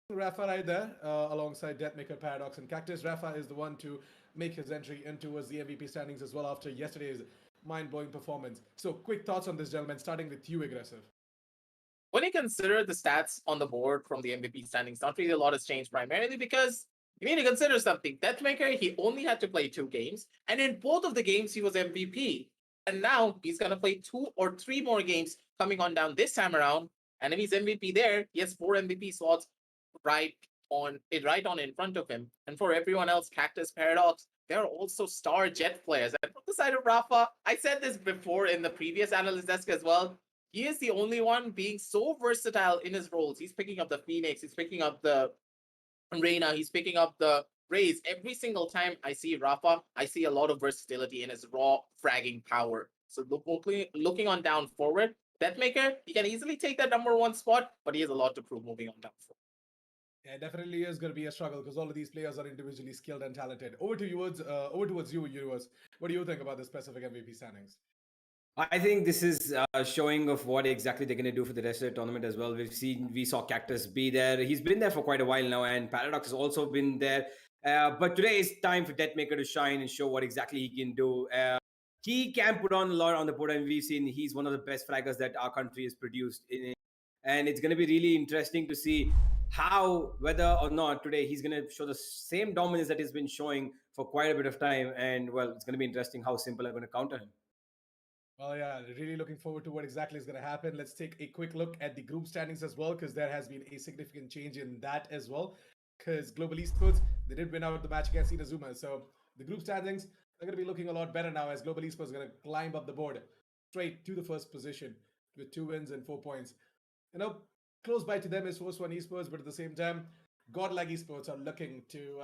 Rafa right there, alongside Deathmaker, Paradox, and Cactus. Rafa is the one to make his entry into the MVP standings as well after yesterday's mind-blowing performance. So, quick thoughts on this, gentlemen, starting with you, Aggressive. When you consider the stats on the board from the MVP standings, not really a lot has changed, primarily because you need to consider something. Deathmaker, he only had to play 2 games, and in both of the games, he was MVP. And now he's going to play 2 or 3 more games coming on down this time around. And if he's MVP there, he has 4 MVP slots right on in front of him. And for everyone else, Cactus, Paradox, they're also star jet players. And from the side of Rafa, I said this before in the previous analyst desk as well. He is the only one being so versatile in his roles. He's picking up the Phoenix, he's picking up the Reyna, he's picking up the Raze. Every single time I see Rafa, I see a lot of versatility in his raw fragging power. So looking on down forward, Deathmaker, he can easily take that #1 spot, but he has a lot to prove moving on down forward. Yeah, it definitely is going to be a struggle because all of these players are individually skilled and talented. Over towards you, Universe. What do you think about the specific MVP standings? I think this is showing of what exactly they're going to do for the rest of the tournament as well. We saw Cactus be there. He's been there for quite a while now, and Paradox has also been there. But today is time for Deathmaker to shine and show what exactly he can do. He can put on a lot on the board, and we've seen he's one of the best fraggers that our country has produced. And it's going to be really interesting to see how, whether or not today he's going to show the same dominance that he's been showing for quite a bit of time. And well, it's going to be interesting how Simple are going to counter him. Well, yeah, really looking forward to what exactly is going to happen. Let's take a quick look at the group standings as well, because there has been a significant change in that as well. Because Global Esports, they did win out the match against Inazuma. So the group standings are going to be looking a lot better now as Global Esports is going to climb up the board straight to the first position with 2 wins and 4 points. You know, close by to them is Force One Esports, but at the same time, GODLIKE Esports are looking to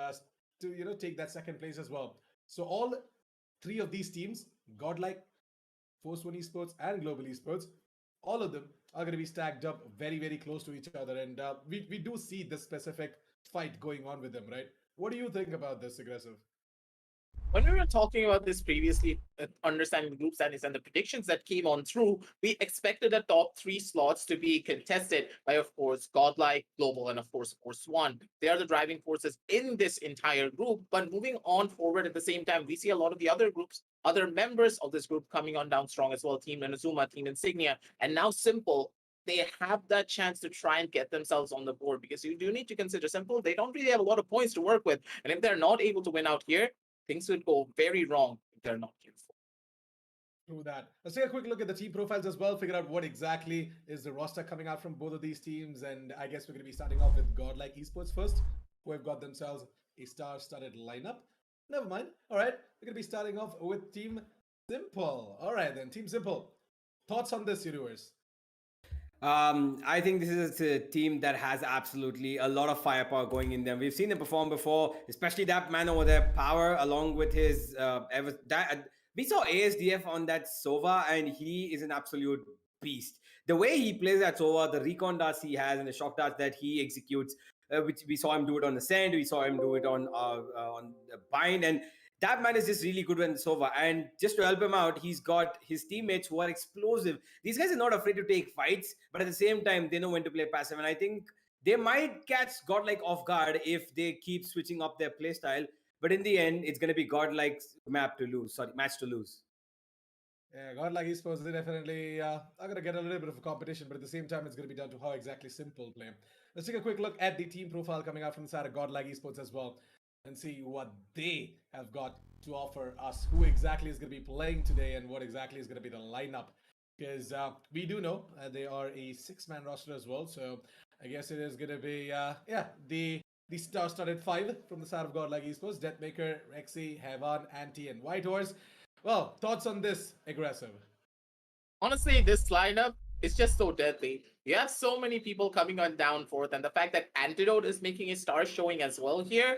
take that second place as well. So all 3 of these teams, GODLIKE, Force One Esports, and Global Esports, all of them are going to be stacked up very, very close to each other. And we do see this specific fight going on with them, right? What do you think about this, Aggressive? When we were talking about this previously, understanding the group standings and the predictions that came on through, we expected the top 3 slots to be contested by, of course, GODLIKE, Global, and of course, Force One. They are the driving forces in this entire group. But moving on forward at the same time, we see a lot of the other groups, other members of this group coming on down strong as well. Team Inazuma, Team Insignia, and now Simple. They have that chance to try and get themselves on the board, because you do need to consider Simple. They don't really have a lot of points to work with. And if they're not able to win out here, things would go very wrong they're not here for. Through that. Let's take a quick look at the team profiles as well, figure out what exactly is the roster coming out from both of these teams. And I guess we're going to be starting off with GODLIKE Esports first, who have got themselves a star-studded lineup. Never mind. All right, we're going to be starting off with Team Simple. All right, then, Team Simple. Thoughts on this universe? I think this is a team that has absolutely a lot of firepower going in them. We've seen them perform before, especially that man over there, Power, along with his we saw ASDF on that Sova, and he is an absolute beast. The way he plays that Sova, the recon darts he has, and the shock darts that he executes, which we saw him do it on the Sand, we saw him do it on the Bind, and that man is just really good when it's over. And just to help him out, he's got his teammates who are explosive. These guys are not afraid to take fights, but at the same time, they know when to play passive. And I think they might catch GODLIKE off guard if they keep switching up their playstyle. But in the end, it's going to be GODLIKE's match to lose. Yeah, GODLIKE Esports, they definitely are going to get a little bit of a competition, but at the same time, it's going to be down to how exactly Simple play. Let's take a quick look at the team profile coming out from the side of GODLIKE Esports as well, and see what they have got to offer us, who exactly is going to be playing today, and what exactly is going to be the lineup. Because we do know they are a 6-man roster as well, so I guess it is going to be, the star-studded 5 from the side of GODLIKE Esports: Deathmaker, Rexy, Heavan, Anti, and Whitehorse. Well, thoughts on this aggressive? Honestly, this lineup is just so deadly. You have so many people coming on down fourth, and the fact that Antidote is making a star showing as well here,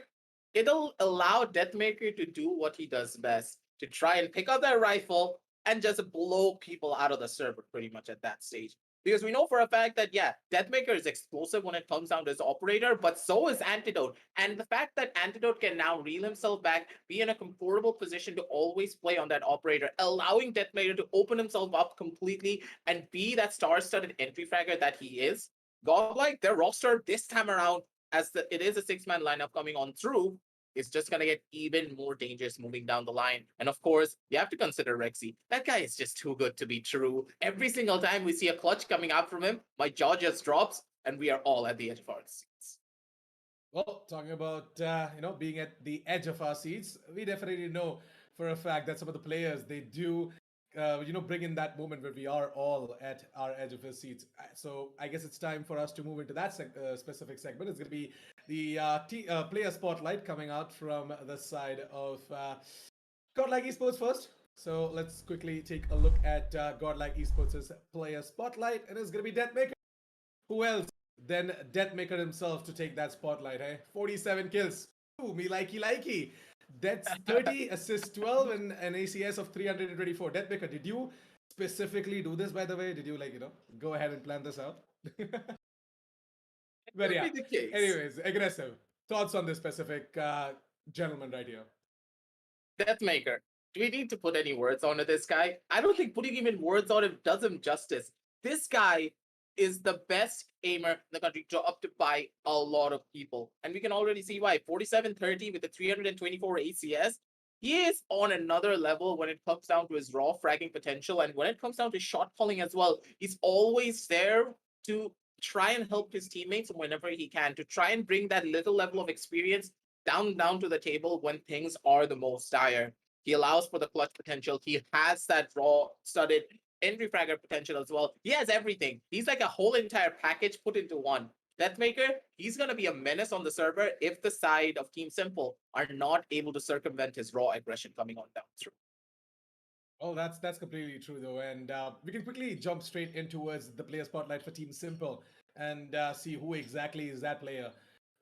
it'll allow Deathmaker to do what he does best, to try and pick up that rifle and just blow people out of the server pretty much at that stage. Because we know for a fact that, yeah, Deathmaker is explosive when it comes down to his operator, but so is Antidote. And the fact that Antidote can now reel himself back, be in a comfortable position to always play on that operator, allowing Deathmaker to open himself up completely and be that star-studded entry fragger that he is. GODLIKE, their roster this time around, as it is a 6-man lineup coming on through, is just going to get even more dangerous moving down the line. And of course, you have to consider Rexy. That guy is just too good to be true. Every single time we see a clutch coming out from him, my jaw just drops, and we are all at the edge of our seats. Well, talking about, being at the edge of our seats, we definitely know for a fact that some of the players, they do bring in that moment where we are all at our edge of our seats. So I guess it's time for us to move into that specific segment. It's going to be the player spotlight coming out from the side of GODLIKE Esports first. So let's quickly take a look at GODLIKE Esports' player spotlight, and it's going to be Deathmaker. Who else than Deathmaker himself to take that spotlight, eh? 47 kills. Ooh, me likey. That's 30, assists 12, and an ACS of 324. Deathmaker, did you specifically do this, by the way? Did you, go ahead and plan this out? But yeah, anyways, aggressive. Thoughts on this specific gentleman right here? Deathmaker. Do we need to put any words onto this guy? I don't think putting even words on him does him justice. This guy is the best aimer in the country, dropped by a lot of people. And we can already see why. 47-30 with a 324 ACS. He is on another level when it comes down to his raw fragging potential. And when it comes down to shot calling as well, he's always there to try and help his teammates whenever he can, to try and bring that little level of experience down to the table when things are the most dire. He allows for the clutch potential. He has that raw studded entry fragger potential as well. He has everything. He's like a whole entire package put into one. Deathmaker, he's going to be a menace on the server if the side of Team Simple are not able to circumvent his raw aggression coming on down through. Oh, that's completely true, though. And we can quickly jump straight in towards the player spotlight for Team Simple and see who exactly is that player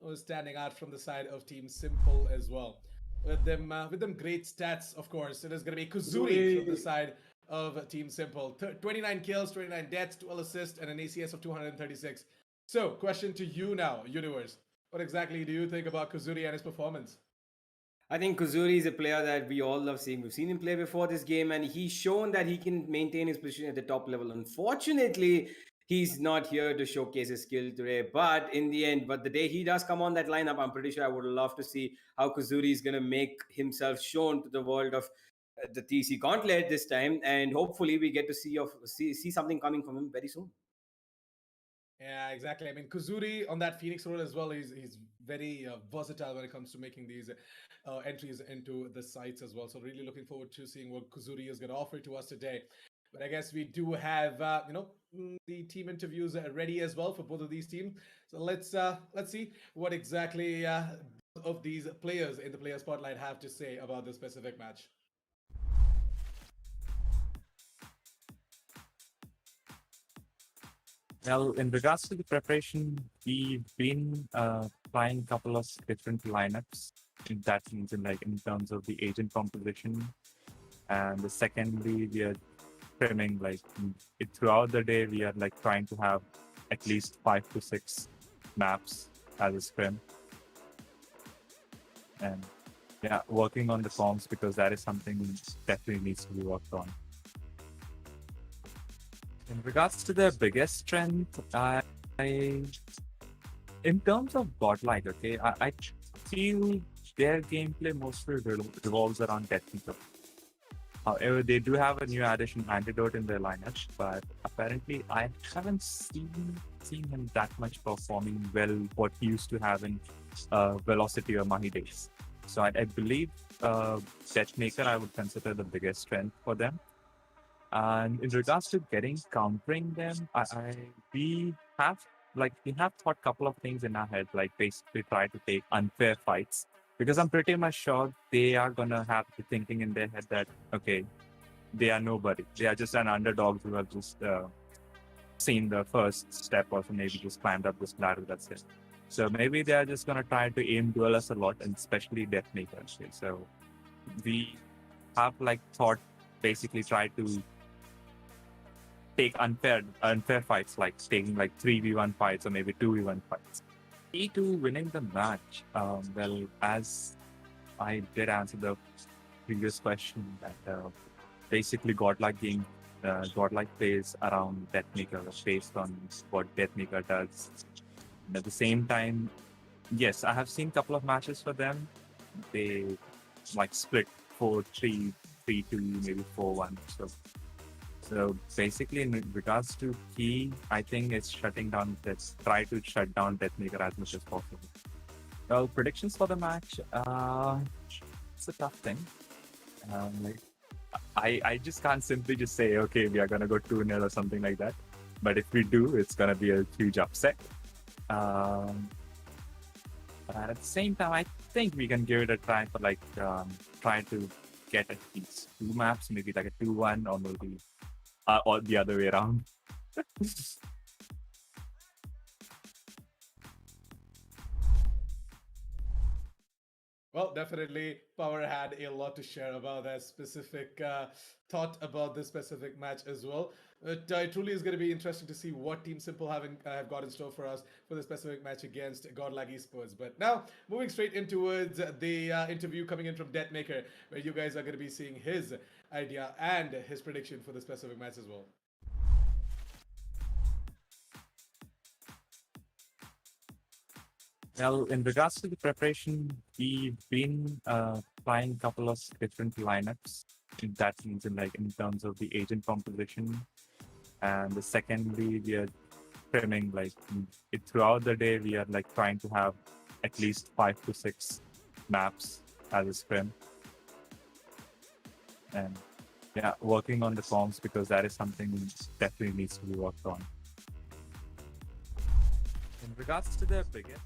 who's standing out from the side of Team Simple as well. With them great stats, of course. It is going to be Kuzuri from the side of Team Simple. 29 kills, 29 deaths, 12 assists, and an ACS of 236. So, question to you now, Universe. What exactly do you think about Kuzuri and his performance? I think Kuzuri is a player that we all love seeing. We've seen him play before this game, and he's shown that he can maintain his position at the top level. Unfortunately, he's not here to showcase his skill today. But in the end, the day he does come on that lineup, I'm pretty sure I would love to see how Kuzuri is going to make himself shown to the world of the TEC Gauntlet this time. And hopefully we get to see something coming from him very soon. Yeah, exactly. I mean, Kuzuri on that Phoenix role as well. He's very versatile when it comes to making these entries into the sites as well. So really looking forward to seeing what Kuzuri is going to offer to us today. But I guess we do have the team interviews ready as well for both of these teams. So let's see what exactly of these players in the player spotlight have to say about this specific match. Well, in regards to the preparation, we've been trying a couple of different lineups in that season, like in terms of the agent composition. And the secondly, we are trimming throughout the day. We are like trying to have at least 5 to 6 maps as a scrim, and yeah, working on the comms because that is something definitely needs to be worked on. In regards to their biggest strength, in terms of godlike, okay, I feel their gameplay mostly revolves around technical. However, they do have a new addition, Antidote, in their lineup, but apparently I haven't seen him that much performing well what he used to have in Velocity or Mahi days. So I believe Deathmaker I would consider the biggest strength for them. And in regards to countering them, we have thought a couple of things in our head, like basically try to take unfair fights, because I'm pretty much sure they are gonna have the thinking in their head that okay, they are nobody, they are just an underdog who have just seen the first step or maybe just climbed up this ladder. That's it. So maybe they are just gonna try to aim duel us a lot, and especially Deathmaker. So we have thought basically try to take unfair fights, like taking 3v1 fights or maybe 2v1 fights. Key to winning the match, well, as I did answer the previous question, that basically godlike plays around Deathmaker based on what Deathmaker does. And at the same time, yes, I have seen a couple of matches for them. They split 4-3, 3-2, maybe 4-1. So basically, in regards to key, I think it's try to shut down Deathmaker as much as possible. Well, predictions for the match, it's a tough thing. I just can't simply just say, okay, we are going to go 2-0 or something like that. But if we do, it's going to be a huge upset. But at the same time, I think we can give it a try for try to get at least 2 maps, maybe like a 2-1 or maybe or the other way around. Well, definitely, Power had a lot to share about that specific thought about this specific match as well. It truly is going to be interesting to see what Team Simple have got in store for us for the specific match against GODLIKE Esports. But now, moving straight in towards the interview coming in from Deathmaker, where you guys are going to be seeing his idea and his prediction for the specific match as well. Well, in regards to the preparation, we've been trying a couple of different lineups in that season, like in terms of the agent composition. And the secondly, we are trimming throughout the day. We are trying to have at least 5 to 6 maps as a scrim, and yeah, working on the comms because that is something definitely needs to be worked on. In regards to the biggest.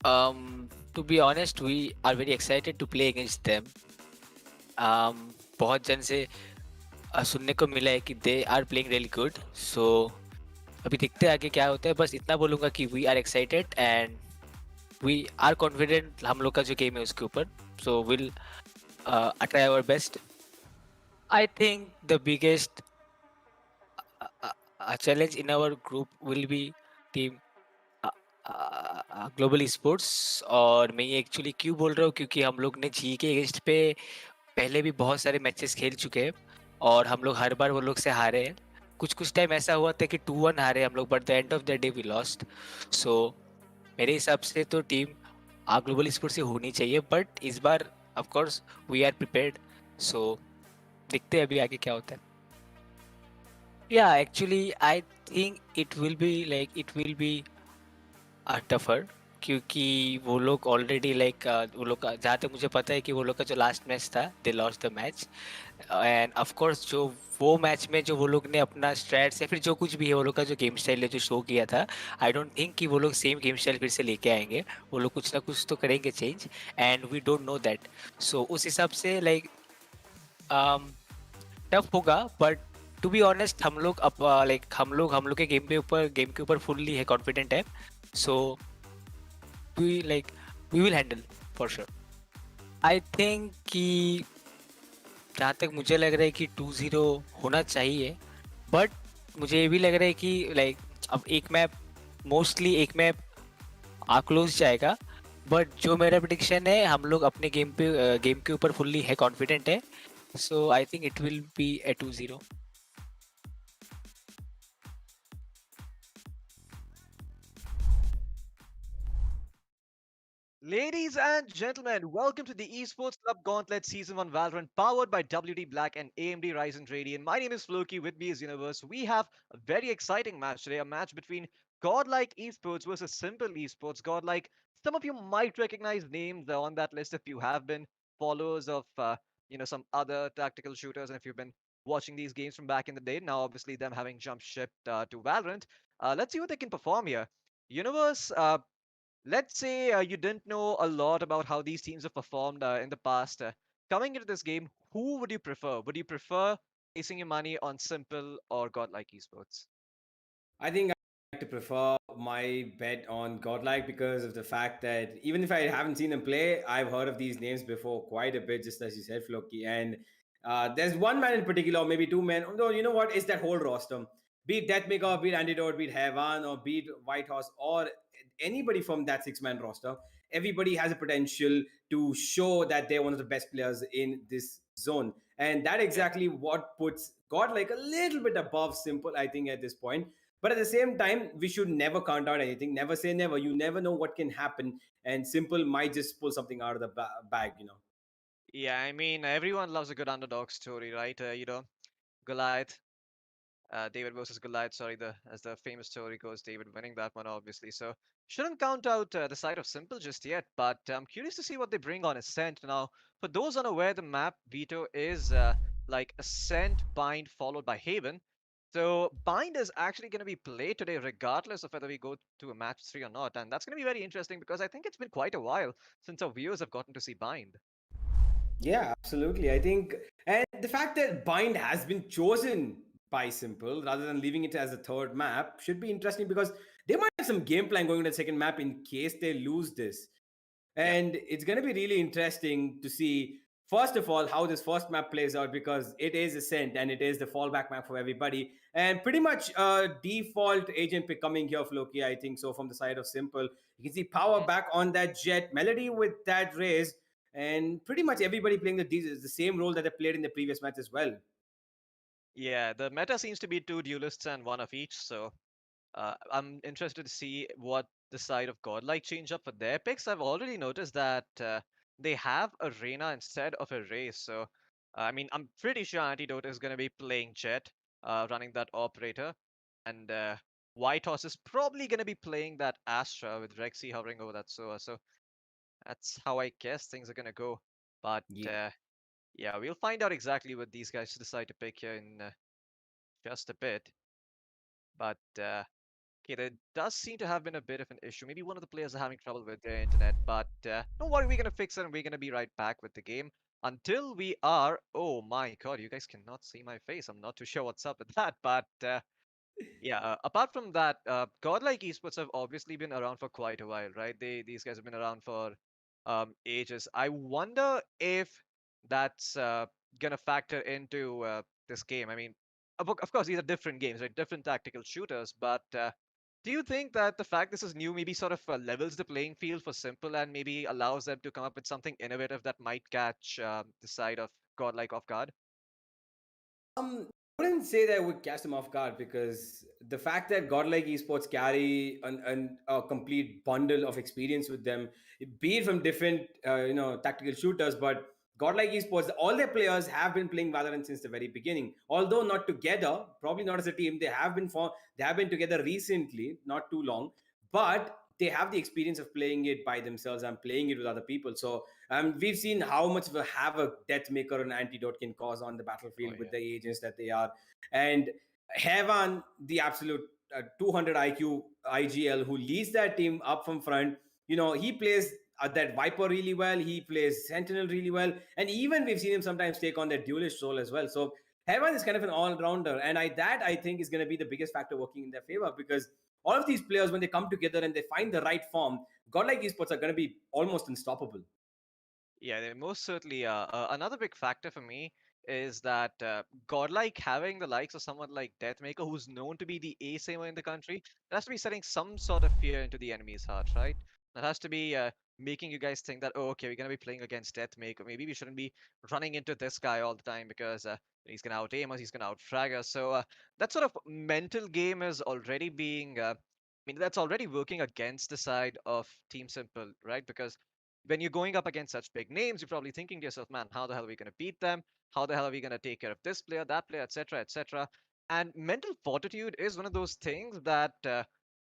To be honest, we are very excited to play against them. बहुत जन से सुनने को मिला है कि they are playing really good. So अभी देखते हैं आगे क्या होता है. बस इतना बोलूँगा कि we are excited and we are confident हम लोग का जो game है उसके ऊपर. So we'll try our best. I think the biggest challenge in our group will be team global sports. और मैं ये एक्चुअली क्यों बोल रहा हूँ क्योंकि हम लोग ने जी के अगेंस्ट पे पहले भी बहुत सारे मैचेस खेल चुके हैं और हम लोग हर बार वो लोग से हारे हैं. कुछ टाइम ऐसा हुआ था कि 2-1 हारे हम लोग, but the end of the day we lost. So मेरे हिसाब से तो टीम ग्लोबल स्पोर्ट्स से होनी चाहिए, बट इस बार of course we are prepared. So देखते हैं अभी आगे क्या होता है. Yeah, actually, I think it will be tougher, क्योंकि वो लोग ऑलरेडी लाइक वो लोग का जहाँ तक मुझे पता है कि वो लोग का जो लास्ट मैच था they lost the match, end of course जो वो मैच में जो वो लोग ने अपना स्ट्रैट्स या फिर जो कुछ भी है वो लोग का जो गेम स्टाइल है जो शो किया था, आई डोंट थिंक कि वो लोग सेम गेम स्टाइल फिर से लेके आएंगे। वो लोग कुछ ना कुछ तो करेंगे change, and we don't know that. So उस हिसाब से लाइक टफ होगा, बट टू बी ऑनेस्ट हम लोग अब लाइक हम लोग के गेम के ऊपर फुल्ली है कॉन्फिडेंट है। So we like we will handle for sure. I think कि जहाँ तक मुझे लग रहा है कि 2-0 होना चाहिए, बट मुझे ये भी लग रहा है कि लाइक अब एक मैप मोस्टली एक मैप क्लोज जाएगा, बट जो मेरा प्रिडिक्शन है हम लोग अपने गेम के ऊपर फुल्ली है कॉन्फिडेंट है। So I think it will be a 2-0। Ladies and gentlemen, welcome to the Esports Club Gauntlet Season 1 Valorant powered by WD Black and AMD Ryzen Radeon. My name is Floki, with me is Universe. We have a very exciting match today, a match between Godlike Esports versus Simple Esports. Godlike, some of you might recognize names on that list if you have been followers of some other tactical shooters, and if you've been watching these games from back in the day. Now, obviously, them having jumped ship to Valorant. Let's see what they can perform here. Universe, let's say you didn't know a lot about how these teams have performed in the past. Coming into this game, who would you prefer? Would you prefer placing your money on Simple or Godlike Esports? I think I like to prefer my bet on Godlike because of the fact that even if I haven't seen them play, I've heard of these names before quite a bit, just as you said, Floki. And there's one man in particular, or maybe two men. No, you know what? It's that whole roster. Be it Deathmaker, be it Antidote, be it Heavan, or be it White Horse, or anybody from that six-man roster. Everybody has a potential to show that they're one of the best players in this zone. And that Yeah. exactly what puts Godlike a little bit above Simple, I think, at this point. But at the same time, we should never count out anything. Never say never. You never know what can happen. And Simple might just pull something out of the bag. Yeah, I mean, everyone loves a good underdog story, right? Goliath, David versus Goliath, sorry, as the famous story goes, David winning that one, obviously. So shouldn't count out the side of Simple just yet, but I'm curious to see what they bring on Ascent. Now, for those unaware, the map veto is like Ascent, Bind, followed by Haven. So Bind is actually going to be played today, regardless of whether we go to a match 3 or not, and that's going to be very interesting because I think it's been quite a while since our viewers have gotten to see Bind. Yeah, absolutely. I think, and the fact that Bind has been chosen by Simple rather than leaving it as a third map should be interesting because they might have some game plan going to the second map in case they lose this. Yeah. And it's going to be really interesting to see, first of all, how this first map plays out because it is Ascent and it is the fallback map for everybody. And pretty much default agent pick coming here of Loki, I think so, from the side of Simple. You can see power Mhm. back on that Jet, Melody with that Raze, and pretty much everybody playing the same role that they played in the previous match as well. Yeah, the meta seems to be two duelists and one of each, so I'm interested to see what the side of Godlike change up for their picks. I've already noticed that they have a Reyna instead of a Raze. So, I mean, I'm pretty sure Antidote is going to be playing Jet, running that operator. And White Horse is probably going to be playing that Astra with Rexy hovering over that Soa. So that's how I guess things are going to go. But Yeah. yeah, we'll find out exactly what these guys decide to pick here in just a bit. But okay, there does seem to have been a bit of an issue. Maybe one of the players are having trouble with their internet, but don't worry, we're gonna fix it and we're gonna be right back with the game. Until we are, oh my god, you guys cannot see my face. I'm not too sure what's up with that, but yeah. Apart from that, Godlike Esports have obviously been around for quite a while, right? These guys have been around for ages. I wonder if that's gonna factor into this game. I mean, of course, these are different games, right? Different tactical shooters, but do you think that the fact this is new maybe sort of levels the playing field for Simple and maybe allows them to come up with something innovative that might catch the side of Godlike off guard? I wouldn't say that would catch them off guard because the fact that Godlike Esports carry a complete bundle of experience with them, be it from different tactical shooters, but Godlike Esports, all their players have been playing Valorant since the very beginning. Although not together, probably not as a team. They have been together recently, not too long, but they have the experience of playing it by themselves and playing it with other people. So we've seen how much of a havoc Deathmaker and Antidote can cause on the battlefield with the agents that they are. And Heaven, the absolute 200 IQ IGL, who leads that team up from front, he plays that Viper really well. He plays Sentinel really well. And even we've seen him sometimes take on that duelist role as well. So Heaven is kind of an all-rounder. And I think is going to be the biggest factor working in their favor, because all of these players, when they come together and they find the right form, Godlike Esports are going to be almost unstoppable. Yeah, they most certainly are. Another big factor for me is that Godlike having the likes of someone like Deathmaker, who's known to be the ace aimer in the country, that has to be setting some sort of fear into the enemy's heart, right? That has to be making you guys think that, oh, okay, we're going to be playing against Deathmaker. Maybe we shouldn't be running into this guy all the time because he's going to out aim us, he's going to out frag us. So that sort of mental game is already being. That's already working against the side of Team Simple, right? Because when you're going up against such big names, you're probably thinking to yourself, man, how the hell are we going to beat them? How the hell are we going to take care of this player, that player, etc., etc.? And mental fortitude is one of those things that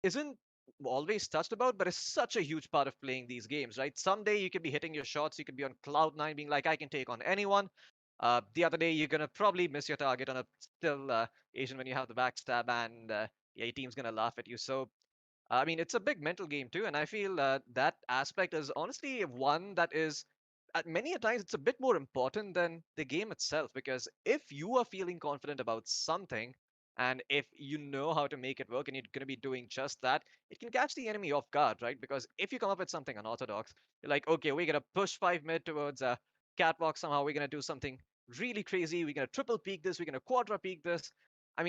isn't always touched about, but is such a huge part of playing these games, right? Someday you could be hitting your shots, you could be on cloud nine, being like, I can take on anyone. The other day, you're going to probably miss your target on a still Asian when you have the backstab, and your team's going to laugh at you. So it's a big mental game too, and I feel that aspect is honestly one that is, at many a times, it's a bit more important than the game itself. Because if you are feeling confident about something, and if you know how to make it work, and you're going to be doing just that, it can catch the enemy off guard, right? Because if you come up with something unorthodox, you're like, okay, we're going to push 5 mid towards a catwalk somehow. We're going to do something really crazy. We're going to triple peak this. We're going to quadra peak this.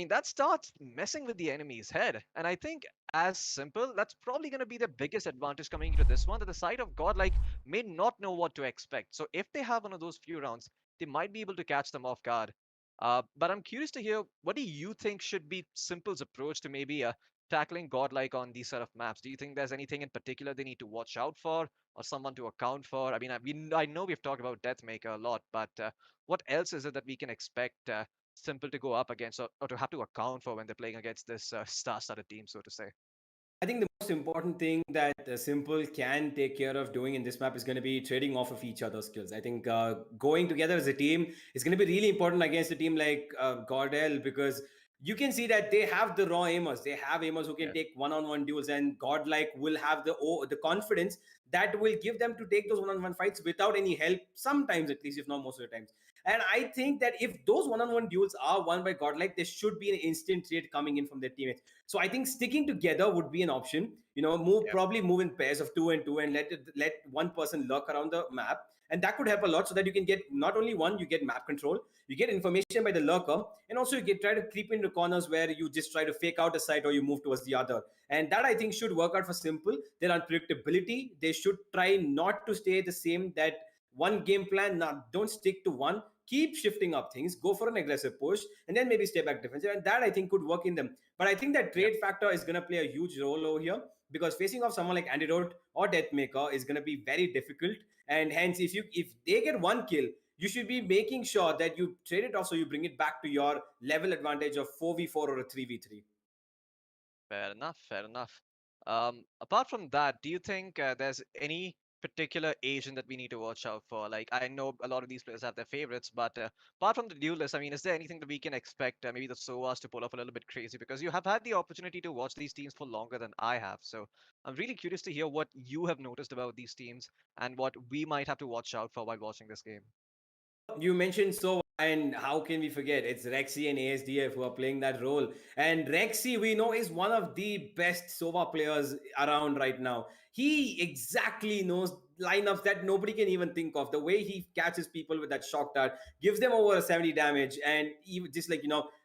That starts messing with the enemy's head. And I think as simple, that's probably going to be the biggest advantage coming into this one, that the side of Godlike may not know what to expect. So if they have one of those few rounds, they might be able to catch them off guard. But I'm curious to hear, what do you think should be Simple's approach to maybe tackling Godlike on these sort of maps? Do you think there's anything in particular they need to watch out for, or someone to account for? I know we've talked about Deathmaker a lot, but what else is it that we can expect Simple to go up against, or to have to account for when they're playing against this star-studded team, so to say? I think the most important thing that Simple can take care of doing in this map is going to be trading off of each other's skills. I think going together as a team is going to be really important against a team like Gordel, because you can see that they have the raw aimers. They have aimers who can take one-on-one duels, and Godlike will have the confidence that will give them to take those one-on-one fights without any help, sometimes at least, if not most of the times. And I think that if those one-on-one duels are won by Godlike, there should be an instant trade coming in from their teammates. So I think sticking together would be an option. Probably move in pairs of 2 and 2, and let one person lurk around the map, and that could help a lot, so that you can get not only one, you get map control, you get information by the lurker, and also you try to creep into corners where you just try to fake out a side or you move towards the other. And that, I think, should work out for Simple. Their unpredictability, they should try not to stay the same, that one game plan. Now, don't stick to one. Keep shifting up things, go for an aggressive push, and then maybe stay back defensive. And that, I think, could work in them. But I think that trade factor is going to play a huge role over here, because facing off someone like Antidote or Deathmaker is going to be very difficult. And hence, if they get one kill, you should be making sure that you trade it off, so you bring it back to your level advantage of 4v4 or a 3v3. Fair enough, fair enough. Apart from that, do you think there's any particular Asian that we need to watch out for? Like, I know a lot of these players have their favorites, but apart from the duelist, is there anything that we can expect, maybe the SOAs to pull off a little bit crazy? Because you have had the opportunity to watch these teams for longer than I have. So I'm really curious to hear what you have noticed about these teams and what we might have to watch out for while watching this game. You mentioned Sova, and how can we forget? It's Rexy and ASDF who are playing that role. And Rexy, we know, is one of the best Sova players around right now. He exactly knows lineups that nobody can even think of. The way he catches people with that shock dart, gives them over a 70 damage, and even just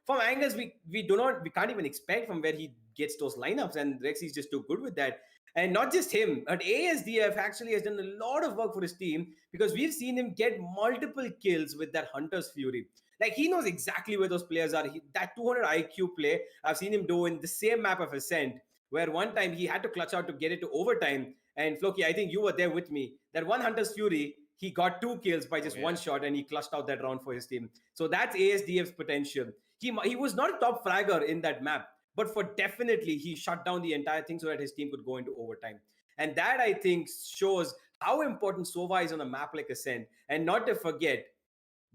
from angles we can't even expect from where he gets those lineups. And Rexy is just too good with that. And not just him, but ASDF actually has done a lot of work for his team, because we've seen him get multiple kills with that Hunter's Fury. Like, he knows exactly where those players are. That 200 IQ play, I've seen him do in the same map of Ascent, where one time he had to clutch out to get it to overtime. And Floki, I think you were there with me. That one Hunter's Fury, he got 2 kills by just one yeah. shot, and he clutched out that round for his team. So that's ASDF's potential. He was not a top fragger in that map, but for definitely he shut down the entire thing so that his team could go into overtime. And that, I think, shows how important Sova is on a map like Ascent. And not to forget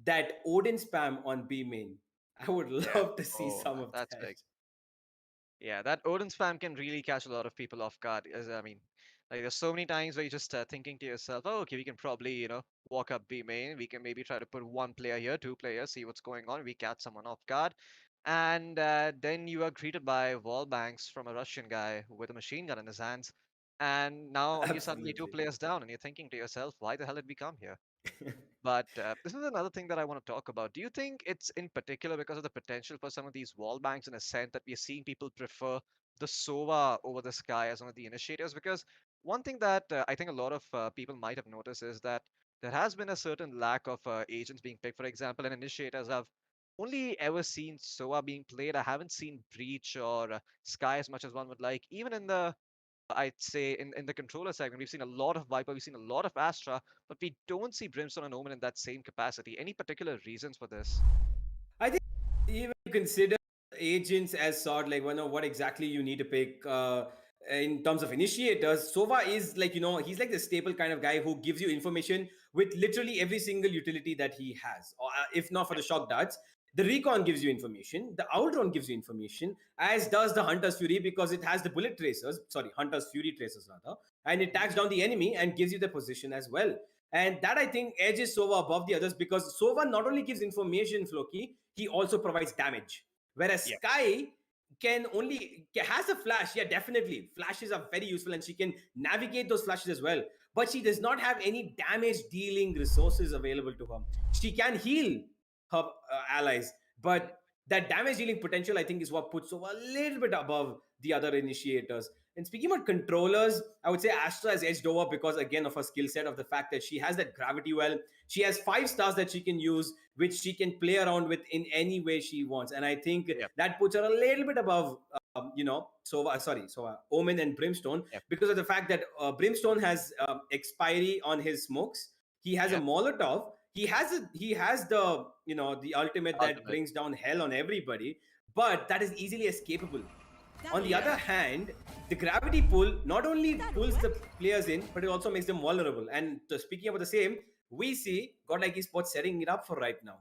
that Odin spam on B main. I would love to see Oh, some of that's that. big. Yeah, that Odin spam can really catch a lot of people off guard. As I mean, like there's so many times where you're just thinking to yourself, "Oh, okay, we can probably, walk up B main. We can maybe try to put one player here, two players, see what's going on. We catch someone off guard." And then you are greeted by wall banks from a Russian guy with a machine gun in his hands. And now you're suddenly 2 Absolutely. players down, and you're thinking to yourself, "Why the hell did we come here?" But this is another thing that I want to talk about. Do you think it's in particular because of the potential for some of these wall banks in Ascent that we're seeing people prefer the Sova over the Sky as one of the initiators? Because one thing that I think a lot of people might have noticed is that there has been a certain lack of agents being picked, for example, and initiators. I've only ever seen Sova being played. I haven't seen Breach or Sky as much as one would like. Even in the I'd say in the controller segment, we've seen a lot of Viper, we've seen a lot of Astra, but we don't see Brimstone and Omen in that same capacity. Any particular reasons for this? I think even consider agents as sort like what exactly you need to pick in terms of initiators. Sova is like he's like the staple kind of guy who gives you information with literally every single utility that he has. Or if not for the shock darts, the recon gives you information, the outrun gives you information, as does the Hunter's Fury because it has the bullet tracers, sorry, Hunter's Fury tracers rather, and it tags down the enemy and gives you the position as well. And that, I think, edges Sova above the others because Sova not only gives information, Floki, he also provides damage. Whereas Yeah. Sky has a flash. Yeah, definitely. Flashes are very useful and she can navigate those flashes as well. But she does not have any damage dealing resources available to her. She can heal her allies, but that damage dealing potential, I think, is what puts Sova a little bit above the other initiators. And speaking about controllers, I would say Astra has edged over because, again, of her skill set, of the fact that she has that gravity well. She has 5 stars that she can use, which she can play around with in any way she wants. And I think Yep. that puts her a little bit above, Omen and Brimstone, Yep. because of the fact that Brimstone has expiry on his smokes. He has Yep. a Molotov. He has the the ultimate that Ultimate. brings down hell on everybody, but that is easily escapable. On the other hand, the gravity pull not only pulls the players in, but it also makes them vulnerable. And speaking about the same, we see Godlike Esports setting it up for right now.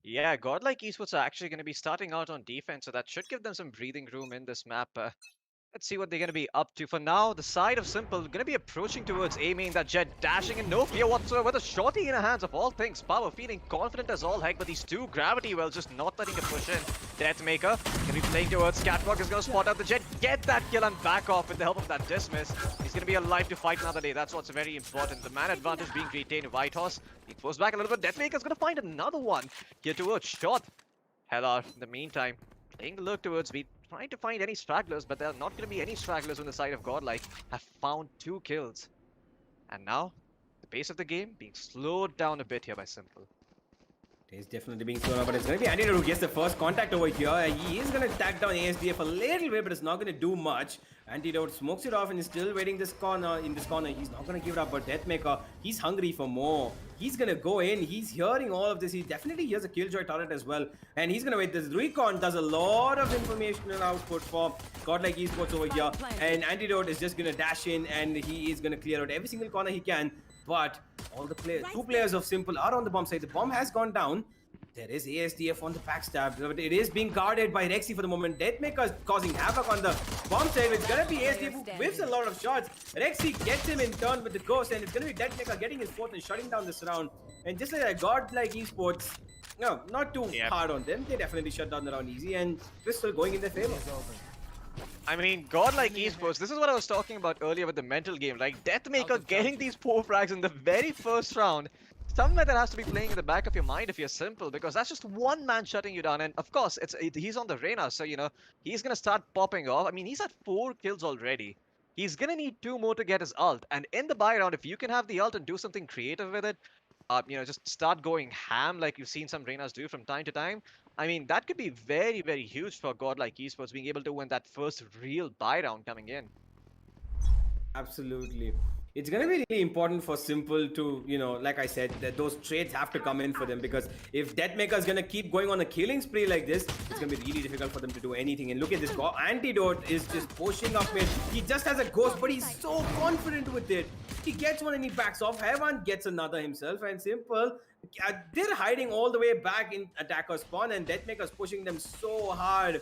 Yeah, Godlike Esports are actually going to be starting out on defense, so that should give them some breathing room in this map. Let's see what they're going to be up to. For now, the side of Simple going to be approaching towards aiming that Jet, dashing in no fear whatsoever. The shorty in her hands of all things. Power feeling confident as all heck, but these 2 gravity wells just not letting her push in. Deathmaker going to be playing towards Catwalk, is going to spot out the Jet, get that kill and back off with the help of that dismiss. He's going to be alive to fight another day. That's what's very important. The man advantage being retained. Whitehorse being forced back a little bit. Deathmaker's going to find another one here towards shot. Hellar, in the meantime, playing the lurk towards B, trying to find any stragglers, but there are not going to be any stragglers on the side of Godlike. Have found 2 kills. And now, the pace of the game being slowed down a bit here by Simple. It is definitely being slower, but it's going to be Antidote who gets the first contact over here. He is going to tag down ASDF a little bit, but it's not going to do much. Antidote smokes it off and is still waiting in this corner. He's not going to give it up, but Deathmaker, he's hungry for more. He's going to go in. He's hearing all of this. He definitely hears a Killjoy turret as well. And he's going to wait. This Recon does a lot of informational output for Godlike Esports over here. And Antidote is just going to dash in and he is going to clear out every single corner he can. But all the players, 2 players of Simple are on the bomb side. The bomb has gone down. There is ASDF on the backstab, but it is being guarded by Rexy for the moment. Deathmaker is causing havoc on the bomb side. It's gonna be ASDF who whips a lot of shots. Rexy gets him in turn with the ghost, and it's gonna be Deathmaker getting his 4th and shutting down this round. And just like a Godlike Esports, no, not too hard on them. They definitely shut down the round easy, and Crystal going in their favor. I mean, Godlike Esports, this is what I was talking about earlier with the mental game. Like, Deathmaker getting these 4 frags in the very first round. Somewhere that has to be playing in the back of your mind if you're Simple, because that's just one man shutting you down. And of course, he's on the Reyna, so he's gonna start popping off. I mean, he's at 4 kills already. He's gonna need 2 more to get his ult. And in the buy round, if you can have the ult and do something creative with it, just start going ham like you've seen some Reynas do from time to time. I mean, that could be very, very huge for Godlike Esports being able to win that first real buy round coming in. Absolutely. it's going to be really important for Simple to, like I said, that those trades have to come in for them, because if Deathmaker is going to keep going on a killing spree like this, it's going to be really difficult for them to do anything. And look at this, Antidote is just pushing up it. He just has a ghost, but he's so confident with it. He gets one and he backs off. Heaven gets another himself, and Simple, they're hiding all the way back in attacker spawn, and Deathmaker's pushing them so hard.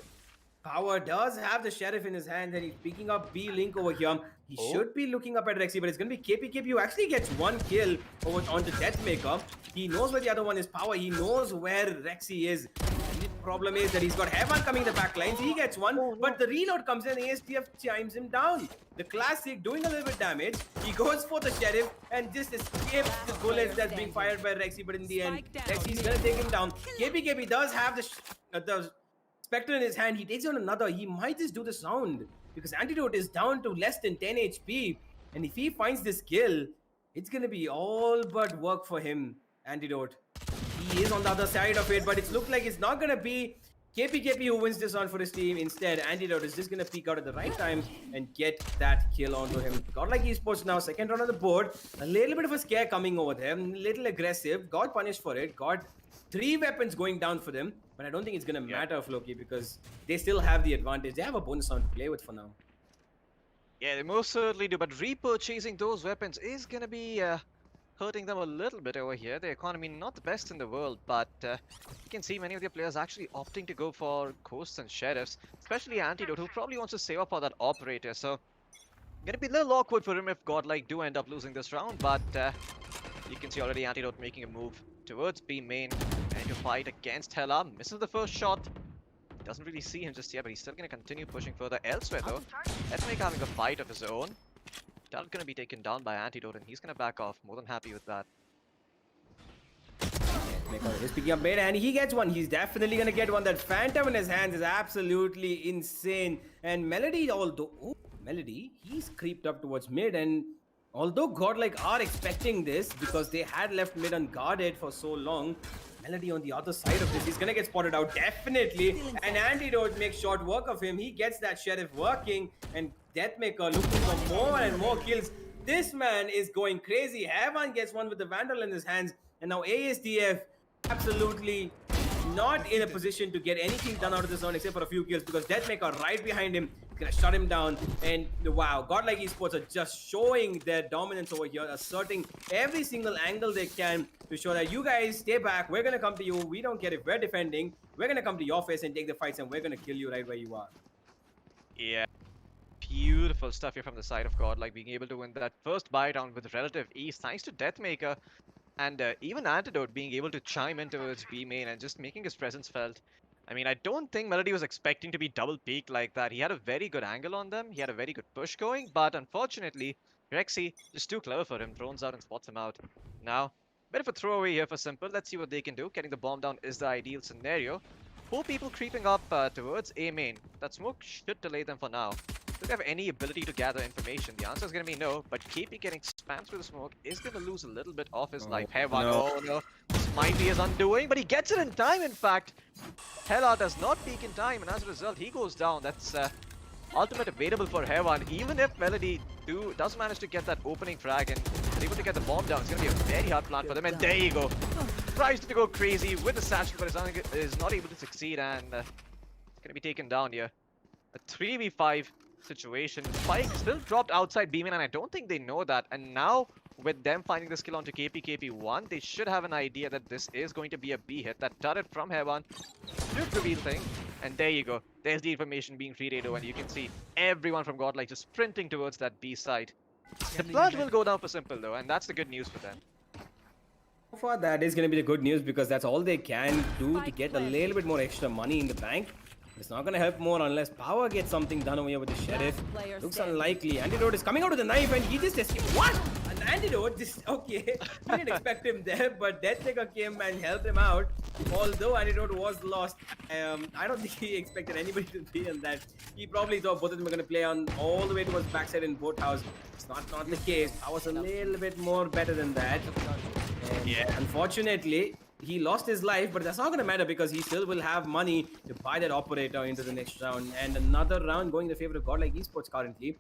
Power does have the Sheriff in his hand, and he's picking up B-Link over here. He should be looking up at Rexy, but it's going to be KP who actually gets one kill onto Deathmaker. He knows where the other one is. Power, he knows where Rexy is. The problem is that he's got Heaven coming the back line, so he gets one, but the reload comes in, ASTF chimes him down. The classic doing a little bit damage. He goes for the Sheriff and just escapes the bullets that's being fired by Rexy, but in the end, Rexy's going to take him down. KP does have the Spectre in his hand. He takes on another. He might just do the sound, because Antidote is down to less than 10 HP. And if he finds this kill, it's going to be all but work for him, Antidote. He is on the other side of it, but it looks like it's not going to be KP who wins this round for his team. Instead, Antidote is just going to peek out at the right time and get that kill onto him. Godlike Esports now, second round on the board. A little bit of a scare coming over them. A little aggressive. Got punished for it. Got 3 weapons going down for them. But I don't think it's going to matter, Floki, because they still have the advantage. They have a bonus round to play with for now. Yeah, they most certainly do. But repurchasing those weapons is going to be hurting them a little bit over here. The economy not the best in the world, but you can see many of their players actually opting to go for Ghosts and Sheriffs, especially Antidote, who probably wants to save up for that Operator. So, going to be a little awkward for him if Godlike do end up losing this round, but you can see already Antidote making a move towards B main and to fight against Hella. Misses the first shot. Doesn't really see him just yet, but he's still going to continue pushing further elsewhere though. Let's make having a fight of his own. Talent going to be taken down by Antidote, and he's going to back off. More than happy with that. He's picking up bait, and he gets one. He's definitely going to get one. That Phantom in his hands is absolutely insane. And Melody, Melody, he's creeped up towards mid, and although Godlike are expecting this because they had left mid unguarded for so long, Melody on the other side of this, he's gonna get spotted out, definitely. And Antidote makes short work of him. He gets that Sheriff working, and Deathmaker looking for more and more kills. This man is going crazy. Heaven gets one with the Vandal in his hands, and now ASDF absolutely not in a position to get anything done out of this zone except for a few kills, because Deathmaker right behind him is gonna shut him down. And wow, Godlike Esports are just showing their dominance over here, asserting every single angle they can to show that you guys stay back, we're gonna come to you, we don't care if we're defending, we're gonna come to your face and take the fights, and we're gonna kill you right where you are. Yeah, beautiful stuff here from the side of Godlike, being able to win that first buy down with relative ease thanks to Deathmaker. And even Antidote being able to chime in towards B main and just making his presence felt. I mean, I don't think Melody was expecting to be double peaked like that. He had a very good angle on them. He had a very good push going. But unfortunately, Rexy is too clever for him. Drones out and spots him out. Now, bit of a throwaway here for Simple. Let's see what they can do. Getting the bomb down is the ideal scenario. 4 people creeping up towards A main. That smoke should delay them for now. Do they have any ability to gather information? The answer is going to be no, but KP getting spammed through the smoke is going to lose a little bit of his life. Heaven, oh no, this might be his undoing, but he gets it in time in fact. Hela does not peak in time, and as a result, he goes down. That's ultimate available for Heaven. Even if Melody does manage to get that opening frag and is able to get the bomb down, it's going to be a very hard plan for them, and there you go. Tries to go crazy with the satchel, but is not able to succeed, and it's going to be taken down here. A 3v5 situation. Spike still dropped outside B-main, and I don't think they know that. And now, with them finding the skill onto KP1, they should have an idea that this is going to be a B hit. That turret from Heaven should reveal things. And there you go. There's the information being feed, and you can see everyone from Godlike just sprinting towards that B side. The blood will go down for Simple though, and that's the good news for them. So far, that is going to be the good news, because that's all they can do to get a little bit more extra money in the bank. It's not going to help more unless Power gets something done over here with the Sheriff. Looks unlikely. Antidote is coming out with a knife, and he just escaped. What? An Antidote? Just okay. We didn't expect him there, but Deathmaker came and helped him out. Although Antidote was lost, I don't think he expected anybody to be on that. He probably thought both of them were going to play on all the way towards backside in Boathouse. It's not the case. Power's a little bit more better than that. And yeah, unfortunately, he lost his life, but that's not going to matter because he still will have money to buy that Operator into the next round. And another round going in the favor of Godlike Esports currently.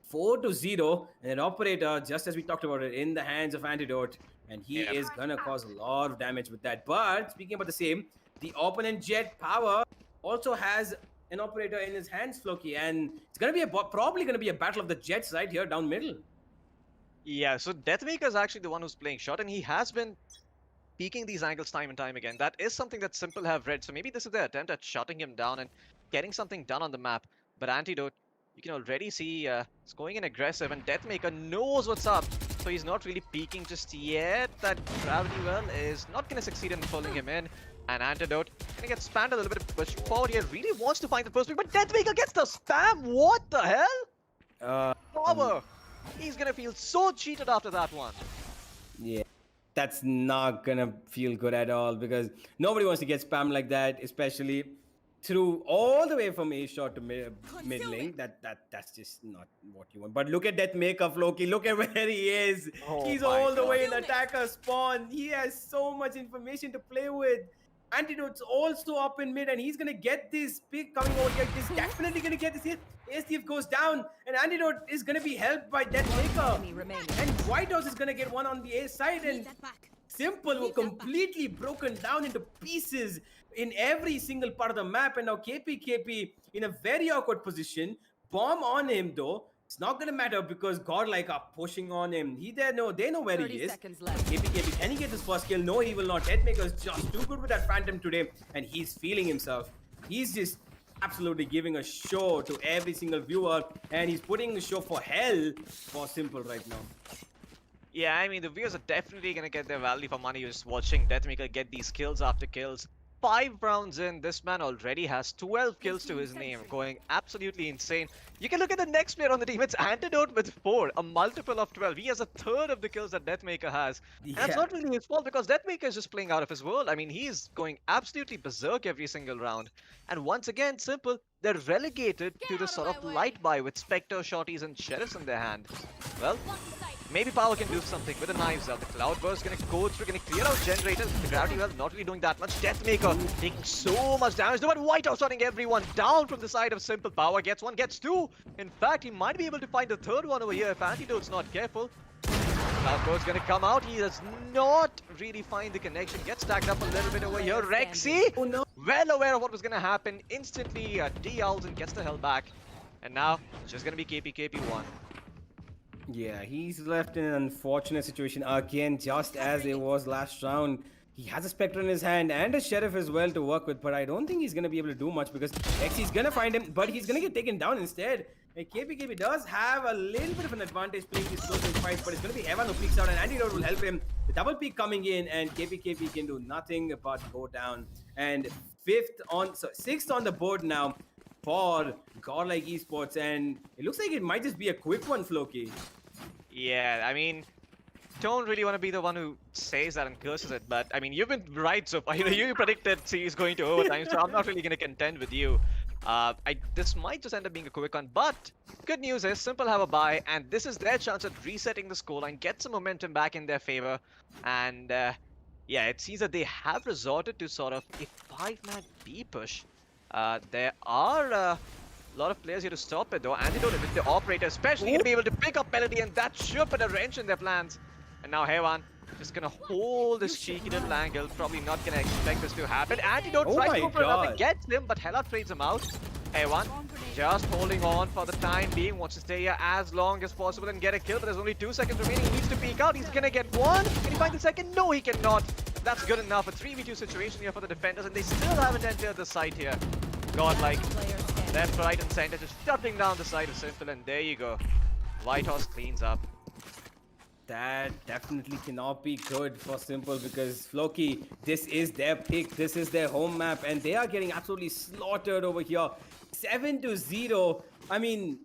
4-0, and an operator, just as we talked about it, in the hands of Antidote, and he Yeah. is gonna cause a lot of damage with that. But speaking about the same, the opponent Jet Power also has an operator in his hands, Floki, and it's gonna be probably gonna be a battle of the Jets right here down middle. Yeah, so Deathmaker is actually the one who's playing short, and he has been peeking these angles time and time again. That is something that Simple have read, so maybe this is their attempt at shutting him down and getting something done on the map. But Antidote, you can already see it's going in aggressive, and Deathmaker knows what's up, so he's not really peeking just yet. That Gravity Well is not going to succeed in pulling him in, and Antidote going to get spammed a little bit, pushed forward here, really wants to find the first pick, but Deathmaker gets the spam! What the hell? Power! He's going to feel so cheated after that one. Yeah, that's not gonna feel good at all, because nobody wants to get spammed like that, especially through all the way from A shot to mid lane. That's just not what you want. But look at Deathmaker, Floki. Look at where he is. Oh He's my all the God. way in attacker spawn. He has so much information to play with. Antidote's also up in mid, and he's gonna get this pick coming over here. He's definitely gonna get this hit. ASTF goes down, and Antidote is gonna be helped by Deathmaker. And White House is gonna get one on the A side, and Simple were completely broken down into pieces in every single part of the map. And now KP in a very awkward position. Bomb on him though. It's not gonna matter because Godlike are pushing on him. They know where he 30 is. seconds left. KP, can he get his first kill? No, he will not. Deathmaker is just too good with that Phantom today, and he's feeling himself. He's just absolutely giving a show to every single viewer, and he's putting a show for hell for Simple right now. Yeah, I mean, the viewers are definitely going to get their value for money just watching Deathmaker get these kills after kills. 5 rounds in, this man already has 12 kills to his name, going absolutely insane. You can look at the next player on the team, it's Antidote with 4, a multiple of 12. He has a third of the kills that Deathmaker has. And that's not really his fault, because Deathmaker is just playing out of his world. I mean, he's going absolutely berserk every single round. And once again, Simple, they're relegated to the sort of light buy with Spectre, Shorties, and Sheriffs in their hand. Well, maybe Power can do something with the knives out. The Cloudburst gonna go through, gonna clear out Generators. The Gravity Well not really doing that much. Deathmaker taking so much damage. But White House running everyone down from the side of Simple. Power gets one, gets two. In fact, he might be able to find the third one over here if Antidote's not careful. Cloudburst gonna come out. He does not really find the connection. Gets stacked up a little bit over here. Rexy, well aware of what was gonna happen. Instantly de-owls and gets the hell back. And now, it's just gonna be KP1. Yeah, he's left in an unfortunate situation again, just as it was last round. He has a Spectre in his hand and a Sheriff as well to work with, but I don't think he's going to be able to do much because Xy's going to find him, but he's going to get taken down instead. And KP does have a little bit of an advantage playing these close-range fights, but it's going to be Evan who peeks out, and Antidote will help him. The double peek coming in, and KP can do nothing but go down. And sixth on the board now for Godlike Esports, and it looks like it might just be a quick one, Floki. Yeah, I mean, don't really want to be the one who says that and curses it, but I mean, you've been right so far. You predicted series going to overtime, so I'm not really going to contend with you. This might just end up being a quick one, but good news is Simple have a bye, and this is their chance at resetting the scoreline, get some momentum back in their favor, and yeah, it seems that they have resorted to sort of a 5-man B push. There are a lot of players here to stop it though. Antidote with the operator especially going to be able to pick up Melody, and that should put a wrench in their plans. And now Hewan just going to hold this cheeky little angle, probably not going to expect this to happen. Antidote tries to go for another, gets him, but Hela trades him out. Hewan just holding on for the time being, wants to stay here as long as possible and get a kill, but there's only 2 seconds remaining. He needs to peek out, he's going to get one. Can he find the second? No, he cannot. That's good enough. A 3v2 situation here for the defenders, and they still haven't entered the site here. Godlike, left, right, and center, just shutting down the side of Simple, and there you go. White Horse cleans up. That definitely cannot be good for Simple, because Floki, this is their pick, this is their home map, and they are getting absolutely slaughtered over here. 7-0. I mean,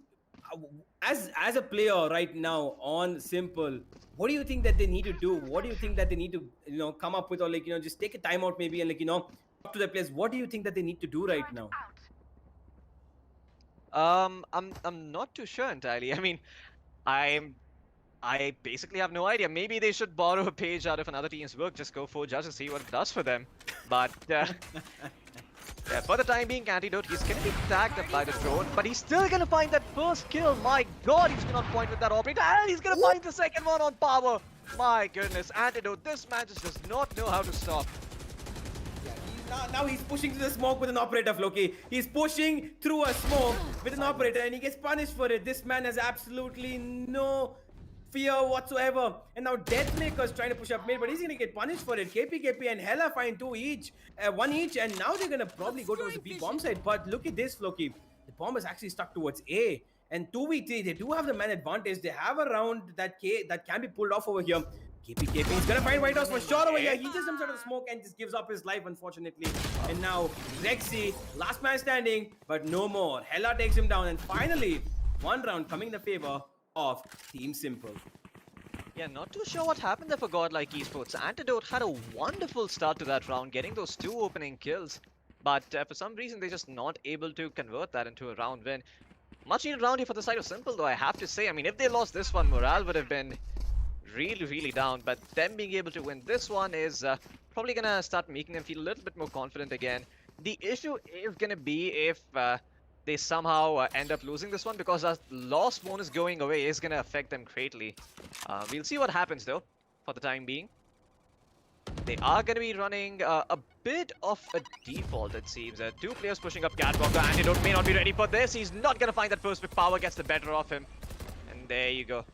as a player right now on Simple, what do you think that they need to do? What do you think that they need to, come up with, or just take a timeout maybe and talk to their players? What do you think that they need to do right now? I'm not too sure entirely. I mean, I basically have no idea. Maybe they should borrow a page out of another team's work, just go for Judge and see what it does for them. But Yeah, for the time being, Antidote, he's gonna be tagged up by the drone, but he's still gonna find that first kill. My god, he's gonna point with that operator, and he's gonna find the second one on Power. My goodness, Antidote, this man just does not know how to stop. Now he's pushing through the smoke with an operator, Floki. He's pushing through a smoke with an operator and he gets punished for it. This man has absolutely no fear whatsoever. And now Deathmaker's trying to push up mid, but he's gonna get punished for it. KP and Hella find one each, and now they're gonna probably go towards the B bomb side. But look at this, Floki. The bomb is actually stuck towards A. And 2v3, they do have the man advantage. They have a round that can be pulled off over here. KP is gonna find White House for sure over here. He just jumps out of the smoke and just gives up his life, unfortunately. And now Rexy, last man standing, but no more. Hella takes him down, and finally, one round coming in the favor of Team Simple. Yeah, not too sure what happened there for GODLIKE Esports. Antidote had a wonderful start to that round, getting those 2 opening kills. But for some reason, they're just not able to convert that into a round win. Much needed round here for the side of Simple, though, I have to say. I mean, if they lost this one, morale would have been really down, but them being able to win this one is probably gonna start making them feel a little bit more confident again. The issue is gonna be if they somehow end up losing this one, because our loss bonus going away is gonna affect them greatly. We'll see what happens though, for the time being. They are gonna be running a bit of a default, it seems. 2 players pushing up Catwalk. The Antidote may not be ready for this. He's not gonna find that first pick. Power gets the better of him. And there you go.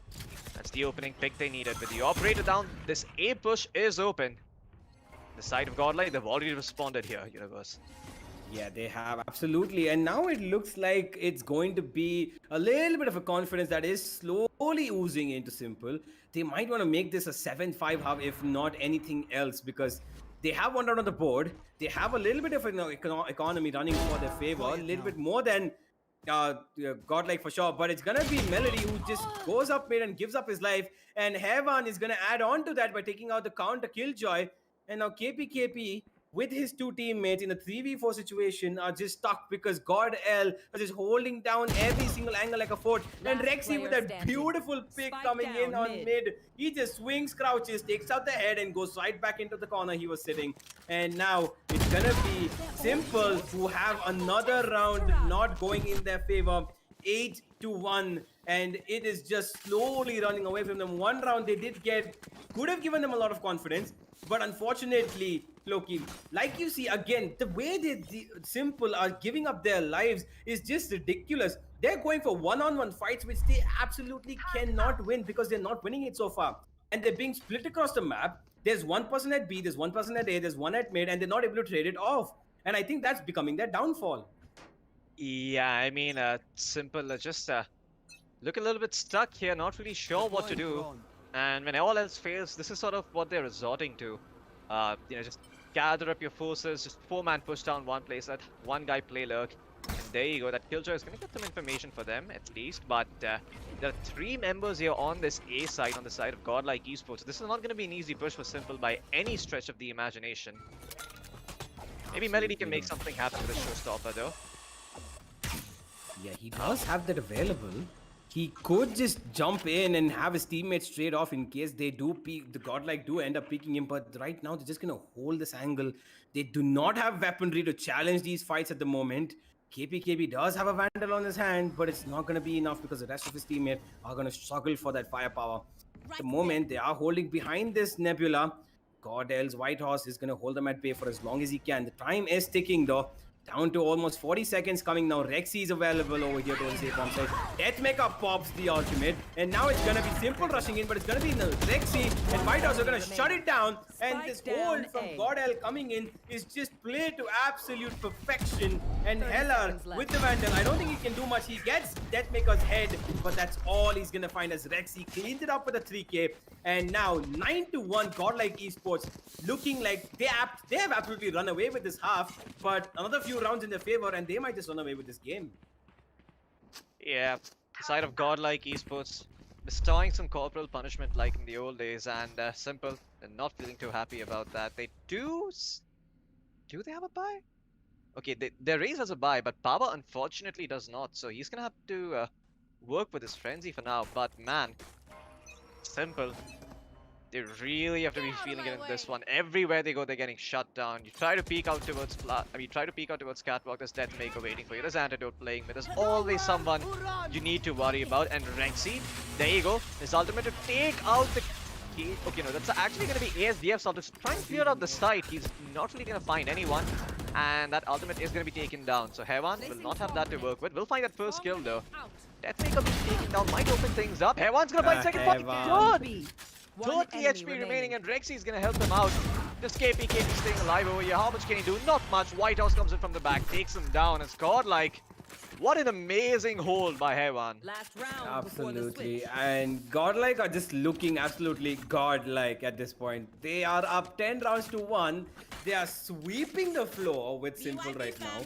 That's the opening pick they needed. With the operator down, this A push is open. The side of GODLIKE, they've already responded here, Universe. Yeah, they have, absolutely. And now it looks like it's going to be a little bit of a confidence that is slowly oozing into Simple. They might want to make this a 7-5 half, if not anything else, because they have one round on the board. They have a little bit of an economy running for their favor, a little bit more than GODLIKE for sure, but it's gonna be Melody who just goes up mid and gives up his life, and Heavan is gonna add on to that by taking out the counter killjoy. And now KP with his 2 teammates in a 3v4 situation are just stuck because GODL is just holding down every single angle like a fort. And Rexy with that beautiful pick coming in on mid. He just swings, crouches, takes out the head and goes right back into the corner he was sitting. And now it's gonna be Simple who have another round not going in their favor. 8-1, and it is just slowly running away from them. One round they did get, could have given them a lot of confidence, but unfortunately, Loki, like you see again, the way the Simple are giving up their lives is just ridiculous. They're going for one-on-one fights, which they absolutely cannot win because they're not winning it so far. And they're being split across the map. There's one person at B, there's one person at A, there's one at mid, and they're not able to trade it off. And I think that's becoming their downfall. Yeah, I mean, Simple just look a little bit stuck here, not really sure what to do. And when all else fails, this is sort of what they're resorting to. Just gather up your forces, just 4-man push down one place, let one guy play lurk. And there you go, that Killjoy is going to get some information for them, at least. But there are 3 members here on this A side, on the side of GODLIKE Esports. This is not going to be an easy push for Simple by any stretch of the imagination. Maybe Melody can make something happen with a showstopper, though. Yeah, he does have that available. He could just jump in and have his teammates trade off in case they do peek, the GODLIKE do end up peeking him, but right now they're just gonna hold this angle. They do not have weaponry to challenge these fights at the moment. KP does have a Vandal on his hand, but it's not gonna be enough because the rest of his teammates are gonna struggle for that firepower. At the moment, they are holding behind this Nebula. GODL's White Horse is gonna hold them at bay for as long as he can. The time is ticking though. Down to almost 40 seconds coming now. Rexy is available over here towards the bomb side. Deathmaker pops the ultimate. And now it's going to be Simple rushing in, but it's going to be Rexy and White House are going to shut it down. And this hold from GODL coming in is just played to absolute perfection. And Heller with the Vandal, I don't think he can do much. He gets Deathmaker's head, but that's all he's going to find as Rexy cleaned it up with a 3K. And now 9-1 GODLIKE Esports looking like they have absolutely run away with this half, but another few rounds in their favor and they might just run away with this game. Yeah, the side of GODLIKE Esports bestowing some corporal punishment like in the old days, and Simple and not feeling too happy about that. They do they have a buy? Okay, their Raze has a buy, but Power unfortunately does not, so he's gonna have to work with his frenzy for now. But man, Simple They really have to be feeling it in this one. Everywhere they go, they're getting shut down. You try to peek out towards try to peek out towards Catwalk. There's Deathmaker waiting for you. There's Antidote playing, but there's always someone you need to worry about. And Rexy, there you go. His ultimate to take out the. Okay, no, that's actually going to be ASDF's ultimate. Trying to clear out the site. He's not really going to find anyone. And that ultimate is going to be taken down. So Hewan will not have that to work with. We'll find that first kill though. Deathmaker being taken down might open things up. Hewan's going to find second part. Good! 30 HP remaining and Rexy is going to help him out. Just KP staying alive over here. How much can he do? Not much. White House comes in from the back, takes him down. It's godlike. What an amazing hold by Hewan. Last round. Absolutely. And godlike are just looking absolutely godlike at this point. They are up 10 rounds to 1. They are sweeping the floor with Simple right now.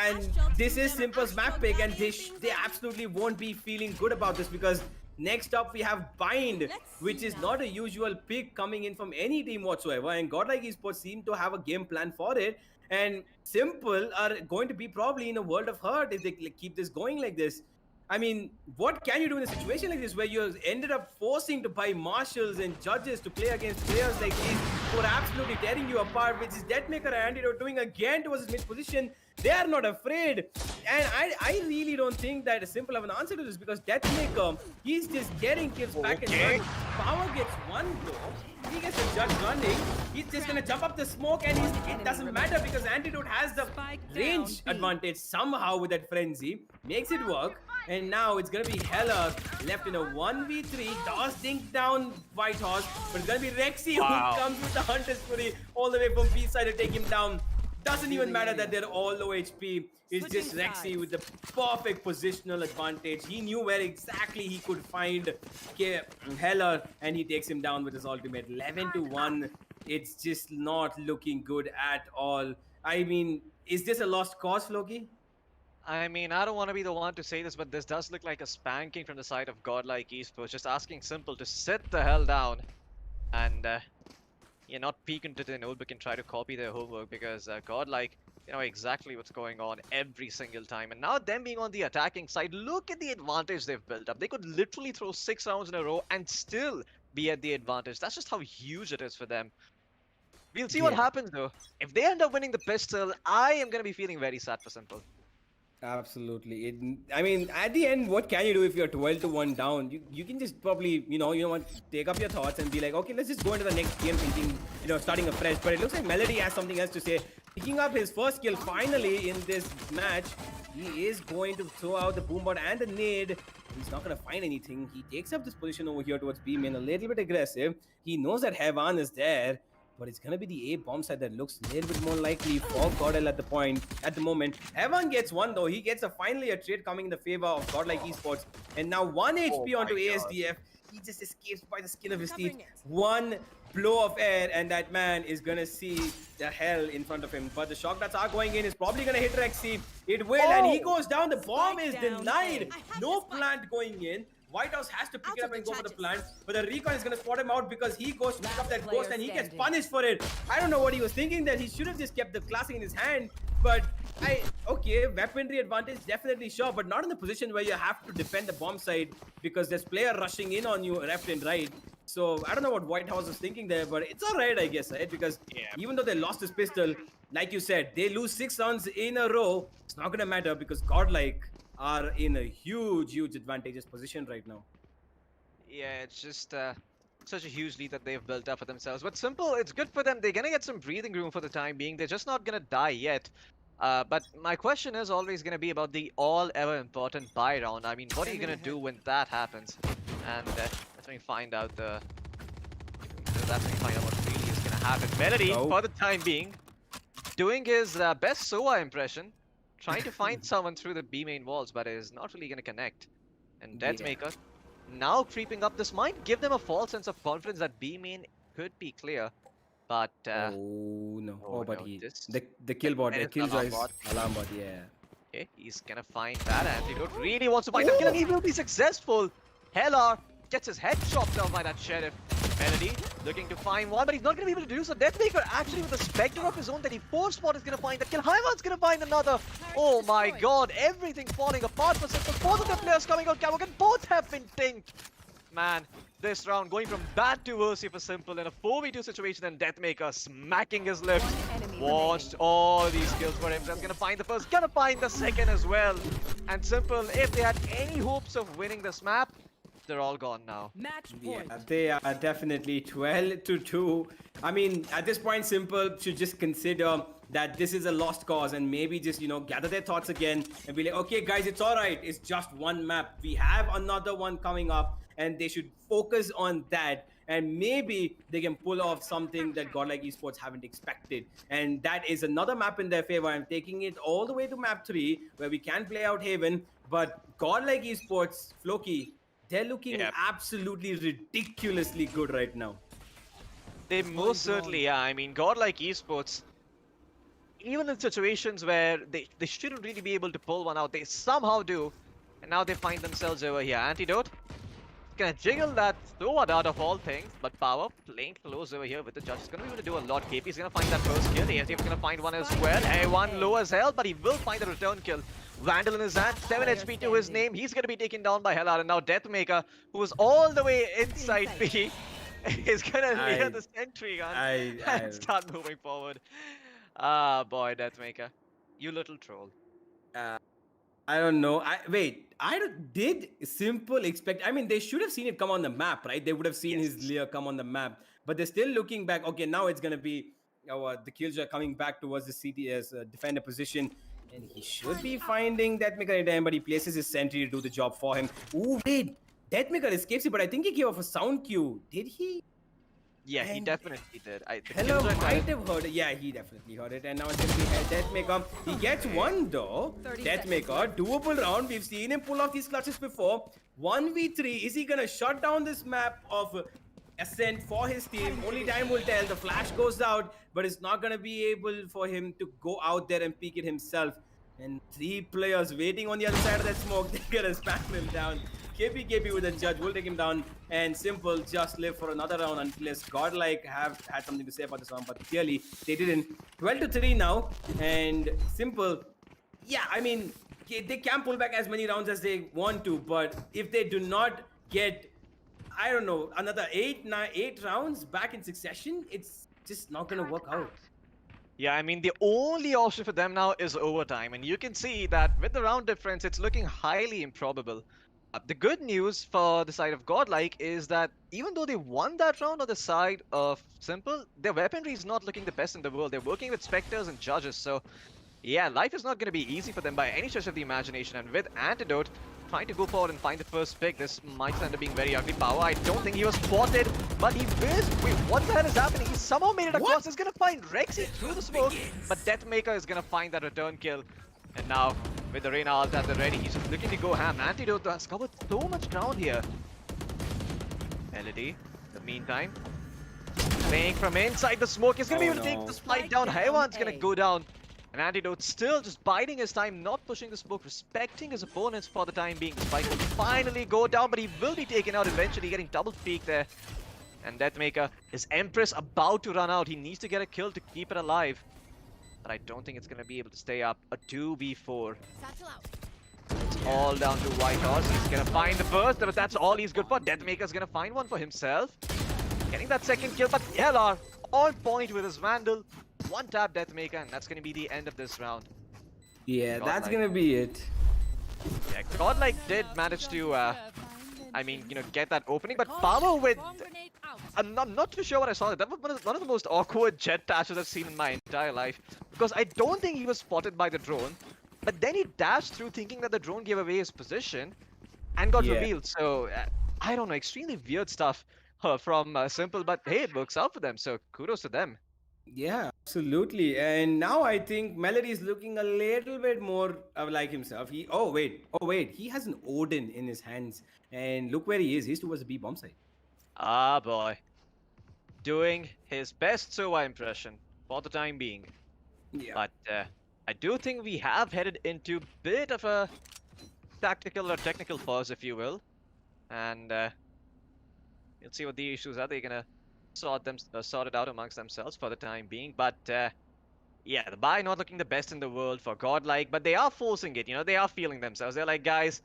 And this is Simple's map pick, and they absolutely won't be feeling good about this because next up we have Bind, which is not a usual pick coming in from any team whatsoever, and Godlike Esports seem to have a game plan for it, and Simple are going to be probably in a world of hurt if they keep this going like this. I mean, what can you do in a situation like this where you ended up forcing to buy marshals and judges to play against players like these who are absolutely tearing you apart, which is Deathmaker and Antidote doing again towards his mid position. They are not afraid, and I really don't think that Simple have an answer to this because Deathmaker, he's just getting kills back and forth. Power gets one though. He gets a judge running. He's just gonna jump up the smoke, and it doesn't matter because Antidote has the range advantage somehow with that frenzy. Makes it work, and now it's gonna be Hella left in a 1v3. Does dink down White Horse, but it's gonna be Rexy who comes with the Hunter's Fury all the way from B side to take him down. Doesn't even matter that they're all low HP. It's just Rexy with the perfect positional advantage. He knew where exactly he could find Heller, and he takes him down with his ultimate. 11 to 1. It's just not looking good at all. I mean, is this a lost cause, Floki? I mean, I don't want to be the one to say this, but this does look like a spanking from the side of Godlike Esports. Just asking Simple to sit the hell down and not peek into the notebook and try to copy their homework because Godlike, you know exactly what's going on every single time. And now them being on the attacking side, look at the advantage they've built up. They could literally throw 6 rounds in a row and still be at the advantage. That's just how huge it is for them. We'll see what happens though. If they end up winning the pistol, I am going to be feeling very sad for Simple. Absolutely. I mean, at the end, what can you do if you're 12 to 1 down? You can just probably, you know what, take up your thoughts and be like, okay, let's just go into the next game thinking, starting afresh. But it looks like Melody has something else to say. Picking up his first kill finally in this match. He is going to throw out the boombot and the nade. He's not going to find anything. He takes up this position over here towards B main, a little bit aggressive. He knows that Hevan is there. But it's going to be the A bomb side that looks a little bit more likely for Godel at the moment. Heaven gets one though. He gets finally a trade coming in the favor of Godlike Esports. And now 1 HP onto ASDF. He just escapes by the skin of his teeth. One blow of air and that man is going to see the hell in front of him. But the shock darts are going in. It's probably going to hit Rexy. It will, and he goes down. The bomb is denied. No plant going in. White House has to pick it up and go for the plant, but the recon is going to spot him out because he goes to pick up that ghost and he gets punished for it. I don't know what he was thinking, that he should have just kept the classic in his hand, but okay, weaponry advantage, definitely sure, but not in the position where you have to defend the bomb side because there's player rushing in on you left and right. So I don't know what White House was thinking there, but it's alright, I guess, right? Because even though they lost this pistol, like you said, they lose 6 rounds in a row, it's not going to matter because Godlike are in a huge advantageous position right now. Yeah, it's just such a huge lead that they've built up for themselves. But Simple, it's good for them. They're going to get some breathing room for the time being. They're just not going to die yet. But my question is always going to be about the all-ever important buy round. I mean, what are you going to do when that happens? And let me find out what really is going to happen. Melody, for the time being, doing his best Soa impression. Trying to find someone through the B main walls, but is not really going to connect. And Deathmaker now creeping up. This might give them a false sense of confidence that B main could be clear. But the kill bot, the killjoy's alarm bot, Okay, he's gonna find that antidote. Really wants to find the kill, and he will be successful. Hellar gets his head chopped off by that sheriff. Melody looking to find one, but he's not going to be able to do so. Deathmaker actually with a Spectre of his own that he forced spot is going to find that kill. Hyman's going to find another. Oh my god, everything's falling apart for Simple. Both of the players coming on camera and both have been dinked. Man, this round, going from bad to worse for Simple in a 4v2 situation, and Deathmaker smacking his lips. Watched all these kills for him. That's gonna find the first, gonna find the second as well. And Simple, if they had any hopes of winning this map, they're all gone now. Yeah, they are definitely 12-2. I mean, at this point, Simple should just consider that this is a lost cause and maybe just, you know, gather their thoughts again and be like, okay, guys, it's all right. It's just one map. We have another one coming up, and they should focus on that. And maybe they can pull off something that Godlike Esports haven't expected. And that is another map in their favor. I'm taking it all the way to map 3, where we can play out Haven. But Godlike Esports, Floki, they're looking absolutely ridiculously good right now. They most certainly are. I mean, Godlike Esports, even in situations where they shouldn't really be able to pull one out, they somehow do. And now they find themselves over here. Antidote gonna jiggle that sword out of all things, but Power playing close over here with the judge. He's gonna be able to do a lot. KP is gonna find that first kill. AFT is gonna find one as well. A1 low as hell, but he will find the return kill. Vandal in his hand, 7 HP to his name. He's gonna be taken down by Hellar, and now Deathmaker, who was all the way inside B, is gonna near the sentry gun and start moving forward. Ah, boy, Deathmaker, you little troll. I don't know. Did Simple expect? I mean, they should have seen it come on the map, right? They would have seen his Lear come on the map, but they're still looking back. Okay, now it's gonna be the kills are coming back towards the CTS defender position, and he should be finding Deathmaker anytime, but he places his sentry to do the job for him. Ooh, wait, Deathmaker escapes it, but I think he gave off a sound cue. Did he? Yeah, he definitely did. Hello, might have heard it. Yeah, he definitely heard it. And now it's going to be Deathmaker. He gets one though. Deathmaker, doable round. We've seen him pull off these clutches before. 1v3. Is he going to shut down this map of Ascent for his team? Only time will tell. The flash goes out, but it's not going to be able for him to go out there and peek it himself. And 3 players waiting on the other side of that smoke. They're going to spam him down. KP with a judge will take him down, and Simple just live for another round unless Godlike have had something to say about this one, but clearly they didn't. 12-3 now, and Simple, yeah, I mean, they can pull back as many rounds as they want to, but if they do not get, I don't know, another 8 rounds back in succession, it's just not gonna work out. Yeah, I mean, the only option for them now is overtime, and you can see that with the round difference, it's looking highly improbable. The good news for the side of Godlike is that even though they won that round on the side of Simple, their weaponry is not looking the best in the world. They're working with Spectres and Judges, so yeah, life is not going to be easy for them by any stretch of the imagination. And with Antidote trying to go forward and find the first pick, this might end up being very ugly. Power, I don't think he was spotted, but he missed. Wait, what the hell is happening? He somehow made it across. He's going to find Rexy through the smoke, but Deathmaker is going to find that return kill. And now, with the Reyna ult at the ready, he's just looking to go ham. Antidote has covered so much ground here. Melody, in the meantime, playing from inside the smoke. He's going to be able to take this fight down. Haywan's going to go down. And Antidote still just biding his time, not pushing the smoke, respecting his opponents for the time being. The spike will finally go down, but he will be taken out eventually, getting double peek there. And Deathmaker, his Empress about to run out. He needs to get a kill to keep it alive. But I don't think it's going to be able to stay up. A 2v4. It's all down to White Horse. He's going to find the burst, but that's all he's good for. Deathmaker's going to find one for himself. Getting that second kill, but Hellar on point with his Vandal. One tap Deathmaker, and that's going to be the end of this round. Yeah, that's going to be it. Yeah, Godlike did manage to, I mean, you know, get that opening, but Power with... I'm not too sure what I saw. That was one of the most awkward jet dashes I've seen in my entire life. Because I don't think he was spotted by the drone. But then he dashed through thinking that the drone gave away his position. And got revealed. So, I don't know. Extremely weird stuff from Simple. But hey, it works out for them. So, kudos to them. Yeah, absolutely. And now I think Melody is looking a little bit more like himself. Oh wait. He has an Odin in his hands. And look where he is. He's towards the B bomb site. Ah, boy. Doing his best Sova impression for the time being. Yeah. But I do think we have headed into a bit of a tactical or technical pause, if you will. And you'll see what the issues are. They're going to sort it out amongst themselves for the time being. But yeah, the buy not looking the best in the world for Godlike. But they are forcing it, you know. They are feeling themselves. They're like, guys,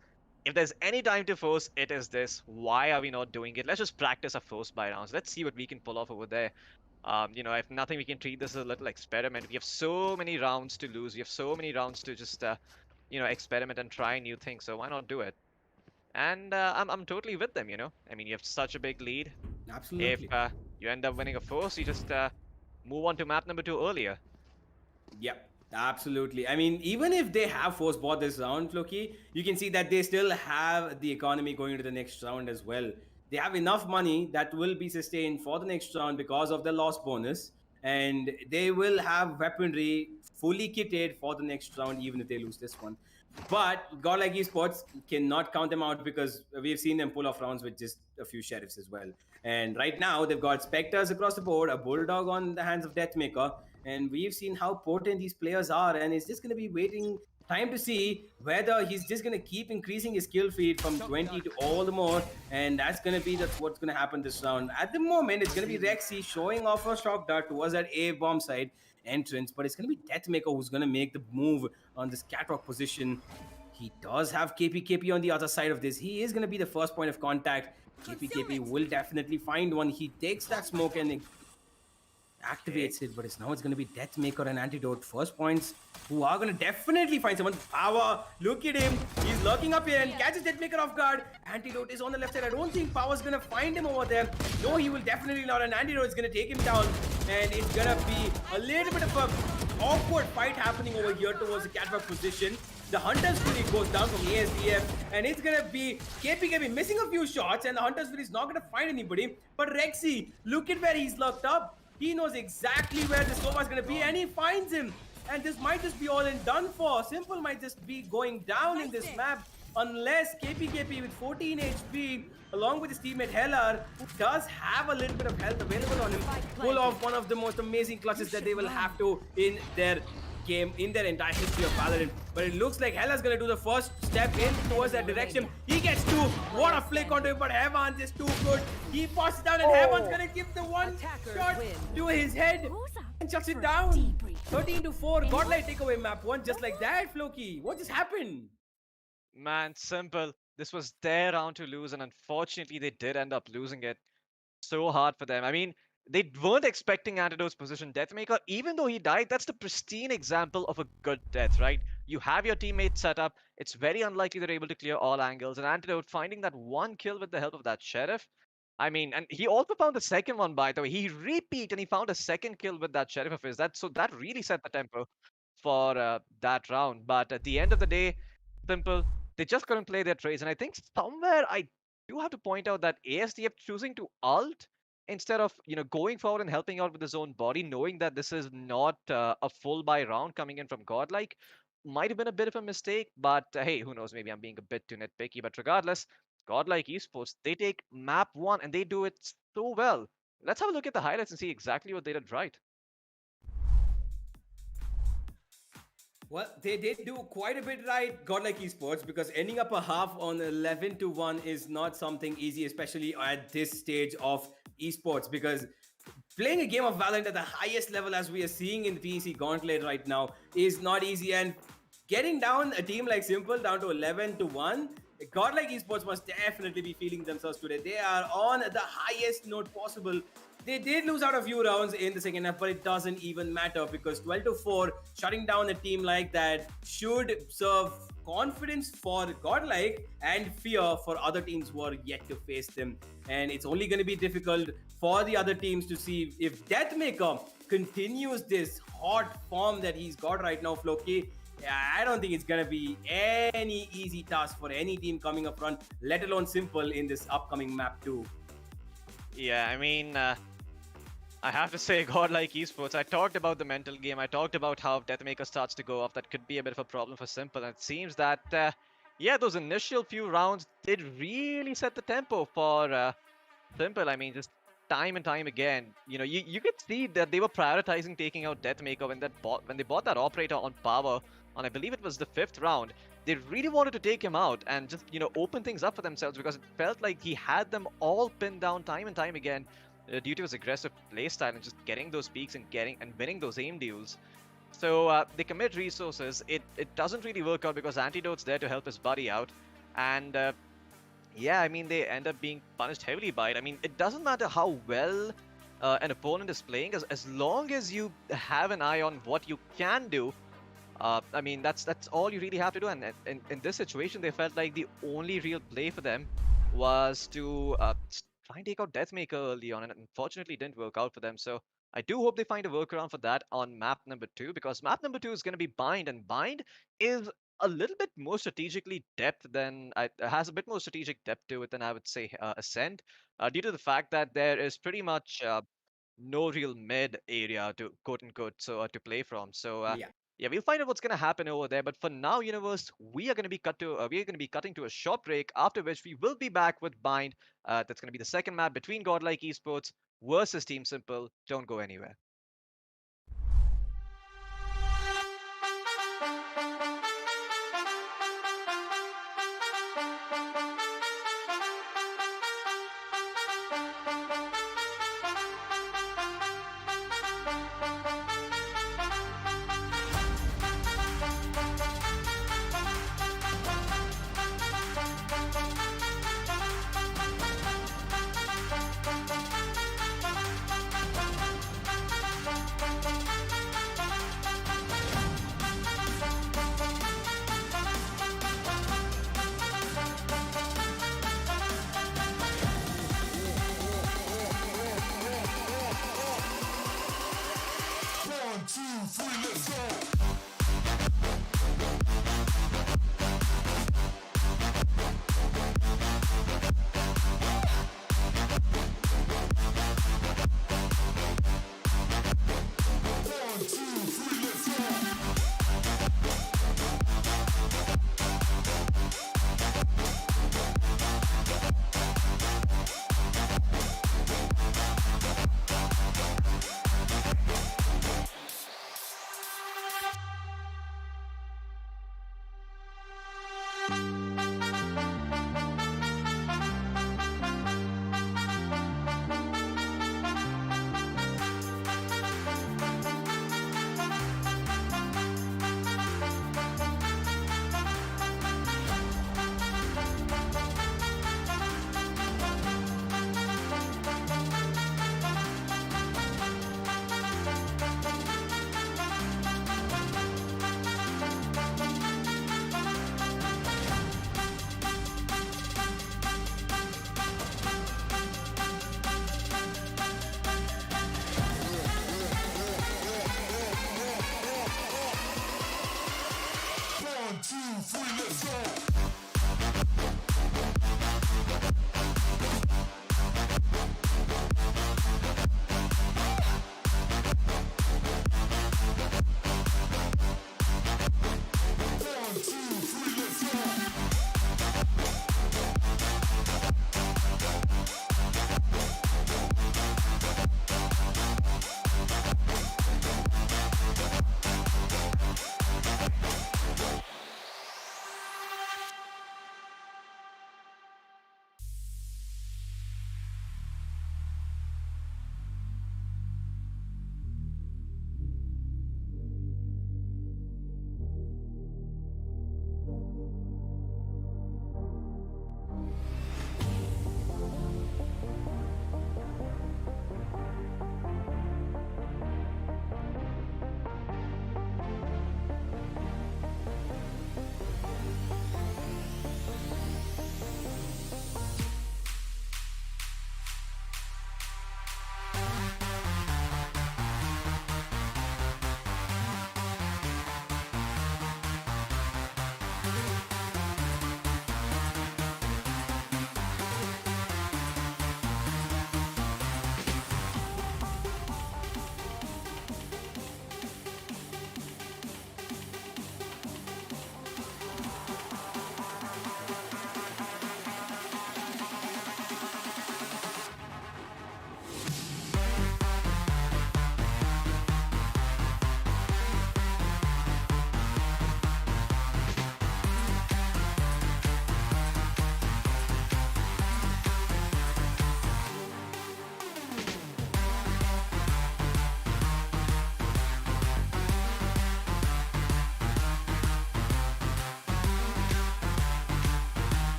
if there's any time to force, it is this. Why are we not doing it? Let's just practice our force buy rounds. Let's see what we can pull off over there. If nothing, we can treat this as a little experiment. We have so many rounds to lose. We have so many rounds to just, experiment and try new things. So why not do it? And I'm totally with them, I mean, you have such a big lead. Absolutely. If you end up winning a force, you just move on to map number 2 earlier. Yep, absolutely. I mean, even if they have force bought this round, Floki, you can see that they still have the economy going into the next round as well. They have enough money that will be sustained for the next round because of the loss bonus, and they will have weaponry fully kitted for the next round, even if they lose this one. But Godlike Esports cannot count them out because we've seen them pull off rounds with just a few sheriffs as well. And right now, they've got Spectres across the board, a Bulldog on the hands of Deathmaker, and we've seen how potent these players are, and it's just going to be waiting time to see whether he's just going to keep increasing his skill feed from 20 to all the more, and that's what's going to happen this round. At the moment, it's going to be Rexy showing off a shock dart towards that A bomb side entrance, but it's going to be Deathmaker who's going to make the move on this catwalk position. He does have KP on the other side of this. He is going to be the first point of contact. KP will definitely find one. He takes that smoke and activates it, but it's going to be Deathmaker and Antidote first points who are going to definitely find someone. Power, look at him, he's lurking up here and catches Deathmaker off guard. Antidote is on the left side. I don't think Power's going to find him over there. No, he will definitely not, and Antidote is going to take him down, and it's going to be a little bit of a awkward fight happening over here towards the catwalk position. The Hunter's Fury goes down from ASDF, and it's gonna be KP missing a few shots, and the Hunter's Fury is not gonna find anybody. But Rexy, look at where he's locked up. He knows exactly where the Sova is gonna be, and he finds him. And this might just be all and done for. Simple might just be going down in this map, unless KP with 14 HP, along with his teammate Hellar, who does have a little bit of health available on him, pull off one of the most amazing clutches that they will have to in their game, in their entire history of Valorant. But it looks like Hellar's gonna do the first step in towards that direction. He gets two. What a flick onto him, but Heavan is too good. He passes down, and Heavan's gonna give the one shot to his head and shuts it down. 13-4. Godlike takeaway map 1 just like that, Floki. What just happened? Man, simple. This was their round to lose, and unfortunately, they did end up losing it. So hard for them. I mean, they weren't expecting Antidote's position. Deathmaker, even though he died, that's the pristine example of a good death, right? You have your teammates set up. It's very unlikely they're able to clear all angles. And Antidote finding that one kill with the help of that sheriff. I mean, and he also found the second one, by the way. He repeat and he found a second kill with that sheriff of his. So that really set the tempo for that round. But at the end of the day, simple. They just couldn't play their trades. And I think somewhere I do have to point out that ASDF choosing to ult instead of going forward and helping out with his own body, knowing that this is not a full buy round coming in from Godlike, might have been a bit of a mistake. But hey, who knows? Maybe I'm being a bit too nitpicky. But regardless, Godlike Esports, they take map 1 and they do it so well. Let's have a look at the highlights and see exactly what they did right. Well, they did do quite a bit right, Godlike Esports, because ending up a half on 11-1 is not something easy, especially at this stage of esports, because playing a game of Valorant at the highest level as we are seeing in the TEC Gauntlet right now is not easy, and getting down a team like Simple down to 11-1, Godlike Esports must definitely be feeling themselves today. They are on the highest note possible. They did lose out a few rounds in the second half, but it doesn't even matter because 12-4, shutting down a team like that should serve confidence for Godlike and fear for other teams who are yet to face them. And it's only going to be difficult for the other teams to see if Deathmaker continues this hot form that he's got right now, Floki. I don't think it's going to be any easy task for any team coming up front, let alone Simple in this upcoming map too. Yeah, I mean, I have to say, Godlike Esports, I talked about the mental game. I talked about how Deathmaker starts to go off. That could be a bit of a problem for Simple. And it seems that, yeah, those initial few rounds did really set the tempo for Simple. I mean, just time and time again, you could see that they were prioritizing taking out Deathmaker when they bought that operator on power on, I believe it was the 5th round. They really wanted to take him out and just, open things up for themselves because it felt like he had them all pinned down time and time again due to his aggressive playstyle and just getting those peaks and winning those aim deals. So they commit resources. It doesn't really work out because Antidote's there to help his buddy out. And yeah, I mean, they end up being punished heavily by it. I mean, it doesn't matter how well an opponent is playing, as long as you have an eye on what you can do. I mean, that's all you really have to do. And in this situation, they felt like the only real play for them was to try and take out Deathmaker early on, and unfortunately, it didn't work out for them. So I do hope they find a workaround for that on map number 2, because map number 2 is going to be Bind, and Bind is a little bit more strategically depth than has a bit more strategic depth to it than I would say Ascent, due to the fact that there is pretty much no real mid area to quote unquote to play from. So Yeah. yeah, we'll find out what's going to happen over there. But for now, Universe, we are going to be cutting to a short break. After which we will be back with Bind. That's going to be the second map between Godlike Esports versus Team Simple. Don't go anywhere.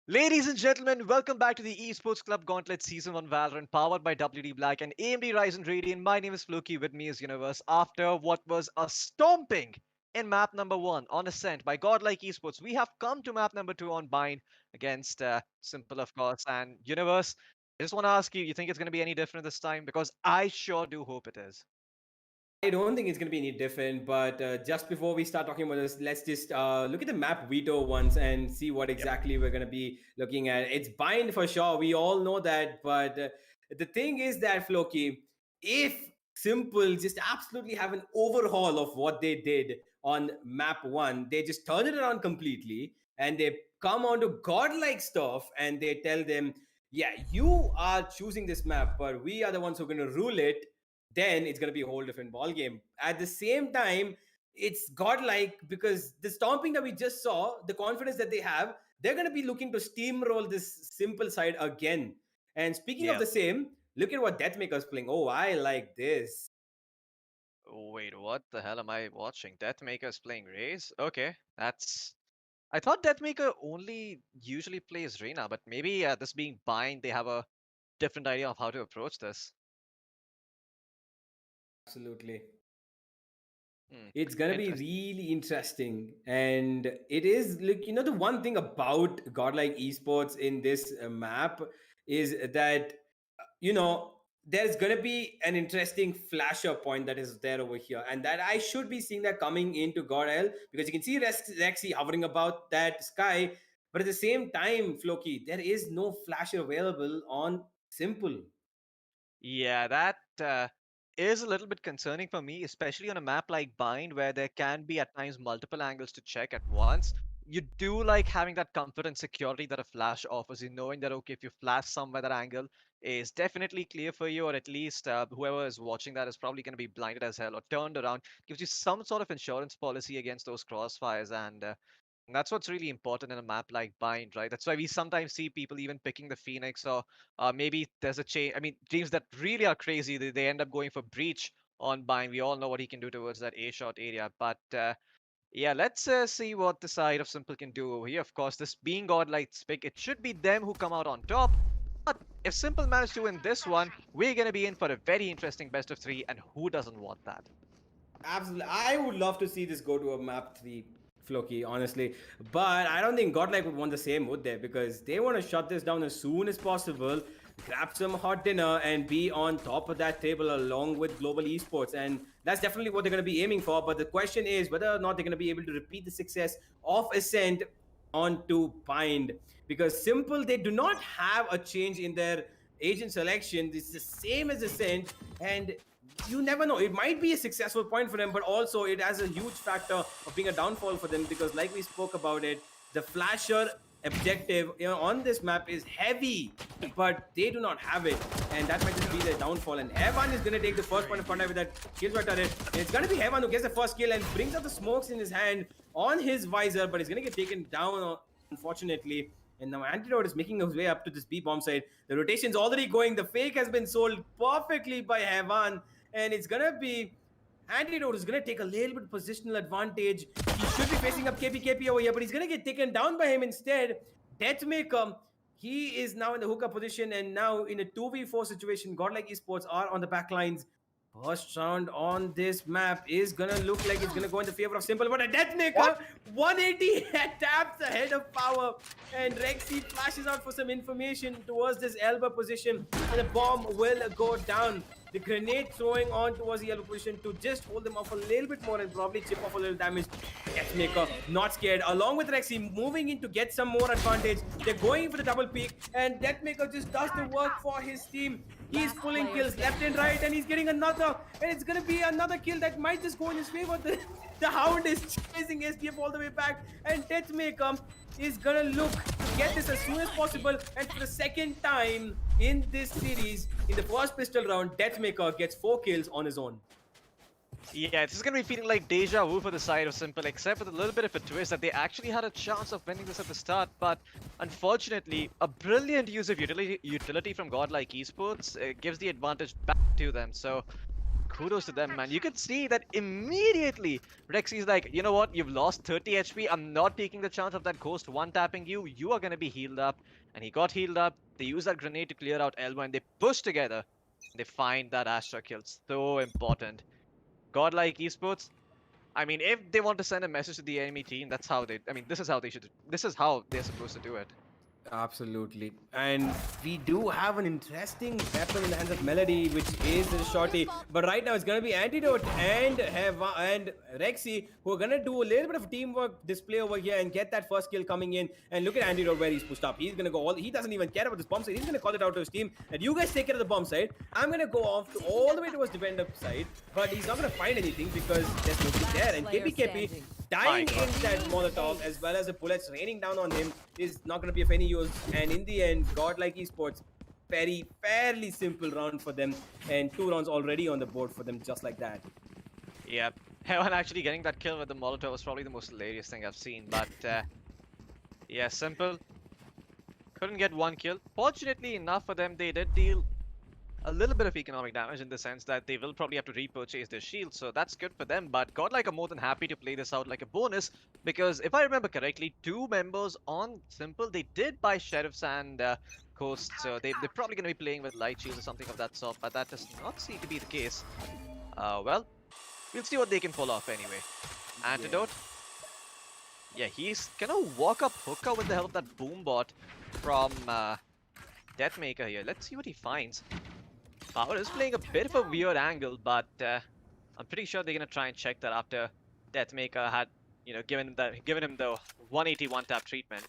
Ladies and gentlemen, welcome back to the Esports Club Gauntlet Season 1 Valorant powered by WD Black and AMD Ryzen Radeon. My name is Floki, with me is Universe. After what was a stomping in map number 1 on Ascent by Godlike Esports, we have come to map number 2 on Bind against Simple, of course. And Universe, I just want to ask you think it's going to be any different this time? Because I sure do hope it is. I don't think it's going to be any different, but just before we start talking about this, let's just look at the map veto once and see what exactly we're going to be looking at. It's Bind for sure. We all know that, but the thing is that, Floki, if Simple just absolutely have an overhaul of what they did on map 1, they just turn it around completely and they come on to godlike stuff and they tell them, yeah, you are choosing this map, but we are the ones who are going to rule it, then it's going to be a whole different ball game. At the same time, it's godlike because the stomping that we just saw, the confidence that they have, they're going to be looking to steamroll this Simple side again. And speaking of the same, look at what Deathmaker's playing. Oh, I like this. Wait, what the hell am I watching? Deathmaker's playing Raze? Okay, that's... I thought Deathmaker only usually plays Reyna, but maybe this being Bind, they have a different idea of how to approach this. Absolutely. It's gonna be really interesting, and it is like, the one thing about godlike esports in this map is that there's gonna be an interesting flasher point that is there over here, and that I should be seeing that coming into godl, because you can see Rexy hovering about that sky, but at the same time, Floki, there is no flasher available on Simple. Yeah, that is a little bit concerning for me, especially on a map like Bind, where there can be at times multiple angles to check at once. You do like having that comfort and security that a flash offers you, knowing that, okay, if you flash somewhere, that angle is definitely clear for you, or at least whoever is watching that is probably going to be blinded as hell or turned around. Gives you some sort of insurance policy against those crossfires, and that's what's really important in a map like Bind, right? That's why we sometimes see people even picking the Phoenix, or maybe there's a change. I mean, teams that really are crazy, they end up going for Breach on Bind. We all know what he can do towards that A shot area. But yeah, let's see what the side of Simple can do over here. Of course, this being Godlike's pick, it should be them who come out on top. But if Simple managed to win this one, we're going to be in for a very interesting best of 3, and who doesn't want that? Absolutely. I would love to see this go to a map 3, Floki, honestly. But I don't think Godlike would want the same, would they? Because they want to shut this down as soon as possible, grab some hot dinner, and be on top of that table along with Global Esports. And that's definitely what they're going to be aiming for. But the question is whether or not they're going to be able to repeat the success of Ascent onto Bind. Because Simple, they do not have a change in their agent selection. It's the same as Ascent. And you never know, it might be a successful point for them, but also it has a huge factor of being a downfall for them, because like we spoke about it, the flasher objective on this map is heavy, but they do not have it, and that might just be their downfall. And Heaven is going to take the first point of contact with that kill turret, and it's going to be Heaven who gets the first kill and brings out the smokes in his hand on his visor, but he's going to get taken down, unfortunately. And now Antidote is making his way up to this B bomb side. The rotation's already going. The fake has been sold perfectly by Heaven. And it's going to be... Antidote is going to take a little bit of positional advantage. He should be facing up KPKP over here, but he's going to get taken down by him instead. Deathmaker, He is now in the hookup position, and now in a 2v4 situation, Godlike Esports are on the back lines. First round on this map is gonna look like it's gonna go in the favor of Simple, but a Deathmaker 180 taps ahead of Power, and Rexy flashes out for some information towards this elbow position, and the bomb will go down. The grenade throwing on towards the yellow position to just hold them off a little bit more and probably chip off a little damage. Deathmaker not scared, along with Rexy moving in to get some more advantage. They're going for the double peak, and Deathmaker just does the work for his team. He's pulling kills left and right, and he's getting another, and it's gonna be another kill that might just go in his favor. The Hound is chasing SDF all the way back, and Deathmaker is gonna look to get this as soon as possible. And for the second time in this series, in the first pistol round, Deathmaker gets 4 kills on his own. Yeah, this is going to be feeling like deja vu for the side of Simple, except with a little bit of a twist that they actually had a chance of winning this at the start, but unfortunately, a brilliant use of utility from Godlike Esports gives the advantage back to them. So kudos to them, man. You could see that immediately Rexy's like, you know what, you've lost 30 HP, I'm not taking the chance of that ghost one-tapping you, you are going to be healed up. And he got healed up, they use that grenade to clear out elbow, and they push together. They find that Astra kill, so important. Godlike Esports, I mean, if they want to send a message to the enemy team, that's how they, I mean, this is how they're supposed to do it. Absolutely. And we do have an interesting weapon in the hands of Melody, which is the shorty. But right now it's going to be Antidote and Rexy, who are going to do a little bit of teamwork display over here and get that first kill coming in. And look at Antidote where he's pushed up. He's going to go he doesn't even care about this bomb side. He's going to call it out to his team. And you guys take care of the bomb side. I'm going to go off to all the way towards defender side. But he's not going to find anything because there's nobody there. And KPKP dying in that Molotov, as well as the bullets raining down on him, is not going to be of any use. And in the end, Godlike Esports, fairly simple round for them, and 2 rounds already on the board for them, just like that. Yeah, Heaven actually getting that kill with the Molotov was probably the most hilarious thing I've seen. But yeah, Simple couldn't get 1 kill. Fortunately enough for them, they did deal a little bit of economic damage in the sense that they will probably have to repurchase their shield, so that's good for them. But Godlike are more than happy to play this out like a bonus, because if I remember correctly, 2 members on Simple, they did buy Sheriffs and Ghosts, so they're probably going to be playing with light shields or something of that sort, but that does not seem to be the case. Well, we'll see what they can pull off anyway. Antidote. Yeah, he's gonna walk up Hookah with the help of that boom bot from Deathmaker here. Let's see what he finds. Power is playing a bit of a weird angle, but I'm pretty sure they're gonna try and check that after Deathmaker had, you know, given him the 181 tap treatment.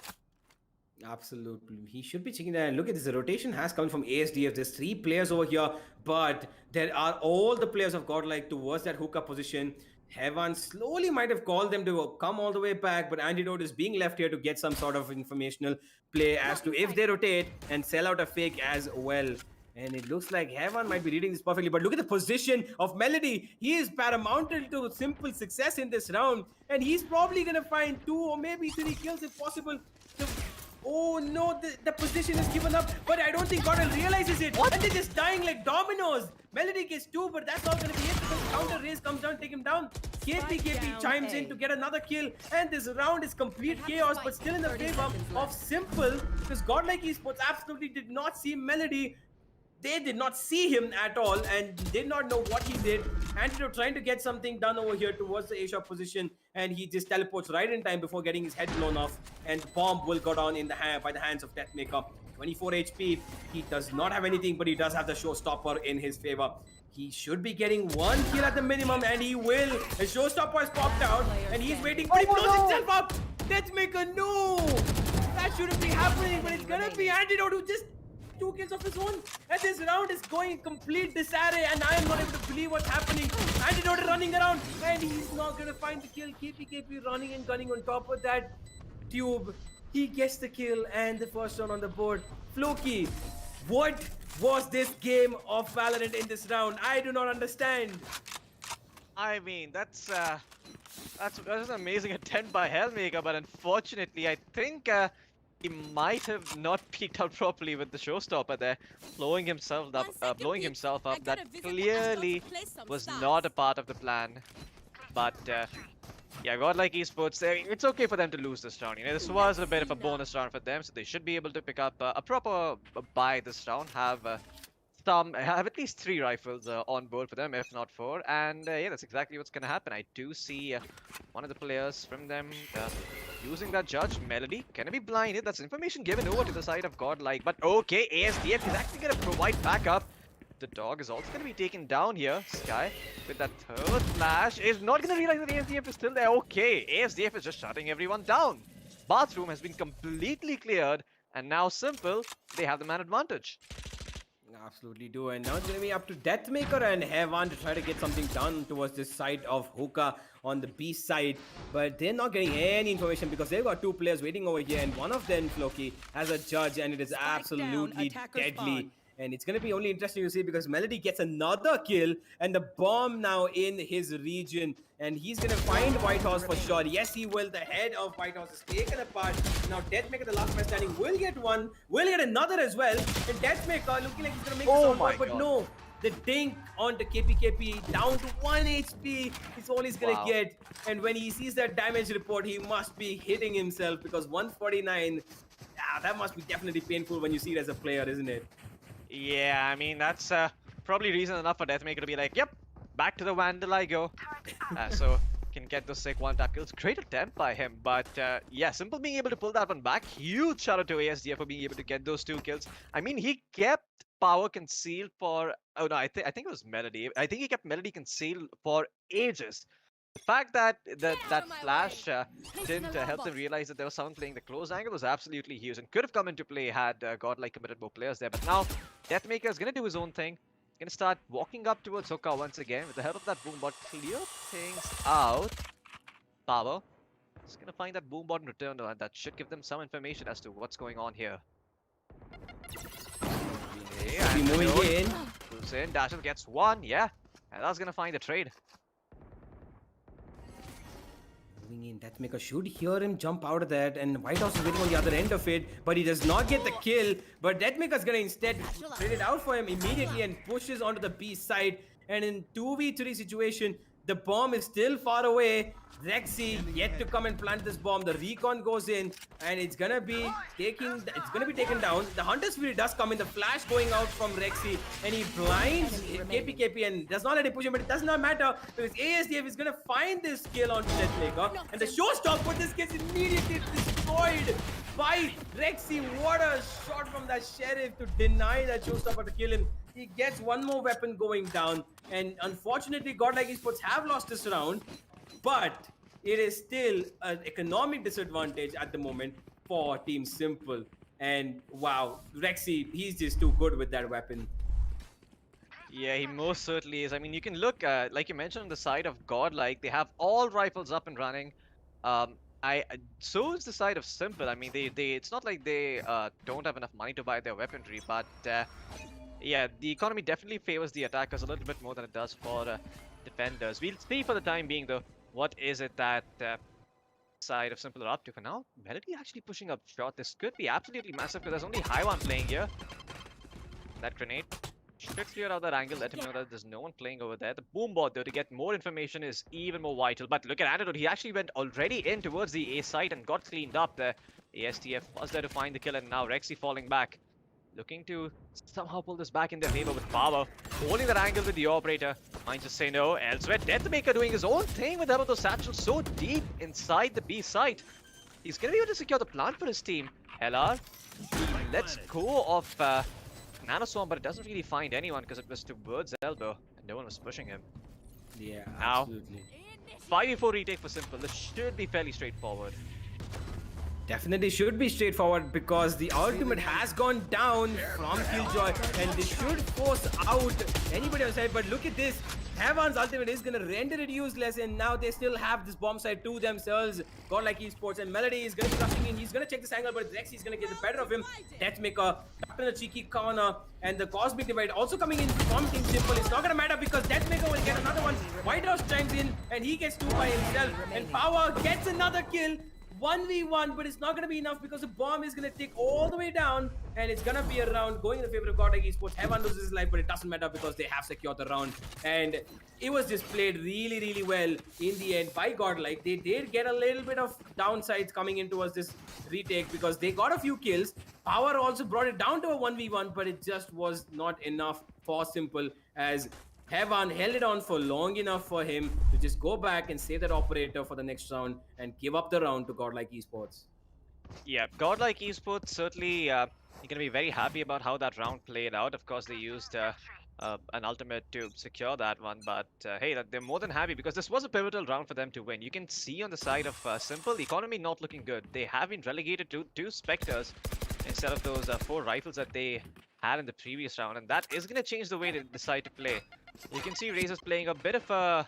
Absolutely, he should be checking that. And look at this, the rotation has come from ASDF. There's 3 players over here, but there are all the players of Godlike towards that hookup position. Heaven slowly might have called them to come all the way back, but Antidote is being left here to get some sort of informational play as to if they rotate and sell out a fake as well. And it looks like Heaven might be reading this perfectly, but look at the position of Melody. He is paramount to Simple success in this round, and he's probably going to find 2 or maybe 3 kills if possible. Oh no, the position is given up, but I don't think Gordon realizes it. What? And they're just dying like dominoes. Melody gets 2, but that's not going to be it because counter race comes down, take him down. KPKP chimes in to get another kill, and this round is complete chaos, but still in the favor of Simple, because Godlike Esports absolutely did not see Melody. They did not see him at all and did not know what he did. Antidote trying to get something done over here towards the A-shop position, and he just teleports right in time before getting his head blown off, and bomb will go down in the by the hands of Deathmaker. 24 HP. He does not have anything, but he does have the showstopper in his favor. He should be getting 1 kill at the minimum, and he will. The showstopper has popped out, and he's waiting, but he blows himself up. Deathmaker, no! That shouldn't be happening, but it's gonna be Antidote who just 2 kills of his own, and this round is going complete disarray, and I am not able to believe what's happening. Antidote running around, and he's not gonna find the kill. KPKP running and gunning on top of that tube. He gets the kill and the first round on the board. Floki, what was this game of Valorant in this round? I do not understand. I mean, that's an amazing attempt by Hellmaker, but unfortunately, I think he might have not peeked out properly with the showstopper there, blowing himself up. That clearly was not a part of the plan. But Yeah, GODLIKE Esports, it's okay for them to lose this round. You know, this was a bit of a bonus round for them, so they should be able to pick up a proper buy this round. Have at least 3 rifles on board for them, if not 4. And yeah, that's exactly what's gonna happen. I do see one of the players from them using that judge. Melody gonna be blinded. That's information given over to the side of GODLIKE. But okay, ASDF is actually gonna provide backup. The dog is also going to be taken down here. Sky with that third flash is not going to realize that ASDF is still there. Okay, ASDF is just shutting everyone down. Bathroom has been completely cleared, and now Simple, they have the man advantage. Absolutely do, and now it's going to be up to Deathmaker and Heavan to try to get something done towards this side of Hookah on the B side, but they're not getting any information because they've got 2 players waiting over here, and one of them, Floki, has a judge, and it is absolutely deadly. And it's going to be only interesting to see because Melody gets another kill and the bomb now in his region. And he's going to find White Horse for sure. Yes, he will. The head of White Horse is taken apart. Now Deathmaker, the last man standing, will get one. Will get another as well. And Deathmaker looking like he's going to make this on, but no. The dink onto KPKP down to 1 HP is all he's going to get. And when he sees that damage report, he must be hitting himself because 149, that must be definitely painful when you see it as a player, isn't it? Yeah, I mean, that's probably reason enough for Deathmaker to be like, yep, back to the Vandal I go. So can get those sick one-tap kills. Great attempt by him, but yeah, Simple being able to pull that one back. Huge shout out to ASDF for being able to get those 2 kills. I mean, he kept Power concealed for... Oh no, I think it was Melody. I think he kept Melody concealed for ages. The fact that that flash didn't help them realize that there was someone playing the close angle was absolutely huge and could have come into play had GODLIKE committed more players there. But now Deathmaker is going to do his own thing. Going to start walking up towards Hookah once again with the help of that boombot. Clear things out. Power is going to find that boombot in return, and that should give them some information as to what's going on here. Okay, and moving in. Moves in. Dasher gets 1. Yeah, and that's going to find the trade. Moving in, Deathmaker should hear him jump out of that, and White House is waiting on the other end of it, but he does not get the kill. But Deathmaker's gonna instead trade it out for him immediately and pushes onto the B side. And in 2v3 situation, the bomb is still far away. Rexy yet to come and plant this bomb. The recon goes in, and it's gonna be taken down. The Hunter Spirit does come in. The flash going out from Rexy, and he blinds KPKP and does not let it push him. But it does not matter because ASDF is gonna find this kill on Deathmaker, and the showstopper. This gets immediately destroyed by Rexy. What a shot from that Sheriff to deny that showstopper to kill him. He gets one more weapon going down, and unfortunately, GODLIKE Esports have lost this round. But it is still an economic disadvantage at the moment for Team Simple. And wow, Rexy, he's just too good with that weapon. Yeah, he most certainly is. I mean, you can look, like you mentioned, on the side of GODLIKE, they have all rifles up and running. So is the side of Simple. I mean, it's not like they don't have enough money to buy their weaponry, but yeah, the economy definitely favors the attackers a little bit more than it does for defenders. We'll see for the time being, though, what is it that side of Simple are up to. For now, Melody actually pushing up short. This could be absolutely massive because there's only Haiwan playing here. That grenade should clear out that angle, let him know that there's no one playing over there. The boombot, though, to get more information is even more vital. But look at Antidote. He actually went already in towards the A site and got cleaned up there. ASTF was there to find the kill, and now Rexy falling back. Looking to somehow pull this back in their favor with Power. Holding that angle with the Operator. Might just say no. Elsewhere, Deathmaker doing his own thing with those satchels so deep inside the B site. He's going to be able to secure the plant for his team. LR, he lets go of Nanoswarm, but it doesn't really find anyone because it was towards Elbow and no one was pushing him. Yeah, now, absolutely. 5v4 retake for Simple. This should be fairly straightforward. Definitely should be straightforward because the ultimate has gone down from Killjoy, and this should force out anybody outside. But look at this, Heavan's ultimate is gonna render it useless, and now they still have this bomb site to themselves. GODLIKE Esports, and Melody is gonna be rushing in. He's gonna check this angle, but Rexy is gonna get the better of him. Deathmaker tucked in a cheeky corner, and the Cosmic Divide also coming in from Team Simple. It's not gonna matter because Deathmaker will get another one. White House chimes in, and he gets 2 by himself, and Power gets another kill. 1v1, but it's not going to be enough because the bomb is going to tick all the way down, and it's going to be a round going in the favor of GODLIKE Esports. Heaven loses his life, but it doesn't matter because they have secured the round, and it was just played really, really well in the end by GODLIKE. They did get a little bit of downsides coming in towards this retake because they got a few kills. Power also brought it down to a 1v1, but it just was not enough for Simple, as Heaven held it on for long enough for him to just go back and save that operator for the next round and give up the round to GODLIKE Esports. Yeah, GODLIKE Esports certainly you're going to be very happy about how that round played out. Of course, they used an ultimate to secure that one, but hey, they're more than happy because this was a pivotal round for them to win. You can see on the side of Simple, the economy not looking good. They have been relegated to 2 Spectres instead of those 4 rifles that they had in the previous round, and that is going to change the way they decide to play. You can see Razor's playing a bit of a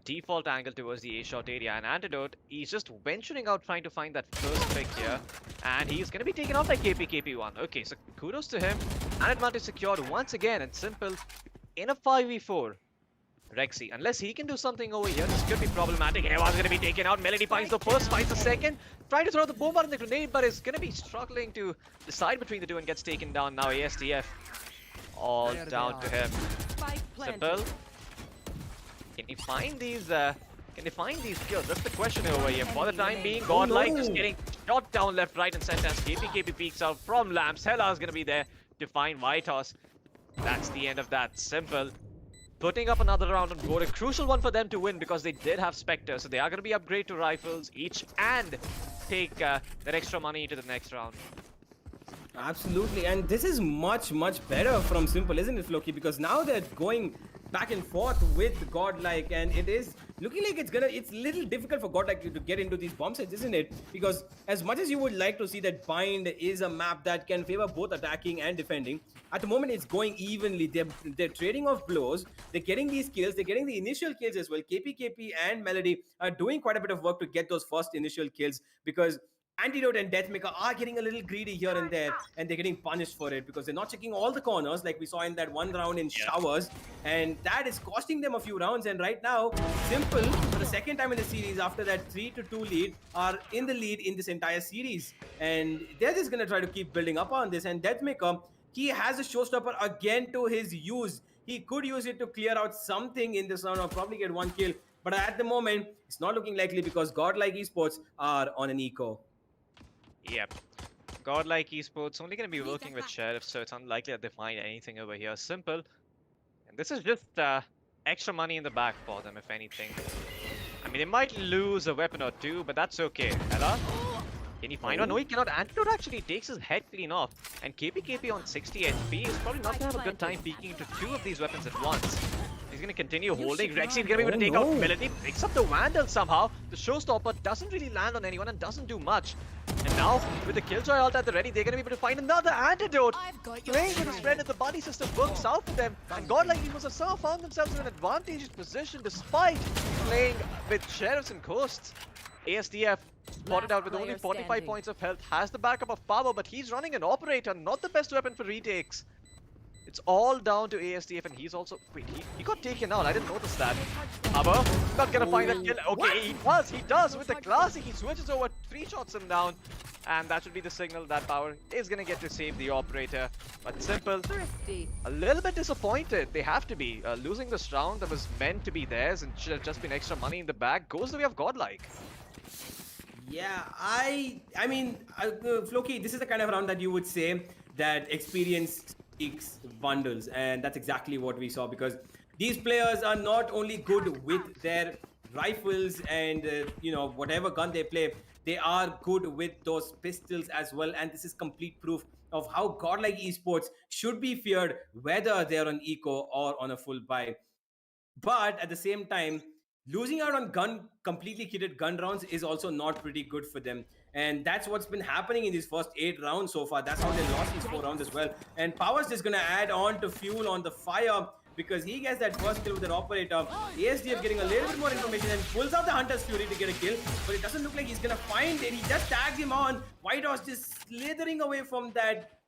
default angle towards the A-shot area, and Antidote, he's just venturing out trying to find that first pick here, and he's going to be taken out by KP1. Okay, so kudos to him. An advantage secured once again, and Simple in a 5v4. Rexy, unless he can do something over here, this could be problematic. Eva's going to be taken out. Melody finds the first, finds the second. Trying to throw the bomb out in the grenade, but is going to be struggling to decide between the two and gets taken down now. ASDF all down to him. Simple. Can he find these kills? That's the question over here. For the time being, GODLIKE just getting shot down left, right, and center as KP peeks out from Lamps. Hela is going to be there to find Whitehorse. That's the end of that. Simple putting up another round on board. A crucial one for them to win because they did have Spectre, so they are going to be upgraded to rifles each and take that extra money into the next round. Absolutely, and this is much better from Simple, isn't it, Floki? Because now they're going back and forth with GODLIKE, and it is looking like it's a little difficult for GODLIKE to get into these bomb sites, isn't it? Because as much as you would like to see that Bind is a map that can favor both attacking and defending, at the moment it's going evenly. They're trading off blows, they're getting these kills, they're getting the initial kills as well. KP and Melody are doing quite a bit of work to get those first initial kills, because Antidote and Deathmaker are getting a little greedy here and there, and they're getting punished for it because they're not checking all the corners like we saw in that one round in Showers, and that is costing them a few rounds. And right now, Simple, for the second time in the series after that 3-2 lead, are in the lead in this entire series, and they're just going to try to keep building up on this. And Deathmaker, he has a showstopper again to his use. He could use it to clear out something in this round or probably get one kill, but at the moment, it's not looking likely because GODLIKE Esports are on an eco. Yep. GODLIKE Esports only going to be working with Sheriff, so it's unlikely that they find anything over here. Simple. And this is just extra money in the back for them, if anything. I mean, they might lose a weapon or two, but that's okay. Ella? Can he find one? No, he cannot. Antidote actually takes his head clean off. And KP on 60 HP is probably not going to have a good time peeking into 2 of these weapons at once. He's going to continue holding. Rexy is going to be able to take out Melody. Picks up the Vandal somehow. The showstopper doesn't really land on anyone and doesn't do much. And now, with the Killjoy ult at the ready, they're going to be able to find another Antidote. Playing with his friend, and the buddy system works out for them. And GODLIKE Esports have somehow found themselves in an advantageous position despite playing with Sheriffs and Ghosts. ASDF spotted out with only 45 points of health, has the backup of power, but he's running an operator, not the best weapon for retakes. It's all down to ASDF, and he's also... Wait, he got taken out. I didn't notice that. Aber, not gonna find that kill. Okay, he does with the classic. He switches over, 3-shots him down. And that should be the signal that Power is gonna get to save the operator. But Simple, a little bit disappointed. They have to be. Losing this round that was meant to be theirs and should have just been extra money in the bag goes the way of GODLIKE. Yeah, I mean, Floki, this is the kind of round that you would say that experience speaks bundles, and that's exactly what we saw, because these players are not only good with their rifles and whatever gun they play, they are good with those pistols as well, and this is complete proof of how GODLIKE Esports should be feared, whether they're on eco or on a full buy. But at the same time, losing out on completely kitted gun rounds is also not pretty good for them. And that's what's been happening in these first 8 rounds so far. That's how they lost these 4 rounds as well. And Power's just going to add on to fuel on the fire, because he gets that first kill with an operator. ASDF getting a little bit more information and pulls out the Hunter's Fury to get a kill. But it doesn't look like he's going to find it. He just tags him on. Whitehorse just slithering away from that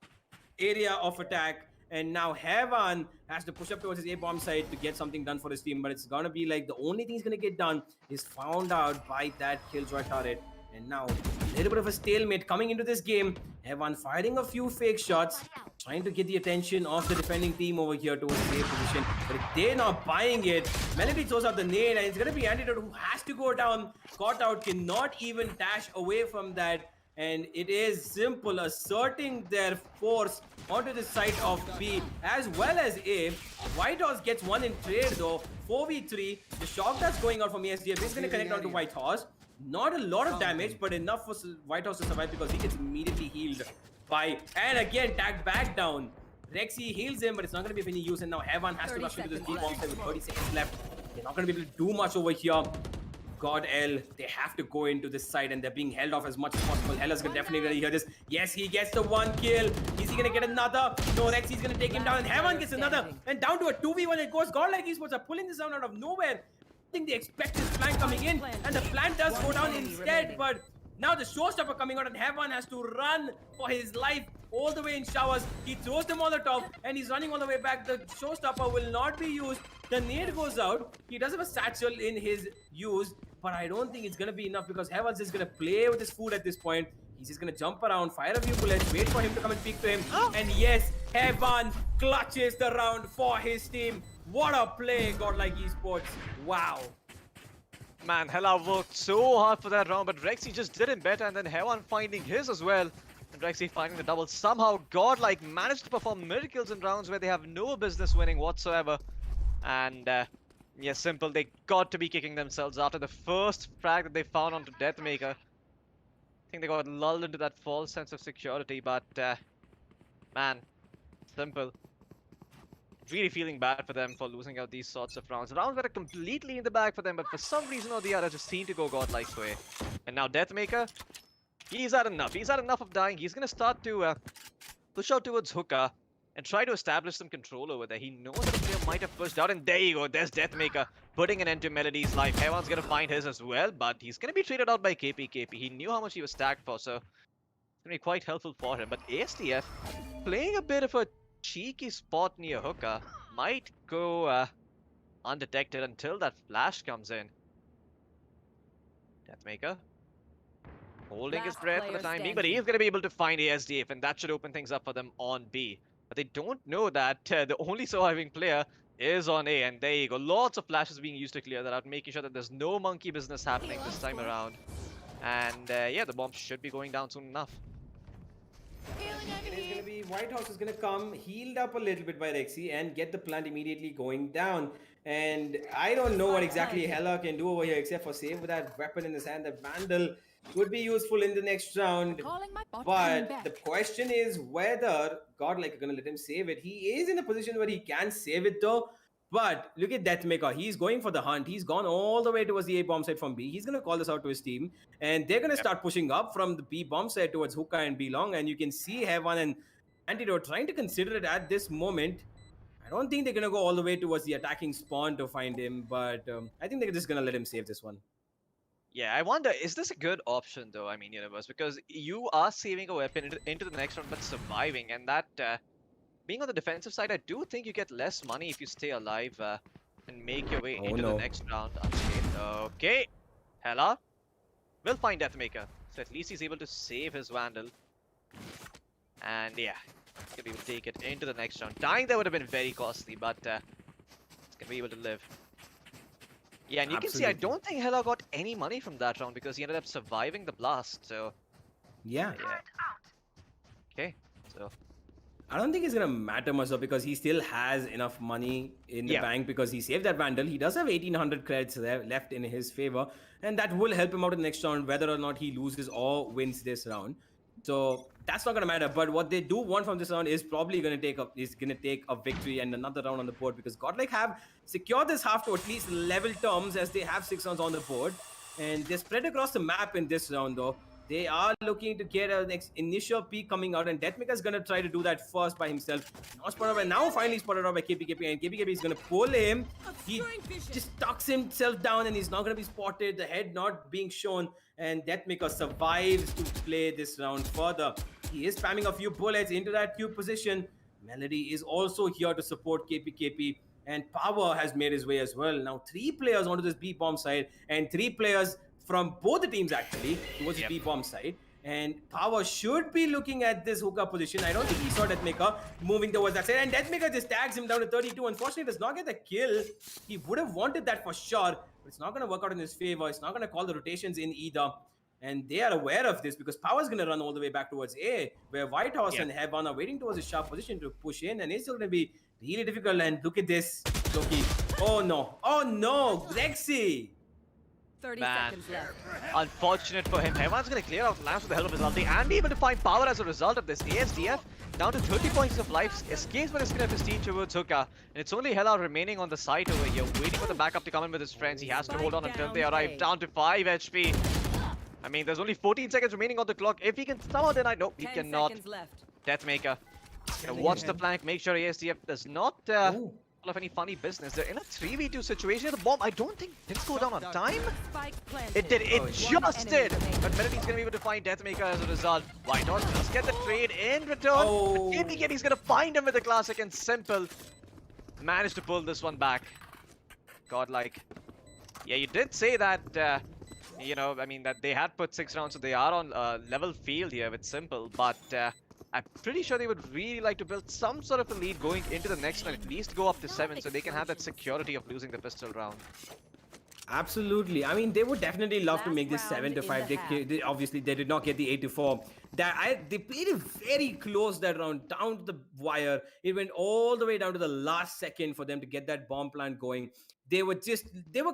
area of attack. And now Heaven has to push up towards his A-bomb side to get something done for his team. But it's going to be like the only thing he's going to get done is found out by that Killjoy turret. And now a little bit of a stalemate coming into this game. Heaven firing a few fake shots, trying to get the attention of the defending team over here towards the A position. But if they're not buying it, Melody throws out the nade, and it's going to be Antidote who has to go down. Caught out, cannot even dash away from that. And it is Simple asserting their force onto the side of B as well as A. Whitehorse gets one in trade though. 4v3. The shock that's going out from ESDF is going to connect onto Whitehorse. Not a lot of damage, but enough for Whitehorse to survive because he gets immediately healed by, and again tagged back down. Rexy heals him, but it's not going to be of any use. And now Heaven has to rush into this deep bomb side with 30 seconds left. They're not going to be able to do much over here. God L, they have to go into this side and they're being held off as much as possible. Hella's definitely gonna hear this. Yes, he gets the one kill. Is he gonna get another? No, Rexy's gonna take him down and Heaven gets another. And down to a 2v1 it goes. Godlike Esports are pulling this down out of nowhere. I think they expect this flank coming in and the flank does go down instead, but now the showstopper coming out and Heaven has to run for his life all the way in showers. He throws the Molotov and he's running all the way back. The showstopper will not be used. The nade goes out. He does have a satchel in his use, but I don't think it's going to be enough because Heaven's just going to play with his food at this point. He's just going to jump around, fire a few bullets, wait for him to come and peek to him. And yes, Heaven clutches the round for his team. What a play, Godlike Esports. Wow. Man, Hella worked so hard for that round, but Rexy just did him better, and then Heaven finding his as well. And Rexy finding the double. Somehow, Godlike managed to perform miracles in rounds where they have no business winning whatsoever. And yeah, Simple, they got to be kicking themselves after the first frag that they found onto Deathmaker. I think they got lulled into that false sense of security, but man, Simple, really feeling bad for them for losing out these sorts of rounds. Rounds that are completely in the bag for them, but for some reason or the other just seem to go Godlike's way. And now Deathmaker, he's had enough. He's had enough of dying. He's going to start to push out towards Hookah and try to establish some control over there. He knows that the player might have pushed out, and there you go. There's Deathmaker putting an end to Melody's life. Heaven's going to find his as well, but he's going to be traded out by KP. He knew how much he was stacked for, so it's going to be quite helpful for him. But ASTF playing a bit of a cheeky spot near Hookah might go undetected until that flash comes in. Deathmaker holding his breath for the time being, but he is going to be able to find ASDF, and that should open things up for them on B. But they don't know that the only surviving player is on A, and there you go. Lots of flashes being used to clear that out, making sure that there's no monkey business happening this time around. And yeah, the bomb should be going down soon enough. It is going to be Whitehorse is going to come healed up a little bit by Rexy and get the plant immediately going down. And I don't know what exactly Hella can do over here except for save with that weapon in his hand. The Vandal could be useful in the next round. But the question is whether Godlike are going to let him save it. He is in a position where he can save it though. But look at Deathmaker. He's going for the hunt. He's gone all the way towards the A bomb side from B. He's going to call this out to his team. And they're going to start pushing up from the B bomb side towards Hookah and B long. And you can see Heaven and Antidote trying to consider it at this moment. I don't think they're going to go all the way towards the attacking spawn to find him. But I think they're just going to let him save this one. Yeah, I wonder, is this a good option though, I mean, Universe? Because you are saving a weapon into the next round but surviving. And that... being on the defensive side, I do think you get less money if you stay alive and make your way into the next round unscathed. Okay, Hella will find Deathmaker, so at least he's able to save his Vandal. And yeah, he's gonna be able to take it into the next round. Dying there would have been very costly, but he's gonna be able to live. Yeah, and you can see I don't think Hella got any money from that round because he ended up surviving the blast. So yeah. Okay, so. I don't think it's going to matter much though because he still has enough money in the bank because he saved that Vandal. He does have 1800 credits left in his favor, and that will help him out in the next round whether or not he loses or wins this round. So that's not going to matter. But what they do want from this round is probably going to take a victory and another round on the board because Godlike have secured this half to at least level terms as they have 6 rounds on the board. And they're spread across the map in this round though. They are looking to get a next initial peak coming out, and Deathmaker is going to try to do that first by himself. Not spotted out, and now finally spotted out by KP, and KP is going to pull him. He just tucks himself down, and he's not going to be spotted. The head not being shown, and Deathmaker survives to play this round further. He is spamming a few bullets into that Q position, Melody is also here to support KPKP, and Power has made his way as well. Now 3 players onto this B bomb side, and 3 players from both the teams actually towards the B bomb side. And Power should be looking at this hookup position. I don't think he saw Deathmaker moving towards that side, and Deathmaker just tags him down to 32. Unfortunately, does not get the kill. He would have wanted that for sure, but it's not going to work out in his favor. It's not going to call the rotations in either. And they are aware of this because Power's going to run all the way back towards A, where Whitehorse and Heaven are waiting towards a sharp position to push in, and it's still going to be really difficult. And look at this, Loki. Oh no, Rexy. 30 Man. seconds left. Unfortunate for him. Heaven's going to clear out Lakhs with the help of his ulti and be able to find Power as a result of this. ASDF down to 30 points of life, escapes with his skin of his team towards Hookah. And it's only Hella remaining on the site over here, waiting for the backup to come in with his friends. He has to hold on until they arrive, down to 5 HP. I mean, there's only 14 seconds remaining on the clock. If he can somehow deny, nope, he 10 cannot. seconds left. Deathmaker. Watch the flank, make sure ASDF does not pull off any funny business. They're in a 3v2 situation. The bomb, I don't think, didn't go down on time. Spike planted. It did, it One just enemy did. remaining. But Melody's gonna be able to find Deathmaker as a result. Why not? Let's get the trade in return. Oh. KPKP's gonna find him with the classic and simple. Managed to pull this one back. Godlike. Yeah, you did say that, you know, I mean, that they had put 6 rounds, so they are on level field here with Simple, but I'm pretty sure they would really like to build some sort of a lead going into the next one, at least go up to 7, so they can have that security of losing the pistol round. Absolutely. I mean, they would definitely love to Last make this round 7 to in 5. the They obviously they did not get the 8 to 4. They played it very close that round, down to the wire. It went all the way down to the last second for them to get that bomb plant going. They were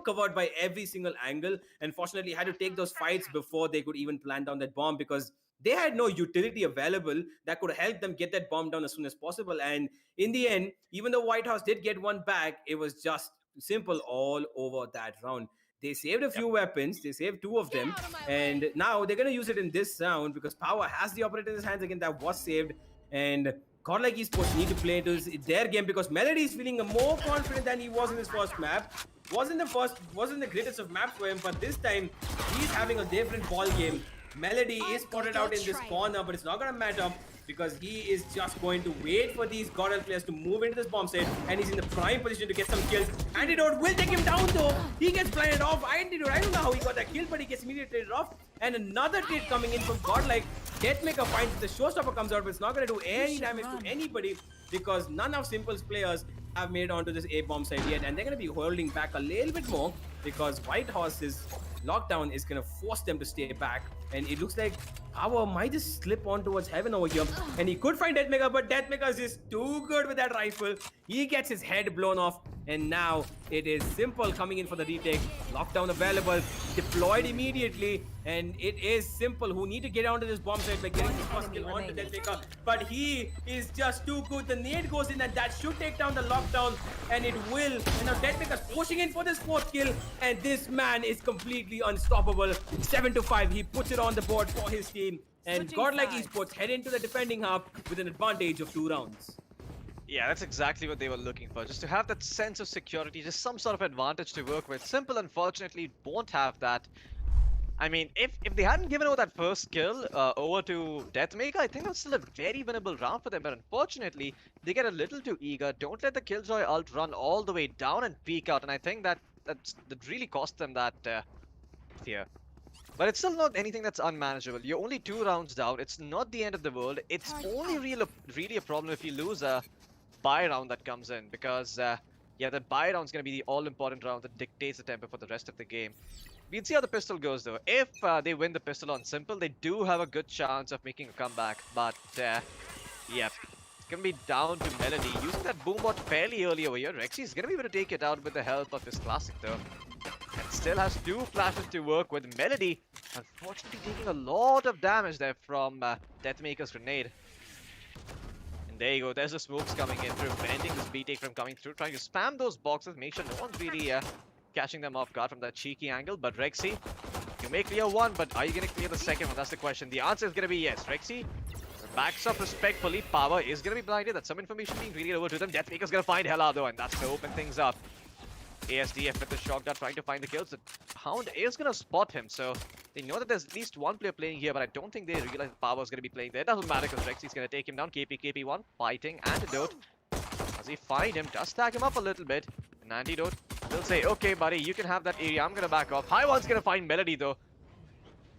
covered by every single angle, and fortunately had to take those fights before they could even plant down that bomb, because they had no utility available that could help them get that bomb down as soon as possible. And in the end, even though White House did get one back, it was just Simple all over that round. They saved a few weapons. They saved 2 of them, and now they're going to use it in this round because Power has the operator in his hands again. That was saved, and Godlike Esports need to play into their game because Melody is feeling more confident than he was in his first map. Wasn't the greatest of maps for him, but this time he's having a different ball game. Melody is spotted out in this corner, but it's not going to matter because he is just going to wait for these GODLIKE players to move into this bomb site, and he's in the prime position to get some kills. Antidote will take him down though. He gets blinded off. Antidote, I don't know how he got that kill, but he gets immediately traded off. And another trade coming in from GODLIKE. Deathmaker finds the showstopper comes out, but it's not going to do any damage to anybody because none of Simple's players have made it onto this A bomb site yet, and they're going to be holding back a little bit more because Whitehorse's lockdown is going to force them to stay back, and it looks like Power might just slip on towards Heaven over here, and he could find Deathmaker, but Deathmaker is just too good with that rifle. He gets his head blown off, and now it is Simple coming in for the retake. Lockdown available, deployed immediately, and it is Simple who need to get onto this bomb site by getting the first kill onto Deathmaker, but he is just too good. The nade goes in, and that should take down the lockdown, and it will. And now Deathmaker's pushing in for this 4th kill, and this man is completely unstoppable. 7 to 5, he puts it on the board for his team. And Godlike Esports head into the defending half with an advantage of 2 rounds. Yeah, that's exactly what they were looking for. Just to have that sense of security, just some sort of advantage to work with. Simple, unfortunately, won't have that. I mean, if they hadn't given over that first kill over to Deathmaker, I think that's still a very winnable round for them. But unfortunately, they get a little too eager. Don't let the Killjoy ult run all the way down and peek out. And I think that really cost them that fear. But it's still not anything that's unmanageable. You're only 2 rounds down. It's not the end of the world. It's only really a problem if you lose a buy round that comes in. Because, yeah, the buy round's going to be the all-important round that dictates the tempo for the rest of the game. We'll see how the pistol goes, though. If they win the pistol on Simple, they do have a good chance of making a comeback. But, yeah, it's going to be down to Melody. Using that boombot fairly early over here. Rexy's going to be able to take it out with the help of his classic, though. And still has 2 flashes to work with. Melody, unfortunately, taking a lot of damage there from Deathmaker's grenade. And there you go, there's the smokes coming in, preventing this B-take from coming through, trying to spam those boxes, make sure no one's really catching them off guard from that cheeky angle. But Rexy, you may clear 1, but are you going to clear the second one? That's the question. The answer is going to be yes. Rexy backs up respectfully. Power is going to be blinded. That's some information being relayed over to them. Deathmaker's going to find Hella though, and that's going to open things up. ASDF with the shock dart trying to find the kills. The Hound is going to spot him, so they know that there's at least one player playing here, but I don't think they realize that Power is going to be playing there. It doesn't matter because Rexy's going to take him down. KP1 fighting Antidote. Does he find him? Does tag him up a little bit. And Antidote will say, okay, buddy, you can have that area. I'm going to back off. Haiwan's going to find Melody, though.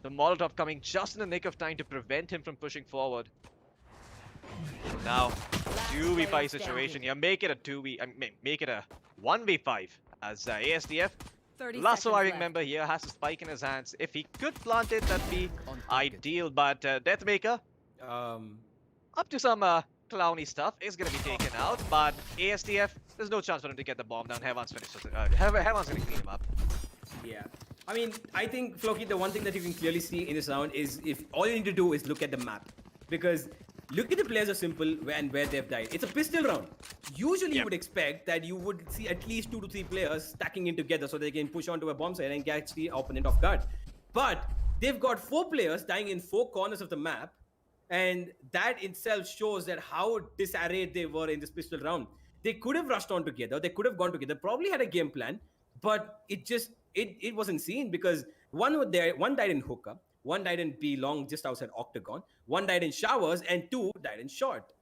The Molotov coming just in the nick of time to prevent him from pushing forward. Now, 2v5 situation here. Make it a 2v, make it a 1v5 as ASDF, 30 last seconds surviving left. member here, has a spike in his hands. If he could plant it, that'd be ideal. But Deathmaker, up to some clowny stuff, is going to be taken out. But ASDF, there's no chance for him to get the bomb down. Heavan's finished. Heavan's going to clean him up. Yeah. I mean, I think, Floki, the one thing that you can clearly see in this round is if all you need to do is look at the map. Because look at the players of Simple and where they've died. It's a pistol round. Usually you would expect that you would see at least 2 to 3 players stacking in together so they can push onto a bomb site and catch the opponent off guard. But they've got 4 players dying in 4 corners of the map. And that itself shows that how disarrayed they were in this pistol round. They could have rushed on together. They could have gone together. Probably had a game plan. But it just, it wasn't seen because one died in hookah. 1 died in B long just outside Octagon. 1 died in showers and 2 died in short.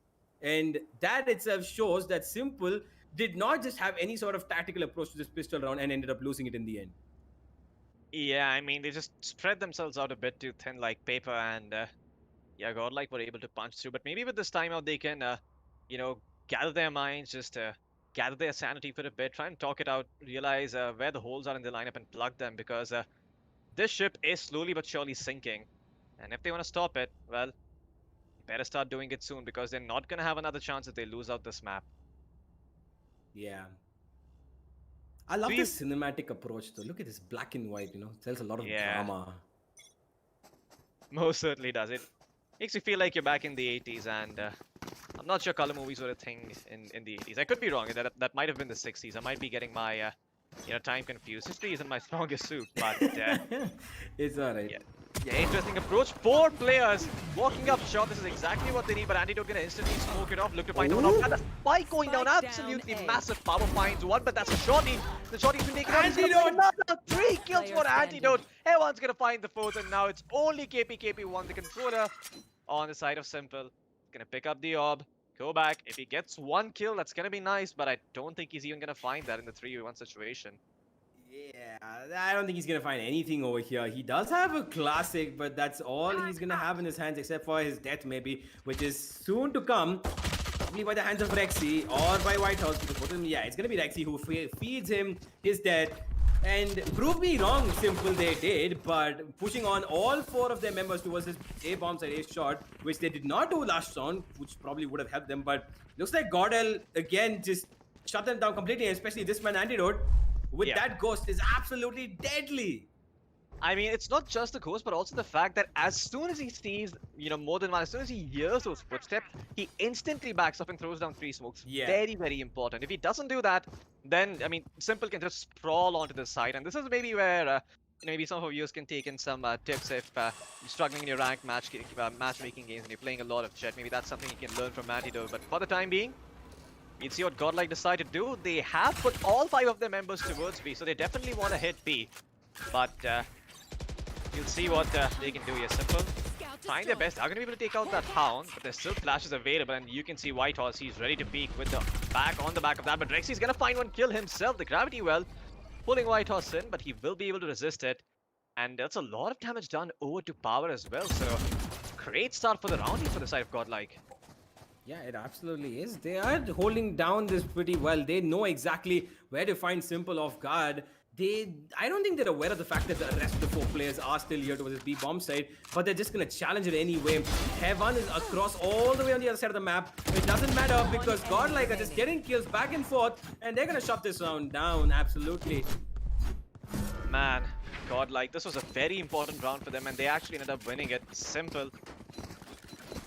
And that itself shows that Simple did not just have any sort of tactical approach to this pistol round and ended up losing it in the end. Yeah, I mean, they just spread themselves out a bit too thin like paper and yeah, Godlike were able to punch through. But maybe with this timeout, they can, you know, gather their minds, just gather their sanity for a bit, try and talk it out, realize where the holes are in the lineup and plug them because this ship is slowly but surely sinking. And if they want to stop it, well, better start doing it soon because they're not going to have another chance if they lose out this map. Yeah. I love this cinematic approach though. Look at this black and white, you know, it tells a lot of drama. Most certainly does. It makes you feel like you're back in the 80s and I'm not sure color movies were a thing in the 80s. I could be wrong. That might have been the 60s. I might be getting my you know, time confused. History isn't my strongest suit, but it's alright. Yeah, interesting approach. 4 players walking up short. This is exactly what they need, but Antidote gonna instantly smoke it off. Look to find one off. And the spike going down. Absolutely massive power finds one, but that's a shorty. The shorty's been taken out. Antidote! Another 3 kills for Antidote. Everyone's gonna find the 4th, and now it's only KP1, the controller, on the side of Simple. Gonna pick up the orb. Go back. If he gets 1 kill, that's gonna be nice, but I don't think he's even gonna find that in the 3v1 situation. Yeah, I don't think he's gonna find anything over here. He does have a classic, but that's all he's gonna have in his hands, except for his death maybe, which is soon to come. Probably by the hands of Rexy or by White House, because both of them, yeah, it's gonna be Rexy who feeds him his death. And prove me wrong, Simple, they did, but pushing on all 4 of their members towards this A bomb side, A shot, which they did not do last round, which probably would have helped them. But looks like GODL again just shut them down completely, especially this man Antidote with that ghost is absolutely deadly. I mean, it's not just the ghost, but also the fact that as soon as he sees, you know, more than one, as soon as he hears those footsteps, he instantly backs up and throws down 3 smokes. Yeah. Very, very important. If he doesn't do that, then, I mean, Simple can just sprawl onto the side. And this is maybe where, maybe some of our viewers can take in some tips if you're struggling in your ranked matchmaking games and you're playing a lot of Jet. Maybe that's something you can learn from Antidote. But for the time being, you'd see what Godlike decide to do. They have put all 5 of their members towards B, so they definitely want to hit B. But you'll see what they can do here. Simple trying their best. They're going to be able to take out that Hound, but there's still flashes available, and you can see White Horse. He's ready to peek with the back on the back of that, but Rexy's going to find one kill himself. The gravity well pulling White Horse in, but he will be able to resist it. And that's a lot of damage done over to Power as well. So great start for the round here for the side of Godlike. Yeah, it absolutely is. They are holding down this pretty well. They know exactly where to find Simple off guard. I don't think they're aware of the fact that the rest of the 4 players are still here towards this B bomb side, but they're just gonna challenge it anyway. Heaven is across all the way on the other side of the map. It doesn't matter because Godlike are just getting kills back and forth, and they're gonna shut this round down, absolutely. Man, Godlike, this was a very important round for them, and they actually ended up winning it. Simple.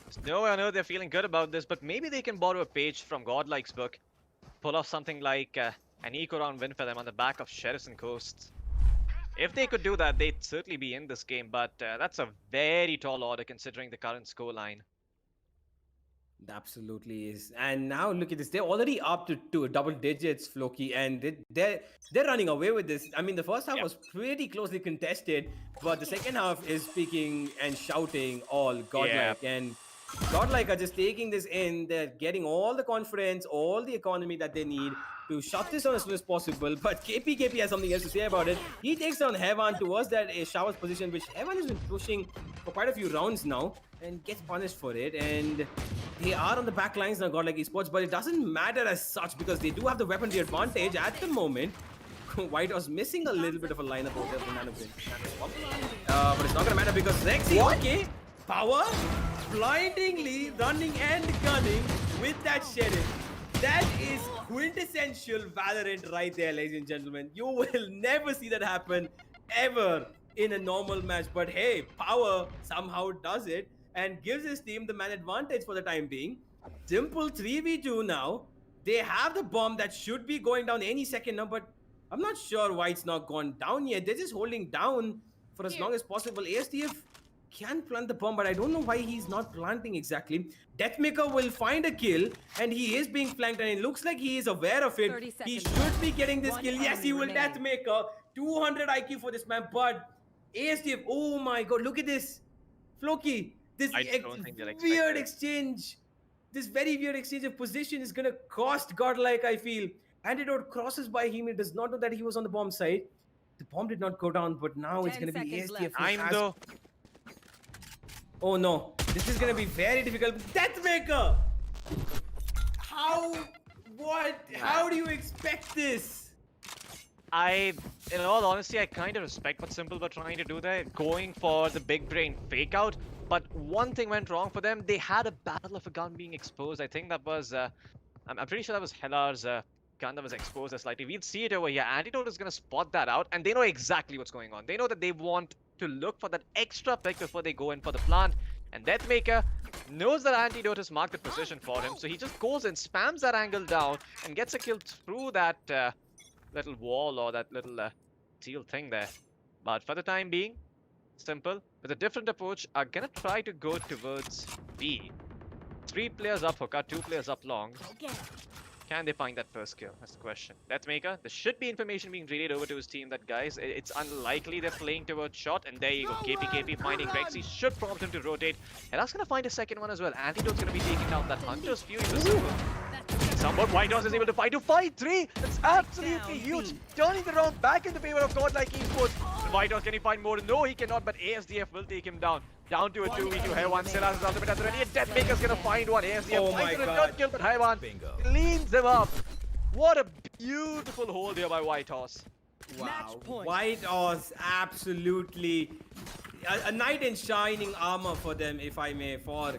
There's no way on earth they're feeling good about this, but maybe they can borrow a page from Godlike's book, pull off something like an eco-round win for them on the back of Sheriffs and Coasts. If they could do that, they'd certainly be in this game, but that's a very tall order considering the current scoreline. Absolutely is. And now look at this. They're already up to double digits, Floki, and they're running away with this. I mean, the first half was pretty closely contested, but the second half is speaking and shouting all godlike. And godlike are just taking this in. They're getting all the confidence, all the economy that they need to shut this down as soon as possible. But KP has something else to say about it. He takes down Heaven towards that Shower's position, which Heaven has been pushing for quite a few rounds now and gets punished for it. And they are on the back lines now, Godlike Esports, but it doesn't matter as such because they do have the weaponry advantage at the moment. White was missing a little bit of a lineup out there for Nano Swap. But it's not going to matter because Rexy, okay, Power, blindingly running and gunning with that Sheriff. That is quintessential Valorant right there, ladies and gentlemen. You will never see that happen ever in a normal match. But hey, Power somehow does it and gives his team the man advantage for the time being. Simple 3v2 now. They have the bomb that should be going down any second now, but I'm not sure why it's not gone down yet. They're just holding down for as long as possible. ASTF can plant the bomb, but I don't know why he's not planting exactly. Deathmaker will find a kill, and he is being flanked, and it looks like he is aware of it. He should be getting this kill. Yes, he will. Deathmaker, 200 IQ for this man, but ASTF, oh my god, look at this. Floki, this weird exchange. This very weird exchange of position is gonna cost Godlike, I feel. Antidote crosses by him. He does not know that he was on the bomb side. The bomb did not go down, but now it's gonna be ASTF. Oh no, this is gonna be very difficult. Deathmaker! How? What? How do you expect this? In all honesty, I kind of respect what Simple were trying to do there, going for the big brain fake out. But one thing went wrong for them. They had a battle of a gun being exposed. I think that was, I'm pretty sure that was Hellar's gun that was exposed slightly. We'll see it over here. Antidote is going to spot that out, and they know exactly what's going on. They know that they want to look for that extra pick before they go in for the plant. And Deathmaker knows that Antidote has marked the position for him, so he just goes and spams that angle down and gets a kill through that little wall or that little steel thing there. But for the time being, Simple, with a different approach, are gonna try to go towards B. 3 players up hooker, 2 players up long. Can they find that first kill? That's the question. Deathmaker, there should be information being relayed over to his team that, guys, it's unlikely they're playing towards shot. And there you go, KP finding Rexy should prompt him to rotate. And that's gonna find a second one as well. Antidote's gonna be taking down that Hunter's Fury for Simple. Somewhat White Horse is able to fight to 5-3. That's absolutely huge. Turning the round back in the favor of Godlike Esports. White Horse, can he find more? No, he cannot, but ASDF will take him down. Down to a 2v2. Haywan still has his ultimate at the ready. And Deathmaker's gonna find one. ASDF finds the third kill, but Haywan cleans him up. What a beautiful hold here by White Horse. Wow, White Horse, absolutely a knight in shining armor for them, if I may, for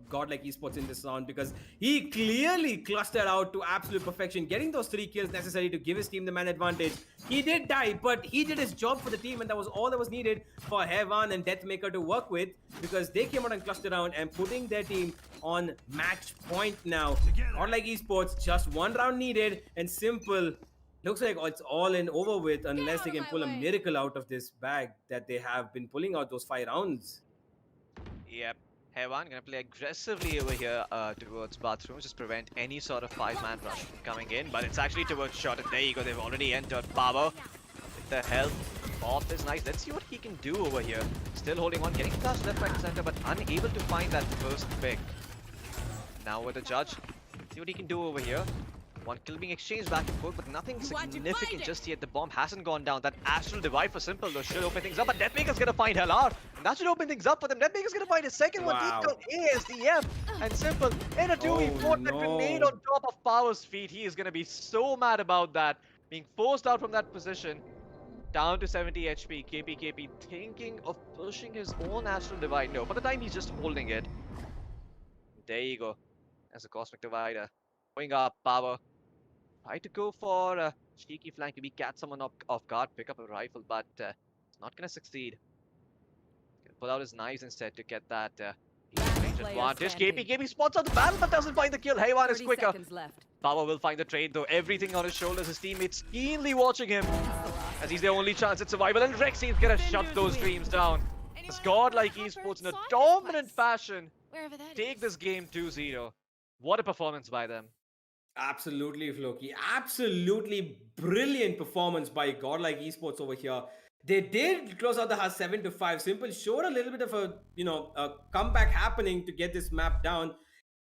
Godlike Esports in this round, because he clearly clustered out to absolute perfection, getting those 3 kills necessary to give his team the man advantage. He did die, but he did his job for the team, and that was all that was needed for Heaven and Deathmaker to work with, because they came out and clustered around and putting their team on match point now. Godlike Esports, just 1 round needed, and Simple. Looks like it's all in over with unless they can pull a miracle out of this bag that they have been pulling out those 5 rounds. Yep. Haywan gonna play aggressively over here towards bathrooms, just prevent any sort of 5-man rush from coming in. But it's actually towards shot, and there you go, they've already entered. Power with the help of this nice. Let's see what he can do over here. Still holding on, getting touched left, right, center, but unable to find that first pick. Now with the judge, see what he can do over here. 1 kill being exchanged back and forth, but nothing significant just yet. The bomb hasn't gone down. That Astral Divide for Simple, though, should open things up. But Deathmaker's gonna find Hellar, and that should open things up for them. Deathmaker's gonna find a second one. Take out ASDF and Simple in a 2v4. That grenade on top of Power's feet. He is gonna be so mad about that. Being forced out from that position. Down to 70 HP. KP thinking of pushing his own Astral Divide. No, for the time he's just holding it. There you go. As a Cosmic Divider. Going up, Power. Try to go for a cheeky flank, maybe catch someone off guard, pick up a rifle, but it's not going to succeed. Gonna pull out his knives instead to get that range advantage. KP spots out the battle but doesn't find the kill. Haywan is quicker. Power will find the trade though. Everything on his shoulders. His teammates keenly watching him as he's their only chance at survival. And Rexy is going to shut those dreams down. As Godlike Esports in a dominant fashion take this game 2-0. What a performance by them. Absolutely, Floki. Absolutely brilliant performance by Godlike Esports over here. They did close out the house 7-5. Simple showed a little bit of a comeback happening to get this map down,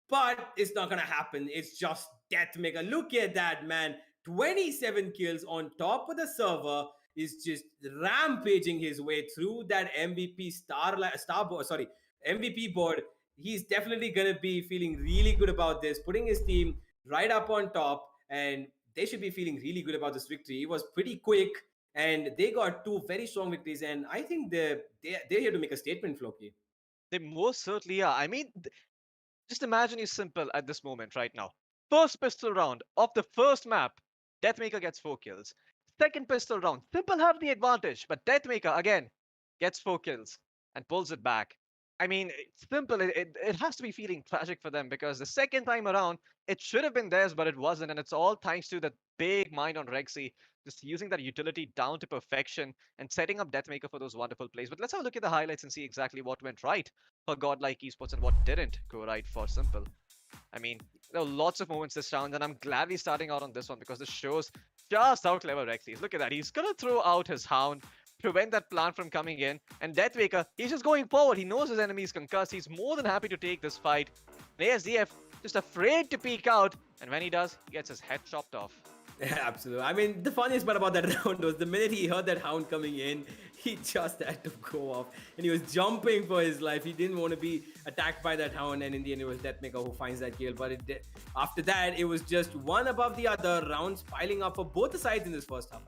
but it's not gonna happen. It's just Deathmaker. Look at that, man. 27 kills on top of the server is just rampaging his way through that MVP board. He's definitely gonna be feeling really good about this, putting his team right up on top, and they should be feeling really good about this victory. It was pretty quick, and they got two very strong victories, and I think they're here to make a statement, Floki. They most certainly are. I mean, just imagine you simple at this moment right now. First pistol round of the first map, Deathmaker gets 4 kills. Second pistol round, Simple have the advantage, but Deathmaker again gets 4 kills and pulls it back. I mean, it's Simple, it has to be feeling tragic for them because the second time around, it should have been theirs, but it wasn't. And it's all thanks to that big mind on Rexy, just using that utility down to perfection and setting up Deathmaker for those wonderful plays. But let's have a look at the highlights and see exactly what went right for Godlike Esports and what didn't go right for Simple. I mean, there were lots of moments this round, and I'm gladly starting out on this one because this shows just how clever Rexy is. Look at that. He's going to throw out his Hound, prevent that plant from coming in, and Deathmaker, he's just going forward. He knows his enemy is concussed. He's more than happy to take this fight. And ASDF just afraid to peek out, and when he does, he gets his head chopped off. Yeah, absolutely. I mean, the funniest part about that round was the minute he heard that Hound coming in, he just had to go off. And he was jumping for his life. He didn't want to be attacked by that Hound. And in the end, it was Deathmaker who finds that kill. But after that, it was just one above the other, rounds piling up for both the sides in this first half.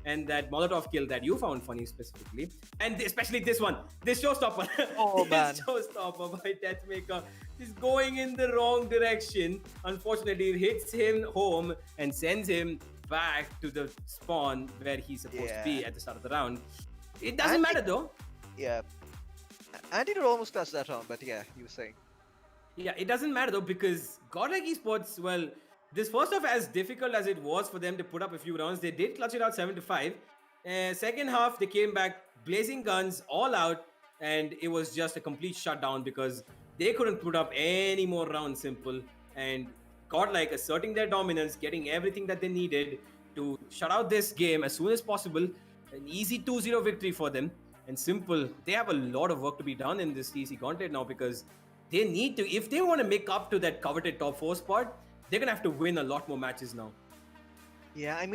And that Molotov kill that you found funny specifically. And especially this one, this showstopper. Oh, man. This showstopper by Deathmaker is going in the wrong direction. Unfortunately, it hits him home and sends him back to the spawn where he's supposed to be at the start of the round. It doesn't matter though. Yeah. Andy did almost touch that round, but yeah, you were saying. Yeah, it doesn't matter though because Godlike Esports, well, this first half, as difficult as it was for them to put up a few rounds, they did clutch it out 7-5. Second half, they came back blazing guns all out, and it was just a complete shutdown because they couldn't put up any more rounds. Simple, and Godlike asserting their dominance, getting everything that they needed to shut out this game as soon as possible. An easy 2-0 victory for them. And Simple, they have a lot of work to be done in this TEC Gauntlet now because they need to, if they want to make up to that coveted top 4 spot, they're going to have to win a lot more matches now. Yeah,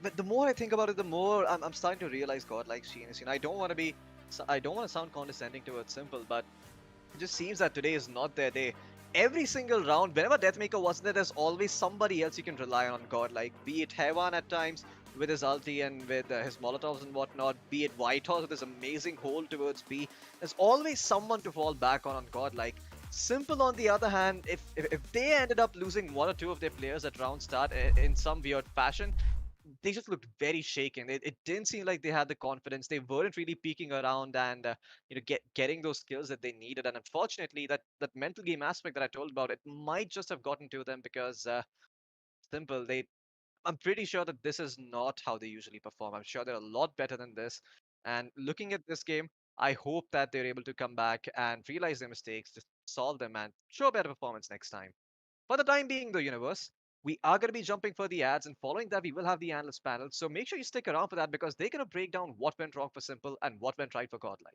but the more I think about it, the more I'm starting to realize Godlike's genius. I don't want to sound condescending towards Simple, but it just seems that today is not their day. Every single round, whenever Deathmaker wasn't there, there's always somebody else you can rely on Godlike. Be it Hewan at times with his ulti and with his Molotovs and whatnot, be it Whitehorse with his amazing hold towards B. There's always someone to fall back on Godlike. Simple, on the other hand, if they ended up losing one or two of their players at round start in some weird fashion, they just looked very shaken. It didn't seem like they had the confidence. They weren't really peeking around and getting those skills that they needed. And unfortunately, that mental game aspect that I told about, it might just have gotten to them because Simple, I'm pretty sure that this is not how they usually perform. I'm sure they're a lot better than this. And looking at this game, I hope that they're able to come back and realize their mistakes, just solve them, and show a better performance next time. For the time being, though, Universe, we are going to be jumping for the ads, and following that, we will have the analyst panel. So make sure you stick around for that because they're going to break down what went wrong for Simple and what went right for Godlike.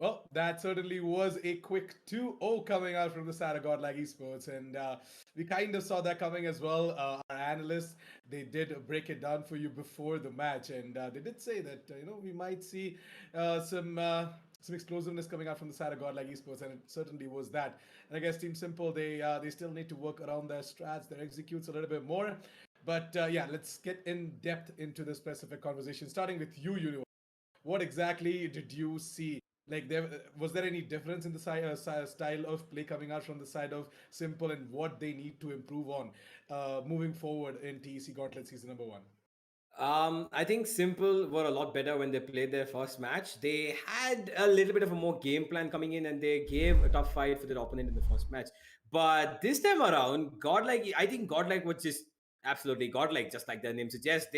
Well, that certainly was a quick 2-0 coming out from the side of Godlike Esports, and we kind of saw that coming as well. Our analysts, they did break it down for you before the match, and they did say that we might see some explosiveness coming out from the side of Godlike Esports, and it certainly was that. And I guess Team Simple, they still need to work around their strats, their executes a little bit more. But yeah, let's get in depth into the specific conversation, starting with you, Universe. What exactly did you see? Like, was there any difference in the style of play coming out from the side of Simple, and what they need to improve on moving forward in TEC Gauntlet season number 1? I think Simple were a lot better when they played their first match. They had a little bit of a more game plan coming in, and they gave a tough fight for their opponent in the first match. But this time around, Godlike, I think Godlike was just absolutely godlike, just like their name suggests.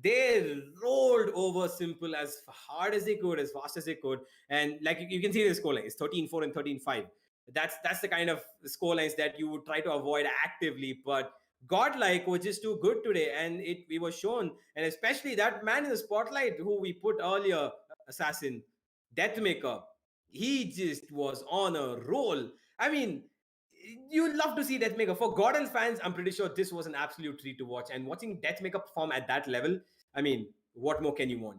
They rolled over Simple as hard as they could, as fast as they could, and like you can see the scoreline, it's 13-4 and 13-5. That's the kind of scorelines that you would try to avoid actively, but Godlike was just too good today, and we was shown, and especially that man in the spotlight who we put earlier, Assassin, Deathmaker, he just was on a roll. I mean, you love to see Deathmaker. For Gordon fans, I'm pretty sure this was an absolute treat to watch, and watching Deathmaker perform at that level, I mean, what more can you want?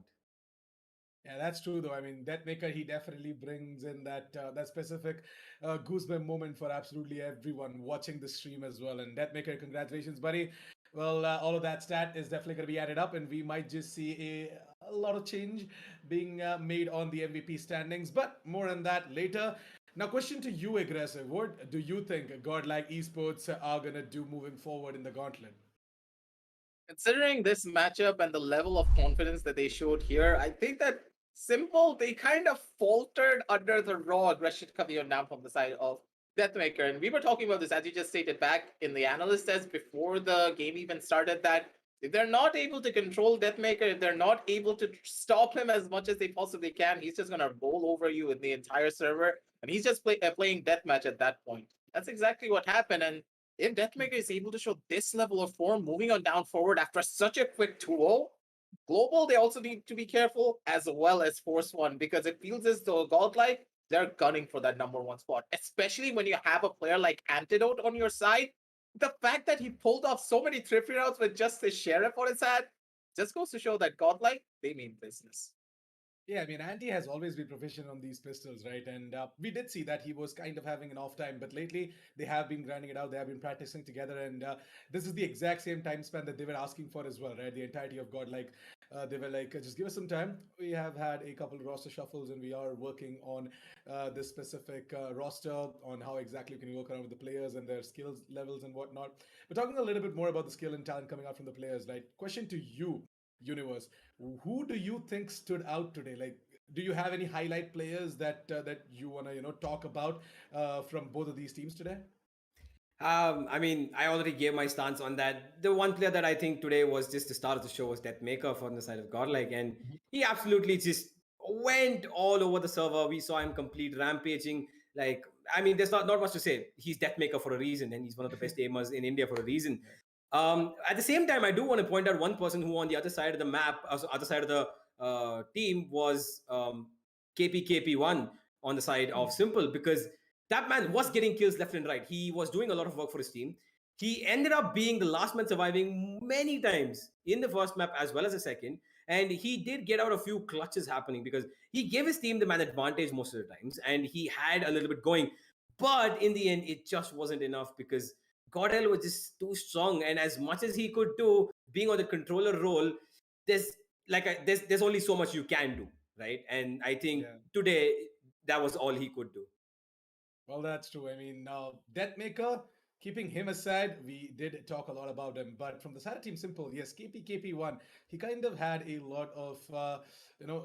Yeah, that's true though. I mean, Deathmaker, he definitely brings in that specific goosebump moment for absolutely everyone watching the stream as well. And Deathmaker, congratulations, buddy. Well, all of that stat is definitely going to be added up, and we might just see a lot of change being made on the MVP standings. But more on that later. Now, question to you, Aggressive. What do you think Godlike Esports are going to do moving forward in the Gauntlet? Considering this matchup and the level of confidence that they showed here, I think that Simple, they kind of faltered under the raw aggression coming on down from the side of Deathmaker. And we were talking about this, as you just stated back in the analyst test before the game even started, that if they're not able to control Deathmaker, if they're not able to stop him as much as they possibly can, he's just going to roll over you in the entire server. And he's just playing deathmatch at that point. That's exactly what happened. And if Deathmaker is able to show this level of form moving on down forward after such a quick 2-0, Global, they also need to be careful, as well as Force One, because it feels as though Godlike, they're gunning for that number 1 spot, especially when you have a player like Antidote on your side. The fact that he pulled off so many thrifty rounds with just his Sheriff on his head just goes to show that Godlike, they mean business. Yeah, I mean, Andy has always been proficient on these pistols, right? And we did see that he was kind of having an off time, but lately they have been grinding it out. They have been practicing together, and this is the exact same time span that they were asking for as well, right? The entirety of God, like they were like, just give us some time. We have had a couple of roster shuffles, and we are working on this specific roster on how exactly we can work around with the players and their skills levels and whatnot. But talking a little bit more about the skill and talent coming out from the players, right? Question to you, Universe, who do you think stood out today? Like, do you have any highlight players that you want to talk about from both of these teams today? I mean, I already gave my stance on that. The one player that I think today was just the star of the show was Deathmaker from the side of Godlike, and he absolutely just went all over the server. We saw him complete rampaging. Like, I mean, there's not much to say. He's Deathmaker for a reason, and he's one of the best aimers in India for a reason. At the same time, I do want to point out one person who on the other side of the map, other side of the team was KPKP1 on the side of Simple, because that man was getting kills left and right. He was doing a lot of work for his team. He ended up being the last man surviving many times in the first map as well as the second. And he did get out a few clutches happening because he gave his team the man advantage most of the times and he had a little bit going. But in the end, it just wasn't enough because Godel was just too strong. And as much as he could do, being on the controller role, there's there's only so much you can do, right? And I think Yeah. today that was all he could do. Well, that's true. I mean, Deathmaker, keeping him aside, we did talk a lot about him. But from the side of Team Simple, yes, KP1, he kind of had a lot of,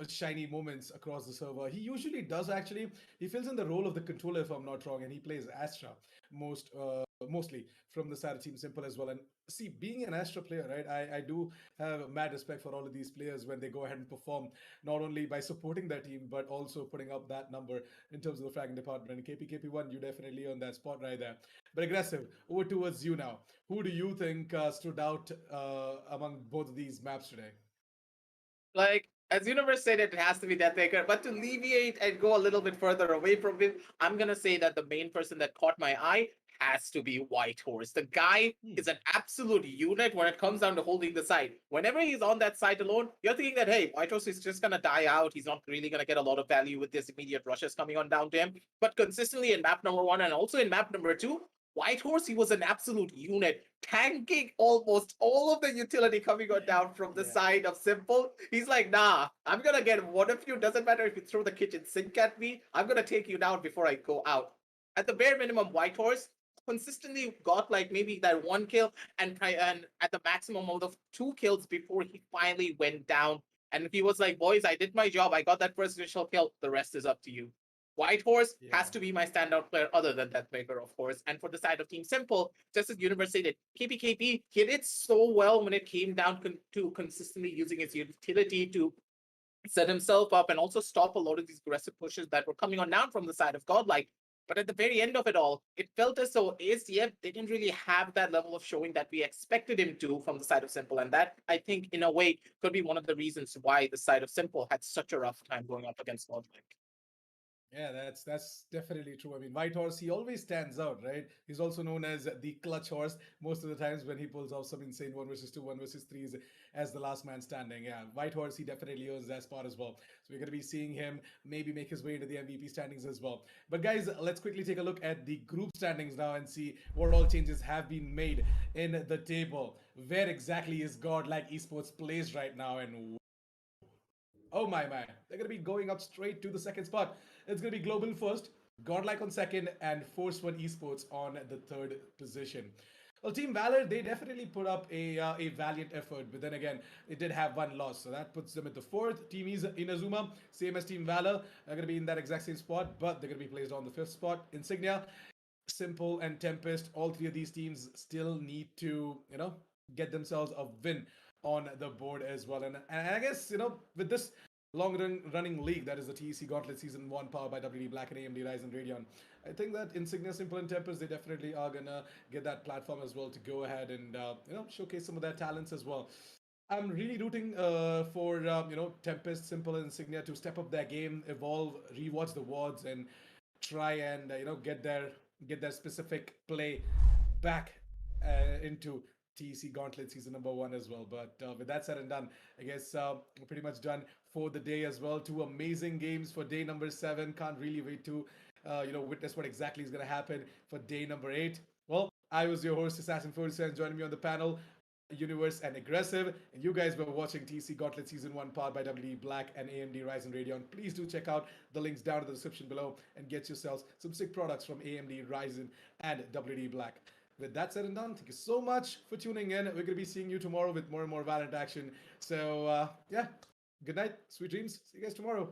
shiny moments across the server. He usually does actually. He fills in the role of the controller, if I'm not wrong, and he plays Astra mostly from the side of Team Simple as well. And see, being an Astra player, right, I do have mad respect for all of these players when they go ahead and perform, not only by supporting their team, but also putting up that number in terms of the fragging department. And KP1, you definitely on that spot right there. But aggressive, over towards you now. Who do you think stood out among both of these maps today? Like, as Universe said, it has to be Deathmaker. But to alleviate and go a little bit further away from him, I'm gonna say that the main person that caught my eye has to be Whitehorse. The guy is an absolute unit when it comes down to holding the side. Whenever he's on that side alone, you're thinking that, hey, Whitehorse is just going to die out. He's not really going to get a lot of value with this immediate rushes coming on down to him. But consistently in map number 1 and also in map number 2, Whitehorse, he was an absolute unit, tanking almost all of the utility coming on down from the side of Simple. He's like, nah, I'm going to get one of you. Doesn't matter if you throw the kitchen sink at me. I'm going to take you down before I go out. At the bare minimum, Whitehorse consistently got like maybe that 1 kill and at the maximum amount of 2 kills before he finally went down. And he was like, boys, I did my job. I got that first initial kill. The rest is up to you. Whitehorse has to be my standout player other than Deathmaker, of course. And for the side of Team Simple, just as Universe stated, KPKP, he did so well when it came down to consistently using his utility to set himself up and also stop a lot of these aggressive pushes that were coming on down from the side of Godlike. But at the very end of it all, it felt as though ASTF didn't really have that level of showing that we expected him to from the side of Simple. And that, I think, in a way, could be one of the reasons why the side of Simple had such a rough time going up against Godlike. Yeah, that's definitely true. I mean, Whitehorse, he always stands out, right? He's also known as the clutch horse most of the times when he pulls off some insane 1 versus 2, 1 versus 3s as the last man standing. Yeah, Whitehorse, he definitely earns that spot as well. So we're going to be seeing him maybe make his way into the MVP standings as well. But guys, let's quickly take a look at the group standings now and see what all changes have been made in the table. Where exactly is GODLIKE Esports placed right now, and oh my, they're going to be going up straight to the second spot. It's going to be Global first, GODLIKE on second, and Force One Esports on the third position. Well, Team Valor, they definitely put up a valiant effort, but then again, it did have 1 loss, so that puts them at the 4th. Team Inazuma, same as Team Valor, are going to be in that exact same spot, but they're going to be placed on the 5th spot. Insignia, Simple, and Tempest, all 3 of these teams still need to, get themselves a win on the board as well. And I guess, with this long-running league, that is the TEC Gauntlet Season 1 powered by WD_BLACK and AMD Ryzen Radeon, I think that Insignia, Simple, and Tempest, they definitely are going to get that platform as well to go ahead and, showcase some of their talents as well. I'm really rooting for, Tempest, Simple, and Insignia to step up their game, evolve, rewatch the WODs, and try and, get their specific play back into TEC Gauntlet Season number 1 as well. But with that said and done, I guess we're pretty much done for the day as well. 2 amazing games for day number 7. Can't really wait to witness what exactly is going to happen for day number 8. Well, I was your host, Assassin47, and joining me on the panel, Universe and Aggressive, and you guys were watching TEC Gauntlet Season 1 powered by WD_BLACK and AMD Ryzen Radeon. Please do check out the links down in the description below and get yourselves some sick products from AMD, Ryzen, and WD_BLACK. With that said and done, thank you so much for tuning in. We're going to be seeing you tomorrow with more and more Valorant action. So, yeah, good night, sweet dreams. See you guys tomorrow.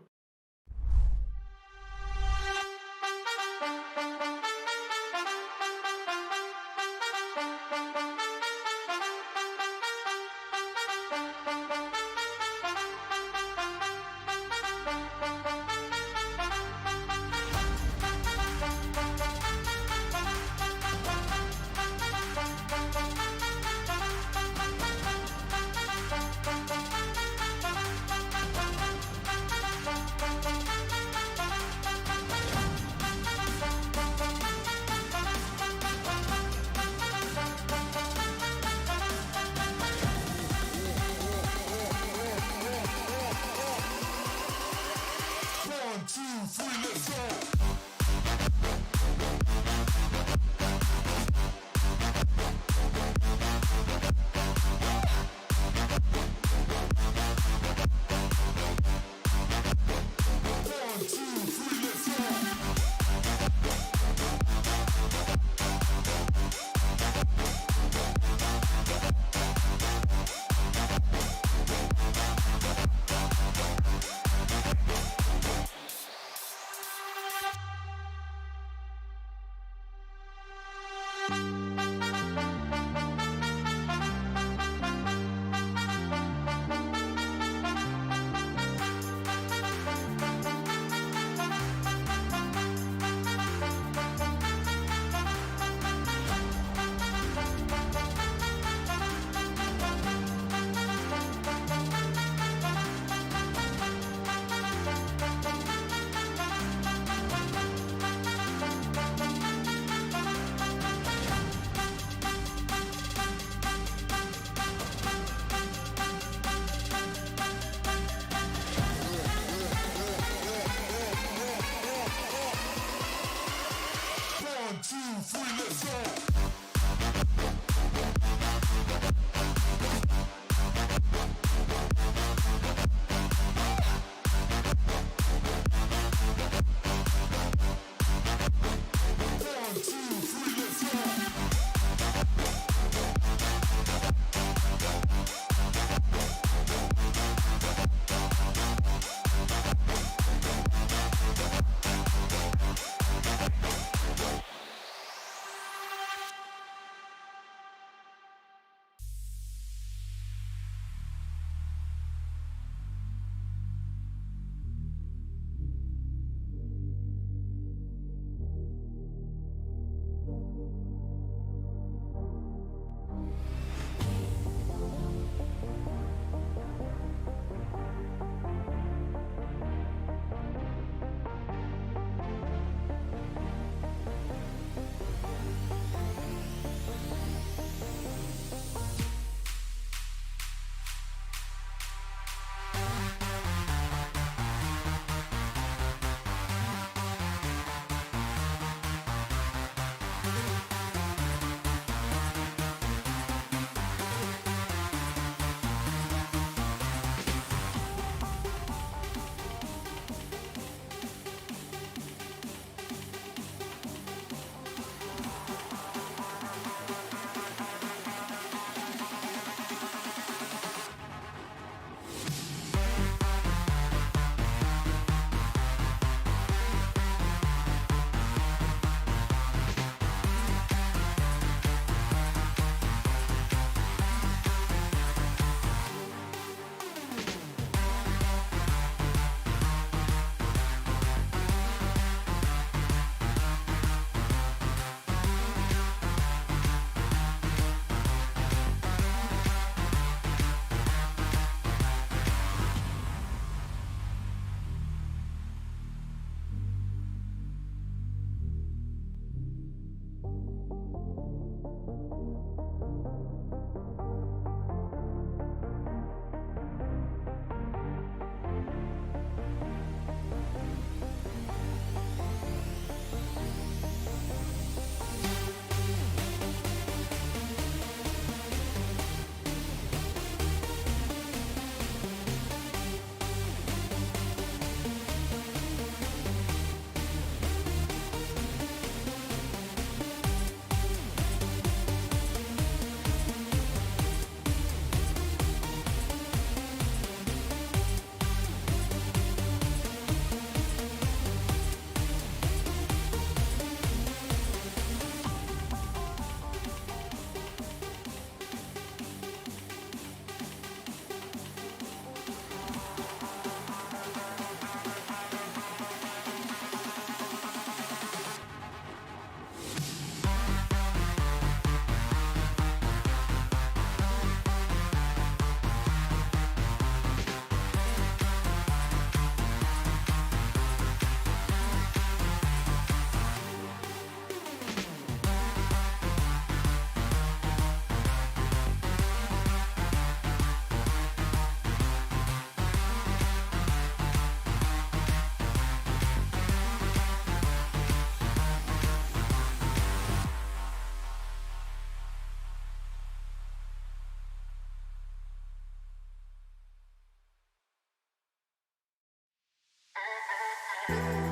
Bye.